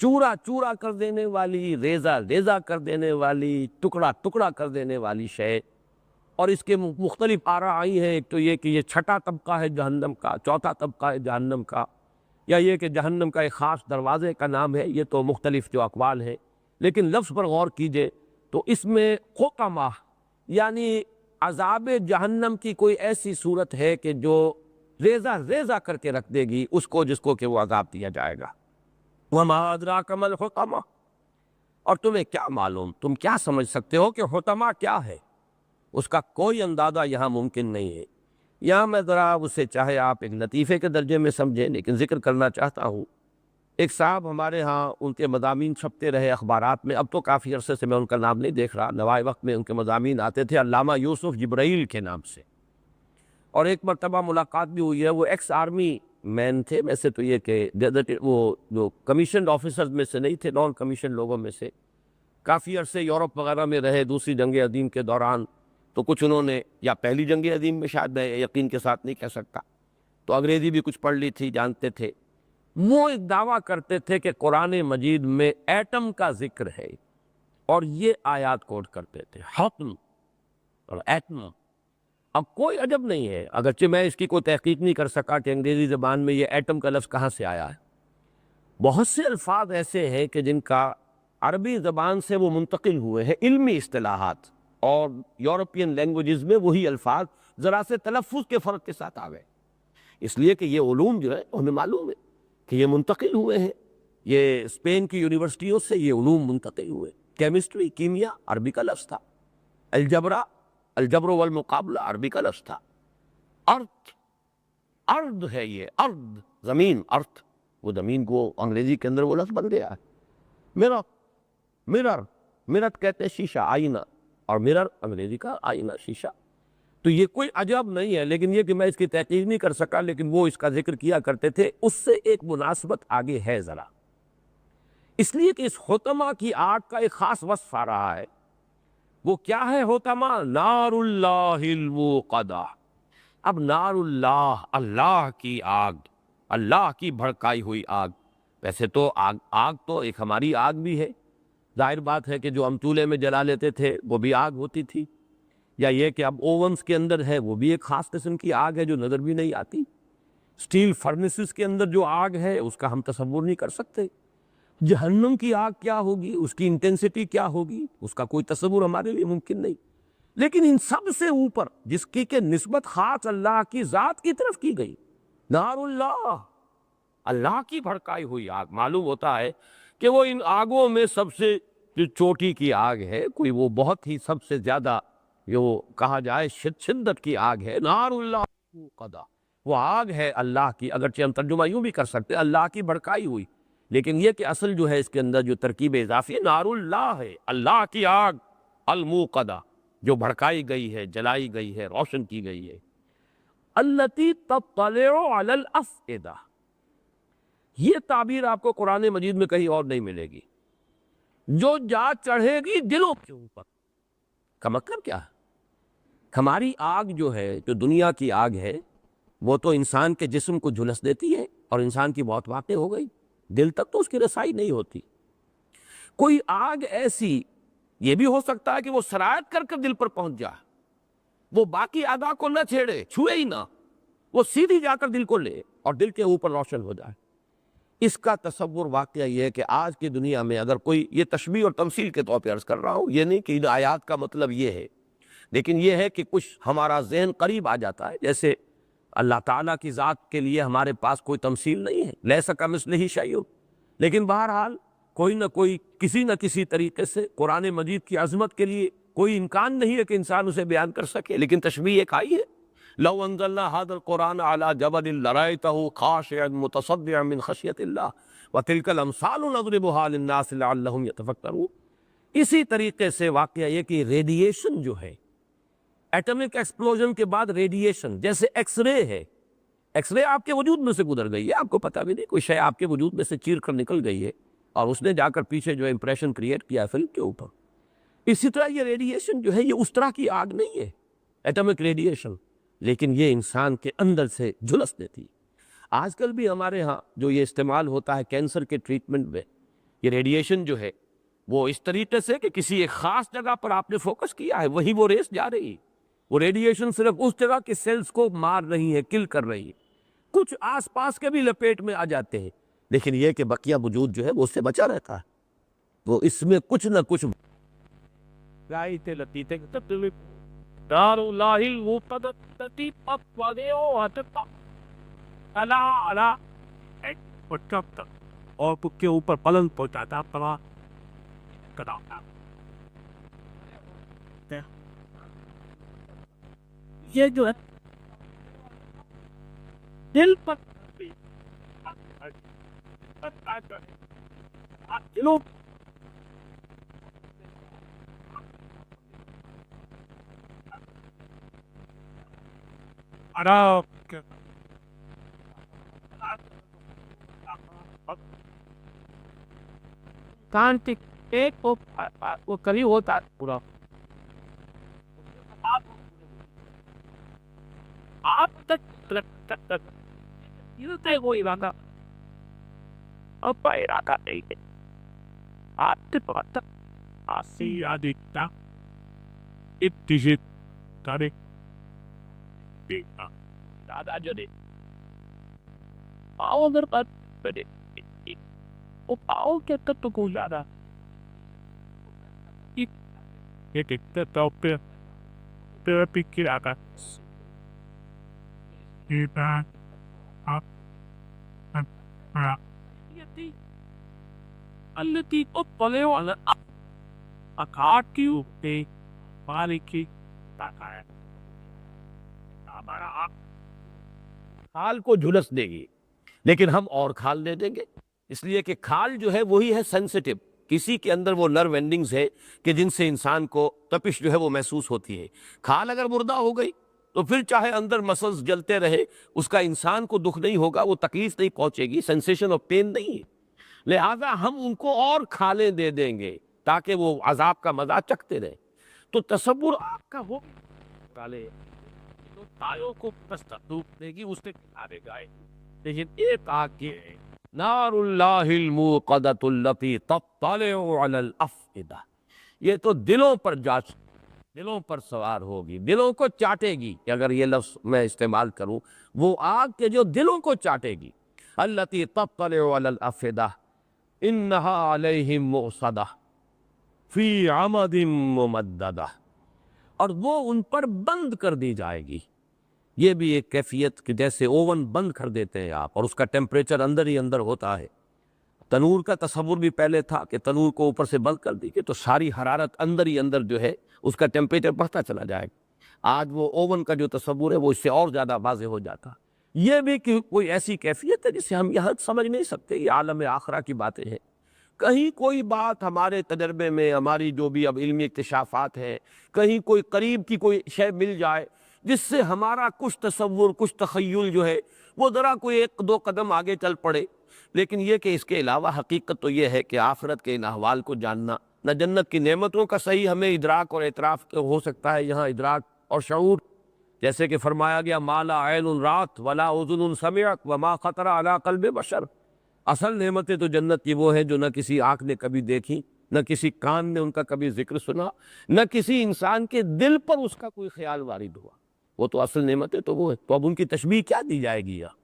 چورا چورا کر دینے والی، ریزہ ریزہ کر دینے والی، ٹکڑا ٹکڑا کر دینے والی شے۔ اور اس کے مختلف آراء آئی ہیں، ایک تو یہ کہ یہ چھٹا طبقہ ہے جہنم کا، چوتھا طبقہ ہے جہنم کا، یا یہ کہ جہنم کا ایک خاص دروازے کا نام ہے، یہ تو مختلف جو اقوال ہیں۔ لیکن لفظ پر غور کیجئے تو اس میں حطمہ یعنی عذاب جہنم کی کوئی ایسی صورت ہے کہ جو ریزہ ریزہ کر کے رکھ دے گی اس کو، جس کو کہ وہ عذاب دیا جائے گا۔ وَمَا أَدْرَاكَ مَا الْحُطَمَةُ، اور تمہیں کیا معلوم، تم کیا سمجھ سکتے ہو کہ حطمہ کیا ہے؟ اس کا کوئی اندازہ یہاں ممکن نہیں ہے۔ یہاں میں ذرا اسے چاہے آپ ایک لطیفے کے درجے میں سمجھیں، لیکن ذکر کرنا چاہتا ہوں۔ ایک صاحب ہمارے ہاں، ان کے مضامین چھپتے رہے اخبارات میں، اب تو کافی عرصے سے میں ان کا نام نہیں دیکھ رہا، نوائے وقت میں ان کے مضامین آتے تھے علامہ یوسف جبرائیل کے نام سے، اور ایک مرتبہ ملاقات بھی ہوئی ہے۔ وہ ایکس آرمی مین تھے، ویسے تو یہ کہ وہ جو کمیشنڈ آفیسرز میں سے نہیں تھے، نان کمیشن لوگوں میں سے، کافی عرصے یورپ وغیرہ میں رہے دوسری جنگ عظیم کے دوران، تو کچھ انہوں نے، یا پہلی جنگ عظیم میں شاید، میں یقین کے ساتھ نہیں کہہ سکتا، تو انگریزی بھی کچھ پڑھ لی تھی، جانتے تھے۔ وہ ایک دعویٰ کرتے تھے کہ قرآن مجید میں ایٹم کا ذکر ہے، اور یہ آیات کوٹ کرتے تھے، حتم اور ایٹم۔ اب کوئی عجب نہیں ہے، اگرچہ میں اس کی کوئی تحقیق نہیں کر سکا کہ انگریزی زبان میں یہ ایٹم کا لفظ کہاں سے آیا ہے۔ بہت سے الفاظ ایسے ہیں کہ جن کا عربی زبان سے وہ منتقل ہوئے ہیں، علمی اصطلاحات، اور یورپین لینگویجز میں وہی الفاظ ذرا سے تلفظ کے فرق کے ساتھ آ گئے، اس لیے کہ یہ علوم جو ہے ہمیں معلوم ہے کہ یہ منتقل ہوئے ہیں، یہ اسپین کی یونیورسٹیوں سے یہ علوم منتقل ہوئے۔ کیمسٹری، کیمیا عربی کا لفظ تھا، الجبر والمقابلہ عربی کا لفظ تھا، ارض ہے، یہ ارض زمین، ارتھ، وہ زمین کو انگریزی کے اندر وہ لفظ بن گیا ہے۔ مرر کہتے ہیں شیشہ، آئینہ، اور مرر انگریزی کا آئینہ، شیشہ۔ تو یہ کوئی عجب نہیں ہے، لیکن یہ کہ میں اس کی تحقیق نہیں کر سکا، لیکن وہ اس کا ذکر کیا کرتے تھے، اس سے ایک مناسبت آگے ہے ذرا، اس لیے کہ اس حطمہ کی آگ کا ایک خاص وصف آ رہا ہے۔ وہ کیا ہے حطمہ؟ نار اللہ الموقدہ۔ اب نار اللہ، اللہ کی آگ، اللہ کی بھڑکائی ہوئی آگ۔ ویسے تو آگ تو ایک ہماری آگ بھی ہے، ظاہر بات ہے کہ جو ہم چولہے میں جلا لیتے تھے وہ بھی آگ ہوتی تھی، یا یہ کہ اب اوونز کے اندر ہے وہ بھی ایک خاص قسم کی آگ ہے جو نظر بھی نہیں آتی۔ سٹیل فرنسز کے اندر جو آگ ہے اس کا ہم تصور نہیں کر سکتے۔ جہنم کی آگ کیا ہوگی، اس کی انٹینسٹی کیا ہوگی، اس کا کوئی تصور ہمارے لیے ممکن نہیں۔ لیکن ان سب سے اوپر جس کی کہ نسبت خاص اللہ کی ذات کی طرف کی گئی، نار اللہ، اللہ کی بھڑکائی ہوئی آگ، معلوم ہوتا ہے کہ وہ ان آگوں میں سب سے جو چوٹی کی آگ ہے، کوئی وہ بہت ہی سب سے زیادہ جو کہا جائے شدت کی آگ ہے۔ نار اللہ قدا، وہ آگ ہے اللہ کی، اگرچہ ہم ترجمہ یوں بھی کر سکتے ہیں اللہ کی بھڑکائی ہوئی، لیکن یہ کہ اصل جو ہے اس کے اندر جو ترکیب اضافی ہے، نار اللہ ہے، اللہ کی آگ، الموقدہ، جو بھڑکائی گئی ہے، جلائی گئی ہے، روشن کی گئی ہے۔ التی تطلع علی الافئدہ، یہ تعبیر آپ کو قرآن مجید میں کہیں اور نہیں ملے گی، جو جا چڑھے گی دلوں کے اوپر۔ کا مطلب کیا ہے؟ ہماری آگ جو ہے، جو دنیا کی آگ ہے، وہ تو انسان کے جسم کو جھلس دیتی ہے اور انسان کی موت واقع ہو گئی، دل تک تو اس کی رسائی نہیں ہوتی۔ کوئی آگ ایسی یہ بھی ہو سکتا ہے کہ وہ سرایت کر کر دل پر پہنچ جائے، وہ باقی اعضاء کو نہ چھیڑے، چھوئے ہی نہ، وہ سیدھی جا کر دل کو لے اور دل کے اوپر روشن ہو جائے۔ اس کا تصور واقعہ یہ ہے کہ آج کی دنیا میں اگر کوئی، یہ تشبیہ اور تمثیل کے طور پہ عرض کر رہا ہوں، یہ نہیں کہ ان آیات کا مطلب یہ ہے، لیکن یہ ہے کہ کچھ ہمارا ذہن قریب آ جاتا ہے. جیسے اللہ تعالیٰ کی ذات کے لیے ہمارے پاس کوئی تمثیل نہیں ہے، لیس کمثلہ شیء، لیکن بہرحال کوئی نہ کوئی کسی نہ کسی طریقے سے قرآن مجید کی عظمت کے لیے کوئی امکان نہیں ہے کہ انسان اسے بیان کر سکے، لیکن تشبیہ ایک آئی ہے. لو انزلنا هذا القرآن على جبل لرأيته خاشعا متصدعا من خشية الله وتلك الامثال نضربها للناس لعلهم يتفكرون. اسی طریقے سے واقعہ یہ کہ ریڈیشن جو ہے، ایٹمک ایکسپلوژن کے بعد ریڈیشن، جیسے ایکس رے ہے، ایکس رے آپ کے وجود میں سے گزر گئی ہے، آپ کو پتہ بھی نہیں، کوئی شے آپ کے وجود میں سے چیر کر نکل گئی ہے اور اس نے جا کر پیچھے جو امپریشن کریٹ کیا ہے فلم کے اوپر. اسی طرح یہ ریڈیشن جو ہے یہ اس طرح کی آگ نہیں ہے ایٹمک ریڈیشن، لیکن یہ انسان کے اندر سے جھلس دیتی ہے. آج کل بھی ہمارے ہاں جو یہ استعمال ہوتا ہے کینسر کے ٹریٹمنٹ میں، یہ ریڈیشن جو ہے وہ اس طریقے سے کہ کسی ایک خاص جگہ پر آپ نے فوکس کیا ہے، وہی وہ ریس جا رہی ہے. وہ ریڈیشن صرف اس جگہ کے سیلز کو مار رہی ہے، کل کر رہی ہے، کچھ آس پاس کے بھی لپیٹ میں آ جاتے ہیں، لیکن یہ کہ بقیہ وجود جو ہے وہ اس سے بچا رہتا ہے. وہ اس میں کچھ نہ کچھ رائتے لطیتے تبدیلی دار اللہ الوقدتی پاکوادیو آتتا علا علا ایک پچھتا اور پک کے اوپر پلنگ پہنچاتا پڑا کراتا. یہ جو ہے دل پر دلوں عرب کے کانٹک ایک وہ قریب ہوتا پورا آپ تک یہ وہ علاقہ اب علاقہ نہیں ہے. آپ کے پاس آسی آدھتا اتجد تاریخ دادا جو دے پاؤ اگر بات کرے وہ پاؤ کے تب کو زیادہ یہ دیکھتے تو پھر پکر آگا یہ بات آپ التي تطلع على أكاكيو في مالكي تاكايا ہمارا کھال کو جھلس دے گی، لیکن ہم اور کھال دے دیں گے، اس لیے کہ کھال جو ہے وہی ہے سینسٹیو. کسی کے اندر وہ نرو اینڈنگز ہے کہ جن سے انسان کو تپش جو ہے وہ محسوس ہوتی ہے. کھال اگر مردہ ہو گئی تو پھر چاہے اندر مسلز جلتے رہے اس کا انسان کو دکھ نہیں ہوگا، وہ تکلیف نہیں پہنچے گی، سینسیشن آف پین نہیں ہے. لہذا ہم ان کو اور کھالیں دے دیں گے تاکہ وہ عذاب کا مزہ چکھتے رہیں. تو تصور آپ کا ہو کالے تو تایوں کو دھوپ دے گی اس سے کنارے گائے. لیکن ایک آگ یہ ہے نار اللہ الموقدۃ التی تطلع علی الافئدہ، یہ تو دلوں پر دلوں پر سوار ہوگی، دلوں کو چاٹے گی. کہ اگر یہ لفظ میں استعمال کروں، وہ آگ کے جو دلوں کو چاٹے گی. التی تطلع علی الافئدہ انہا علیہم مؤصدہ فی عمد ممددہ، اور وہ ان پر بند کر دی جائے گی. یہ بھی ایک کیفیت کہ جیسے اوون بند کر دیتے ہیں آپ اور اس کا ٹیمپریچر اندر ہی اندر ہوتا ہے. تنور کا تصور بھی پہلے تھا کہ تنور کو اوپر سے بند کر دیجیے تو ساری حرارت اندر ہی اندر جو ہے اس کا ٹیمپریچر بڑھتا چلا جائے گا. آج وہ اوون کا جو تصور ہے وہ اس سے اور زیادہ واضح ہو جاتا. یہ بھی کہ کوئی ایسی کیفیت ہے جسے ہم یہاں سمجھ نہیں سکتے، یہ عالم آخرہ کی باتیں ہیں. کہیں کوئی بات ہمارے تجربے میں، ہماری جو بھی اب علمی اکتشافات ہیں، کہیں کوئی قریب کی کوئی شے مل جائے جس سے ہمارا کچھ تصور، کچھ تخیل جو ہے وہ ذرا کوئی ایک دو قدم آگے چل پڑے. لیکن یہ کہ اس کے علاوہ حقیقت تو یہ ہے کہ آخرت کے ان احوال کو جاننا، نہ جنت کی نعمتوں کا صحیح ہمیں ادراک اور اعتراف ہو سکتا ہے یہاں ادراک اور شعور، جیسے کہ فرمایا گیا ما لا عین رات ولا اذن سمعت وما خطر علی قلب بشر. اصل نعمتیں تو جنت کی وہ ہیں جو نہ کسی آنکھ نے کبھی دیکھی، نہ کسی کان نے ان کا کبھی ذکر سنا، نہ کسی انسان کے دل پر اس کا کوئی خیال وارد ہوا. وہ تو اصل نعمتیں تو وہ ہے. تو اب ان کی تشبیہ کیا دی جائے گی یہاں؟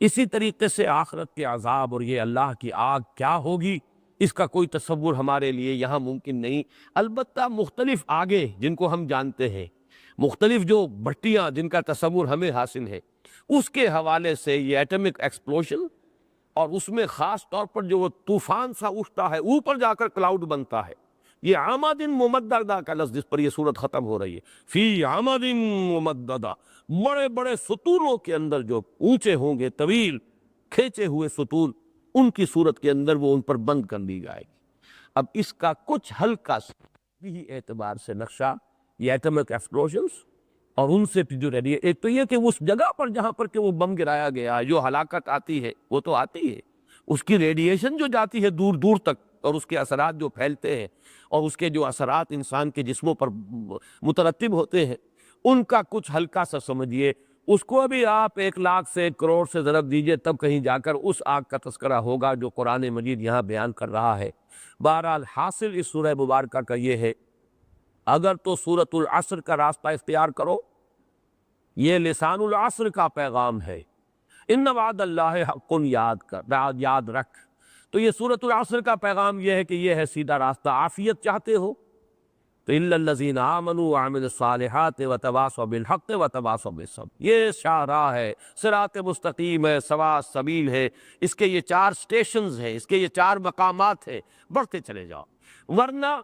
اسی طریقے سے آخرت کے عذاب اور یہ اللہ کی آگ کیا ہوگی، اس کا کوئی تصور ہمارے لیے یہاں ممکن نہیں۔ البتہ مختلف آگے جن کو ہم جانتے ہیں، مختلف جو بھٹیاں جن کا تصور ہمیں حاصل ہے، اس کے حوالے سے یہ ایٹمک ایکسپلوژن، اور اس میں خاص طور پر جو وہ طوفان سا اٹھتا ہے، اوپر جا کر کلاؤڈ بنتا ہے، یہ عامد ممددہ کا لفظ جس پر یہ صورت ختم ہو رہی ہے، فی عامد ممددہ، بڑے بڑے ستونوں کے اندر جو اونچے ہوں گے، طویل کھینچے ہوئے ستون، ان کی صورت کے اندر وہ ان پر بند کر دی جائے گی۔ اب اس کا کچھ ہلکا بھی اعتبار سے نقشہ یہ ایٹمک ایکسپلوژنس اور ان سے جو ایک تو یہ کہ اس جگہ پر جہاں پر کہ وہ بم گرایا گیا، جو ہلاکت آتی ہے وہ تو آتی ہے، اس کی ریڈیشن جو جاتی ہے دور دور تک، اور اس کے اثرات جو پھیلتے ہیں اور اس کے جو اثرات انسان کے جسموں پر مترتب ہوتے ہیں، ان کا کچھ ہلکا سا سمجھیے، اس کو بھی آپ 1,00,000 سے 1,00,00,000 سے ضرب دیجئے تب کہیں جا کر اس آگ کا تذکرہ ہوگا جو قرآن مجید یہاں بیان کر رہا ہے۔ بہرحال حاصل اس سورہ مبارکہ کا یہ ہے، اگر تو سورۃ العصر کا راستہ اختیار کرو، یہ لسان العصر کا پیغام ہے، ان وعد اللہ حق، یاد رکھ۔ تو یہ سورۃ العصر کا پیغام یہ ہے کہ یہ ہے سیدھا راستہ۔ عافیت چاہتے ہو تو الا الذین آمنوا وعملوا الصالحات وتواصوا بالحق وتواصوا بالصبر، یہ شاہراہ ہے، صراط مستقیم ہے، سواء السبیل ہے، اس کے یہ 4 سٹیشنز ہیں، اس کے یہ 4 مقامات ہیں، بڑھتے چلے جاؤ، ورنہ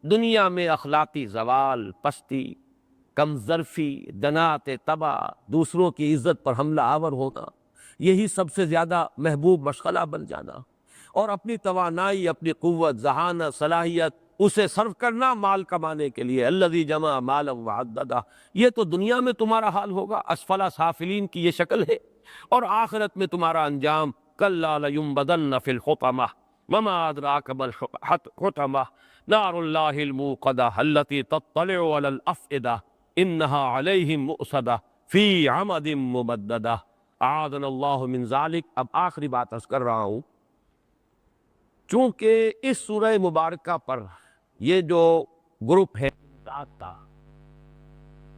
دنیا میں اخلاقی زوال، پستی، کم ظرفی، دنات تباہ، دوسروں کی عزت پر حملہ آور ہونا، یہی سب سے زیادہ محبوب مشغلہ بن جانا، اور اپنی توانائی، اپنی قوت، ذہانت، صلاحیت اسے صرف کرنا مال کمانے کے لیے، الذی جمع مالا وعددہ، یہ تو دنیا میں تمہارا حال ہوگا، اسفل سافلین کی یہ شکل ہے، اور آخرت میں تمہارا انجام کلا لینبذن فی الحطمہ وما ادراک ما الحطمہ نار اللہ الموقدہ التی تطلع علی الافئدہ انہا علیہم مؤصدہ فی عمد ممددہ اعاذنا اللہ من ذالک۔ اب آخری بات عرض کر رہا ہوں، چونکہ اس سورہ مبارکہ پر یہ جو گروپ ہے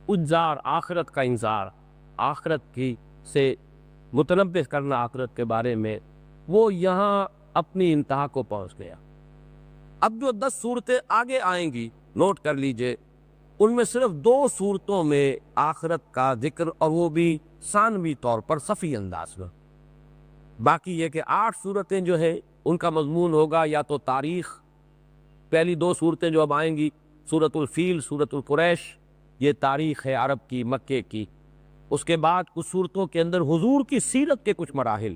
انذار، آخرت کا انذار، آخرت کی سے متنبہ کرنا آخرت کے بارے میں، وہ یہاں اپنی انتہا کو پہنچ گیا۔ اب جو 10 صورتیں آگے آئیں گی، نوٹ کر لیجئے، ان میں صرف 2 صورتوں میں آخرت کا ذکر، اور وہ بھی ثانوی طور پر صفی انداز میں۔ باقی یہ کہ 8 صورتیں جو ہیں ان کا مضمون ہوگا یا تو تاریخ، پہلی 2 صورتیں جو اب آئیں گی، سورۃ الفیل، سورۃ القریش، یہ تاریخ ہے عرب کی، مکے کی۔ اس کے بعد کچھ صورتوں کے اندر حضور کی سیرت کے کچھ مراحل،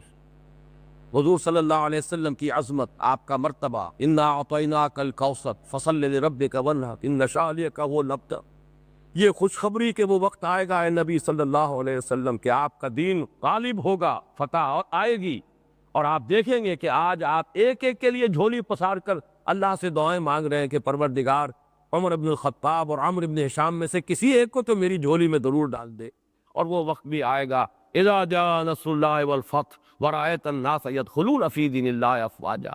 حضور صلی اللہ علیہ وسلم کی عظمت، آپ کا مرتبہ، انا اعطیناک الکوثر فصل لربک وانحر ان شانئک هو الابتر، یہ خوشخبری کہ وہ وقت آئے گا اے نبی صلی اللہ علیہ وسلم کہ آپ کا دین غالب ہوگا، فتح آئے گی، اور آپ دیکھیں گے کہ آج آپ ایک ایک کے لیے جھولی پسار کر اللہ سے دعائیں مانگ رہے ہیں کہ پروردگار عمر بن الخطاب اور عمرو بن ہشام میں سے کسی ایک کو تو میری جھولی میں ضرور ڈال دے۔ اور وہ وقت بھی آئے گا، اذا جاء نصر اللہ والفتح ورأیت الناس یدخلون فی دین اللہ افواجا۔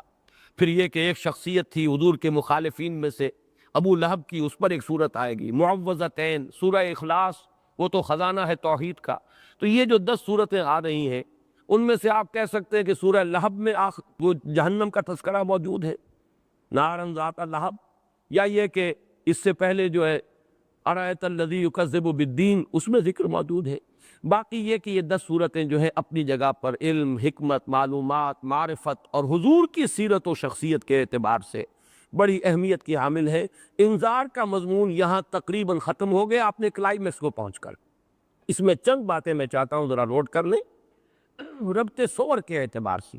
پھر یہ کہ ایک شخصیت تھی حضور کے مخالفین میں سے، ابو لہب کی، اس پر ایک صورت آئے گی، معوذتین، سورہ اخلاص، وہ تو خزانہ ہے توحید کا۔ تو یہ جو 10 صورتیں آ رہی ہیں، ان میں سے آپ کہہ سکتے ہیں کہ سورہ لہب میں وہ جہنم کا تذکرہ موجود ہے، نارن ذات لہب، یا یہ کہ اس سے پہلے جو ہے ارأیت الذی یکذب بالدین، اس میں ذکر موجود ہے۔ باقی یہ کہ یہ 10 صورتیں جو ہیں اپنی جگہ پر علم، حکمت، معلومات، معرفت اور حضور کی سیرت و شخصیت کے اعتبار سے بڑی اہمیت کی حامل ہے۔ انذار کا مضمون یہاں تقریباً ختم ہو گیا اپنے کلائمیکس کو پہنچ کر۔ اس میں چند باتیں میں چاہتا ہوں ذرا نوٹ کر لیں ربط صور کے اعتبار سے،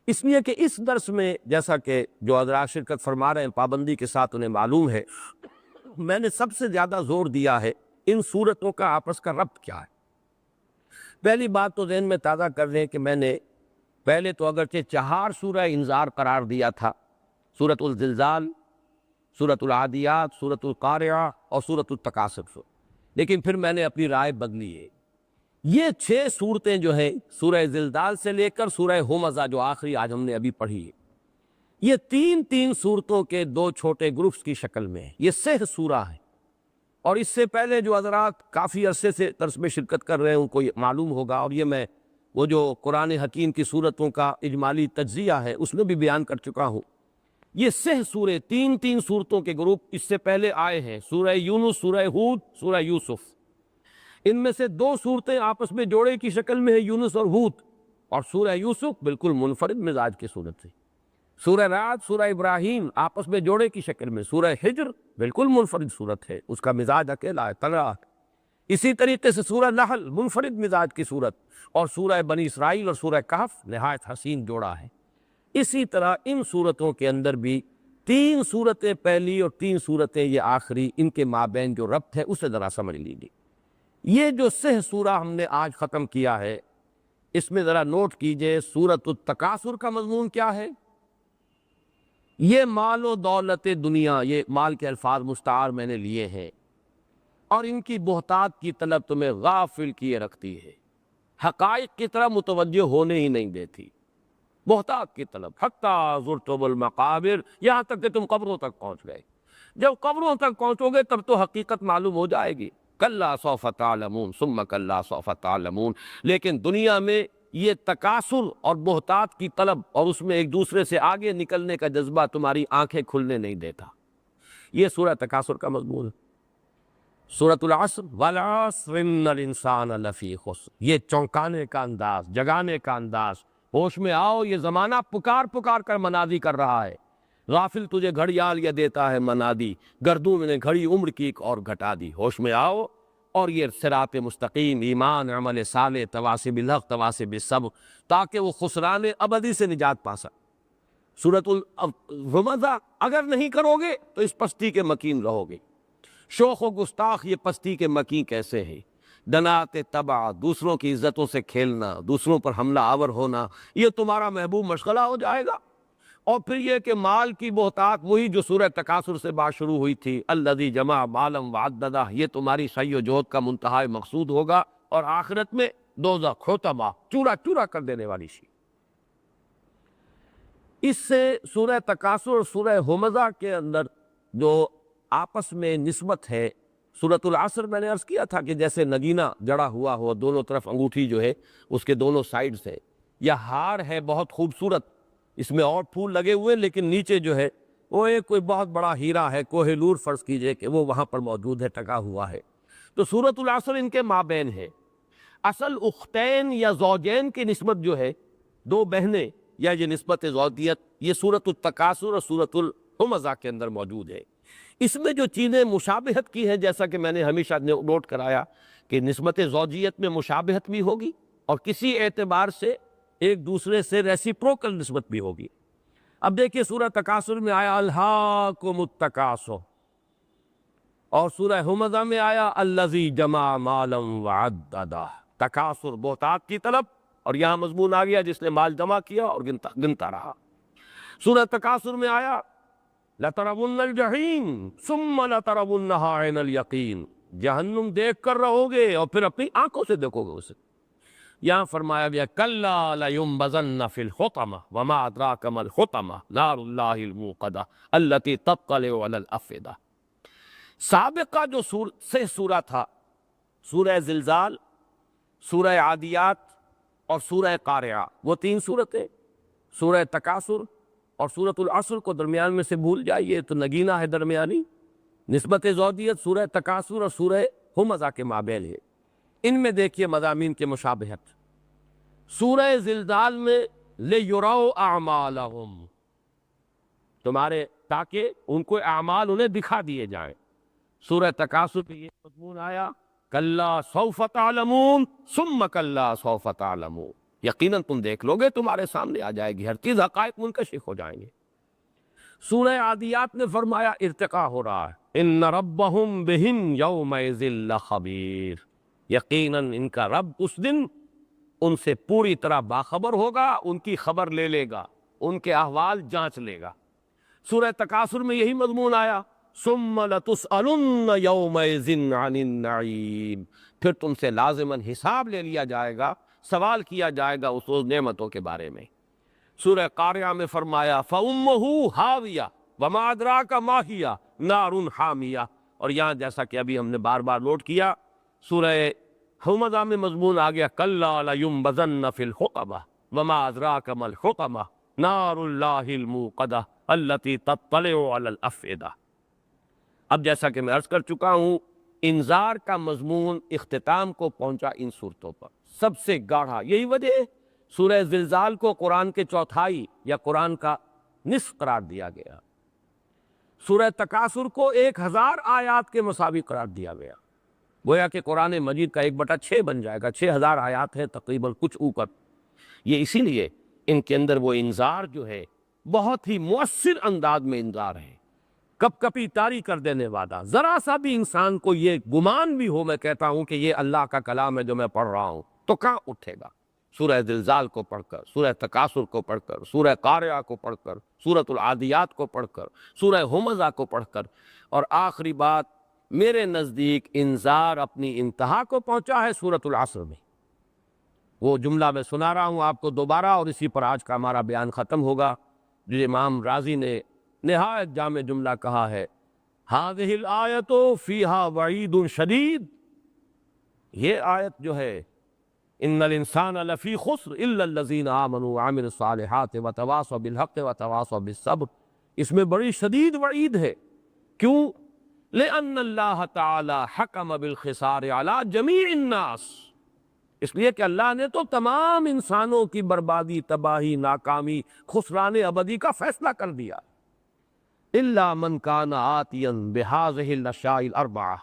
اس لیے کہ اس درس میں جیسا کہ جو حضرات شرکت فرما رہے ہیں پابندی کے ساتھ انہیں معلوم ہے، میں نے سب سے زیادہ زور دیا ہے ان صورتوں کا آپس کا ربط کیا ہے۔ پہلی بات تو ذہن میں تازہ کر لیں کہ میں نے پہلے تو اگرچہ 4 سورہ انذار قرار دیا تھا، سورۃ الزلزال، سورۃ العادیات، سورۃ القارعہ اور سورۃ التکاثر، لیکن پھر میں نے اپنی رائے بدلی ہے۔ یہ 6 صورتیں جو ہیں سورہ زلزال سے لے کر سورہ ہمزہ جو آخری آج ہم نے ابھی پڑھی ہے، یہ 3 صورتوں کے 2 چھوٹے گروپس کی شکل میں ہے۔ یہ سہ سورہ ہے، اور اس سے پہلے جو حضرات کافی عرصے سے درس میں شرکت کر رہے ہیں ان کو یہ معلوم ہوگا، اور یہ میں وہ جو قرآن حکیم کی صورتوں کا اجمالی تجزیہ ہے اس میں بھی بیان کر چکا ہوں۔ یہ سہ سورے، تین تین صورتوں کے گروپ اس سے پہلے آئے ہیں، سورہ یونس، سورہ ہود، سورہ یوسف۔ ان میں سے دو صورتیں آپس میں جوڑے کی شکل میں ہیں، یونس اور ہود، اور سورہ یوسف بالکل منفرد مزاج کی صورت ہے۔ سورہ رعد، سورہ ابراہیم آپس میں جوڑے کی شکل میں، سورہ ہجر بالکل منفرد صورت ہے، اس کا مزاج اکیلا ہے، تنہا۔ اسی طریقے سے سورہ نحل منفرد مزاج کی صورت، اور سورہ بنی اسرائیل اور سورہ کہف نہایت حسین جوڑا ہے۔ اسی طرح ان صورتوں کے اندر بھی تین صورتیں پہلی اور تین صورتیں یہ آخری، ان کے مابین جو ربط ہے اسے ذرا سمجھ لیجیے۔ یہ جو سہ سورہ ہم نے آج ختم کیا ہے، اس میں ذرا نوٹ کیجئے سورۃ التکاثر کا مضمون کیا ہے۔ یہ مال و دولت دنیا، یہ مال کے الفاظ مستعار میں نے لیے ہیں، اور ان کی بہتات کی طلب تمہیں غافل کیے رکھتی ہے، حقائق کی طرح متوجہ ہونے ہی نہیں دیتی۔ بہتات کی طلب، حتیٰ زرتم المقابر، یہاں تک کہ تم قبروں تک پہنچ گئے۔ جب قبروں تک پہنچو گے تب تو حقیقت معلوم ہو جائے گی۔ کلا سوف تعلمون ثم کلا سوف تعلمون۔ لیکن دنیا میں یہ تکاثر اور بہتات کی طلب اور اس میں ایک دوسرے سے آگے نکلنے کا جذبہ تمہاری آنکھیں کھلنے نہیں دیتا۔ یہ سورہ تکاثر کا مضمون ہے۔ سورۃ العصر، والعصر ان الانسان لفی خسر، یہ چونکانے کا انداز، جگانے کا انداز، ہوش میں آؤ، یہ زمانہ پکار پکار کر منادی کر رہا ہے۔ غافل تجھے گھڑیال یہ دیتا ہے منادی، گردوں میں نے گھڑی عمر کی ایک اور گھٹا دی۔ ہوش میں آؤ، اور یہ صراط مستقیم، ایمان، عمل صالح، تواصی بالحق، تواصی بالصبر، تاکہ وہ خسران ابدی سے نجات پا سکے۔ سورۃ الہمزہ، اگر نہیں کرو گے تو اس پستی کے مکین رہو گے۔ شوخ و گستاخ، یہ پستی کے مکین کیسے ہیں؟ دنات تبع، دوسروں کی عزتوں سے کھیلنا، دوسروں پر حملہ آور ہونا، یہ تمہارا محبوب مشغلہ ہو جائے گا۔ اور پھر یہ کہ مال کی بہتات، وہی جو سورہ تکاثر سے بات شروع ہوئی تھی، الذی جمع مالا وعددہ، یہ تمہاری سعی و جہد کا منتہا مقصود ہوگا، اور آخرت میں دوزخ، حطمہ، چورا چورا کر دینے والی شی۔ اس سے سورہ تکاثر اور سورہ ہمزہ کے اندر جو آپس میں نسبت ہے، سورۃ العصر میں نے عرض کیا تھا کہ جیسے نگینہ جڑا ہوا ہو، دونوں طرف انگوٹھی جو ہے اس کے دونوں سائیڈز ہے، یا ہار ہے بہت خوبصورت، اس میں اور پھول لگے ہوئے، لیکن نیچے جو ہے وہ ایک کوئی بہت بڑا ہیرا ہے، کوہ نور فرض کیجئے کہ وہ وہاں پر موجود ہے، ٹکا ہوا ہے۔ تو سورۃ العصر ان کے مابین ہے۔ اصل اختین یا زوجین کی نسبت جو ہے، دو بہنیں، یا یہ نسبت زوجیت، یہ سورۃ التکاثر اور سورۃ الہمزہ کے اندر موجود ہے۔ اس میں جو چیزیں مشابہت کی ہیں، جیسا کہ میں نے ہمیشہ نوٹ کرایا کہ نسبت زوجیت میں مشابہت بھی ہوگی، اور کسی اعتبار سے ایک دوسرے سے ریسیپروکل نسبت بھی ہوگی۔ اب دیکھیے سورہ تکاثر میں آیا الہاکم التکاثر، اور سورہ ہمزہ میں آیا الذی جمع مالا وعددہ۔ تکاثر، بہتات کی طلب، اور یہاں مضمون آ گیا جس نے مال جمع کیا اور گنتا رہا۔ سورہ تکاثر میں آیا لَتَرَوُنَّ الْجَحِيمَ ثُمَّ لَتَرَوُنَّهَا عَيْنَ الْيَقِينِ، جہنم دیکھ کر رہو گے اور پھر اپنی آنکھوں سے دیکھو گے اسے۔ یہاں فرمایا گیا کَلَّا لَيُنبَذَنَّ فِي الْحُطَمَةِ وَمَا أَدْرَاكَ مَا الْحُطَمَةُ نَارُ اللَّهِ الْمُوقَدَةُ الَّتِي تَطَّلِعُ عَلَى الْأَفْئِدَةِ۔ سابقہ جو سورہ تھا، سورہ زلزال، سورہ عادیات اور سورہ قارعہ، وہ تین صورتیں، سورہ تکاثر اور سورۃ العصر کو درمیان میں سے بھول جائیے تو نگینہ ہے درمیانی۔ نسبت زوجیت سورہ تکاثر اور سورہ ہمزہ کے مابین ہے۔ ان میں دیکھیے مضامین کے مشابہت۔ سورہ زلزال میں لِيُرَوْا أَعْمَالَهُمْ، تمہارے تاکہ ان کو اعمال انہیں دکھا دیے جائیں۔ سورہ تکاثر پہ یہ مضمون آیا کَلَّا سَوْفَ تَعْلَمُونَ ثُمَّ کَلَّا سَوْفَ تَعْلَمُونَ، یقیناً تم دیکھ لو گے، تمہارے سامنے آ جائے گی ہر چیز، حقائق منکشف ہو جائیں گے۔ سورہ عادیات نے فرمایا ارتقا ہو رہا ہے ان ربہم بہم یومئذ لخبیر، یقیناً ان کا رب اس دن ان سے پوری طرح باخبر ہوگا، ان کی خبر لے لے گا، ان کے احوال جانچ لے گا۔ سورہ تکاثر میں یہی مضمون آیا ثم لتسألن یومئذ عن النعیم، پھر تم سے لازماً حساب لے لیا جائے گا، سوال کیا جائے گا اس نعمتوں کے بارے میں۔ سورہ قاریہ میں فرمایا فَأُمُّهُ حَاوِيَةٌ وَمَا أَدْرَاكَ مَا هِيَ نَارٌ حَامِيَةٌ، اور یہاں جیسا کہ ابھی ہم نے بار بار نوٹ کیا، سورہ ہمزہ میں مضمون آ گیا کلا لیمبذن فی الحطمہ وما ادراک ما الحطمہ نار اللہ الموقدہ التی تطلع علی الافئدہ۔ اب جیسا کہ میں عرض کر چکا ہوں، انذار کا مضمون اختتام کو پہنچا ان صورتوں پر سب سے گاڑھا۔ یہی وجہ ہے سورہ زلزال کو قرآن کے چوتھائی یا قرآن کا نصف قرار دیا گیا، سورہ تکاثر کو 1000 آیات کے مساوی قرار دیا گیا، گویا کہ قرآن مجید کا 1/6 بن جائے گا، 6000 آیات ہے تقریباً کچھ اوپر۔ یہ اسی لیے ان کے اندر وہ انذار جو ہے بہت ہی مؤثر انداز میں انذار ہے، کپ کپی طاری کر دینے والا۔ ذرا سا بھی انسان کو یہ گمان بھی ہو، میں کہتا ہوں کہ یہ اللہ کا کلام ہے جو میں پڑھ رہا ہوں، تو کہاں اٹھے گا؟ سورہ زلزال کو پڑھ کر، سورہ تکاثر کو پڑھ کر، سورہ قارعہ کو پڑھ کر، سورۃ العادیات کو پڑھ کر، سورہ ہمزہ کو پڑھ کر، اور آخری بات میرے نزدیک انذار اپنی انتہا کو پہنچا ہے سورۃ العصر میں۔ وہ جملہ میں سنا رہا ہوں آپ کو دوبارہ، اور اسی پر آج کا ہمارا بیان ختم ہوگا، جو امام رازی نے نہایت جامع جملہ کہا ہے، هذه الآیۃ فیہا وعید شدید۔ یہ آیت جو ہے ان الانسان لفی خسر الا الذین آمنوا وعملوا الصالحات وتواصوا بالحق وتواصوا بالصبر، اس میں بڑی شدید وعید ہے۔ کیوں؟ لأن اللہ تعالی حکم بالخسار علی جمیع الناس، اس لیے کہ اللہ نے تو تمام انسانوں کی بربادی، تباہی، ناکامی، خسران ابدی کا فیصلہ کر دیا۔ الا من کان آتیا بہذہ الاشیاء الاربعہ،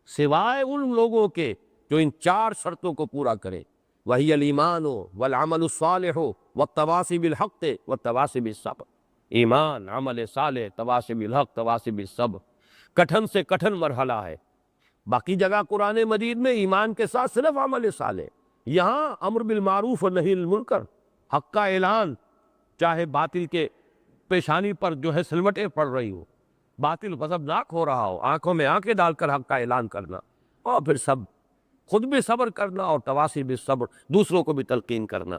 سوائے ان لوگوں کے جو ان 4 شرطوں کو پورا کرے، وہی الایمان والعمل الصالح والتواصی بالحق والتواصی بالصبر۔ ایمان، عمل صالح، تواصی بالحق، تواصی بالصبر، کٹھن سے کٹھن مرحلہ ہے۔ باقی جگہ قرآن مجید میں ایمان کے ساتھ صرف عمل صالح، یہاں امر بالمعروف و نہی عن المنکر، حق کا اعلان، چاہے باطل کے پیشانی پر جو ہے سلوٹیں پڑ رہی ہو، باطل غضبناک ہو رہا ہو، آنکھوں میں آنکھیں ڈال کر حق کا اعلان کرنا، اور پھر سب خود بھی صبر کرنا، اور تواصی بالصبر، دوسروں کو بھی تلقین کرنا۔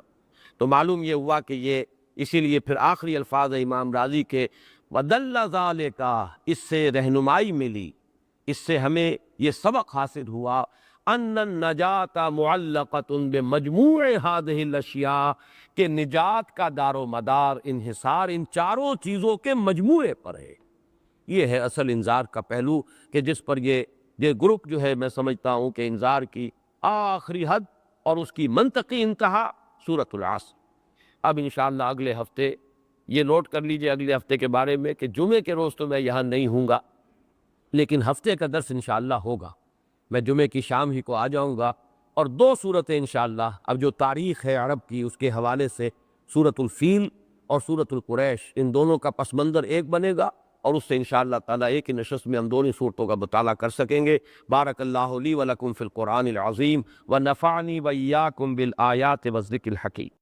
تو معلوم یہ ہوا کہ یہ اسی لیے پھر آخری الفاظ امام راضی کے وَدَلَّ ذَلِكَ، اس سے رہنمائی ملی، اس سے ہمیں یہ سبق حاصل ہوا ان النجات معلقۃ بمجموع هذه الاشیاء، کہ نجات کا دار و مدار، انحصار ان 4 چیزوں کے مجموعے پر ہے۔ یہ ہے اصل انذار کا پہلو، کہ جس پر یہ گروپ جو ہے، میں سمجھتا ہوں کہ انذار کی آخری حد اور اس کی منطقی انتہا سورۃ العصر۔ اب انشاءاللہ اگلے ہفتے یہ نوٹ کر لیجئے اگلے ہفتے کے بارے میں، کہ جمعے کے روز تو میں یہاں نہیں ہوں گا، لیکن ہفتے کا درس انشاءاللہ ہوگا۔ میں جمعے کی شام ہی کو آ جاؤں گا، اور 2 صورتیں انشاءاللہ، اب جو تاریخ ہے عرب کی اس کے حوالے سے سورۃ الفیل اور سورۃ القریش، ان دونوں کا پس منظر ایک بنے گا، اور اس سے انشاءاللہ تعالیٰ ایک ہی نشست میں ہم دونوں صورتوں کا مطالعہ کر سکیں گے۔ بارک اللہ لی ولکم فی القرآن العظیم ونفعنی وإیاکم بالآیات والذکر الحکیم۔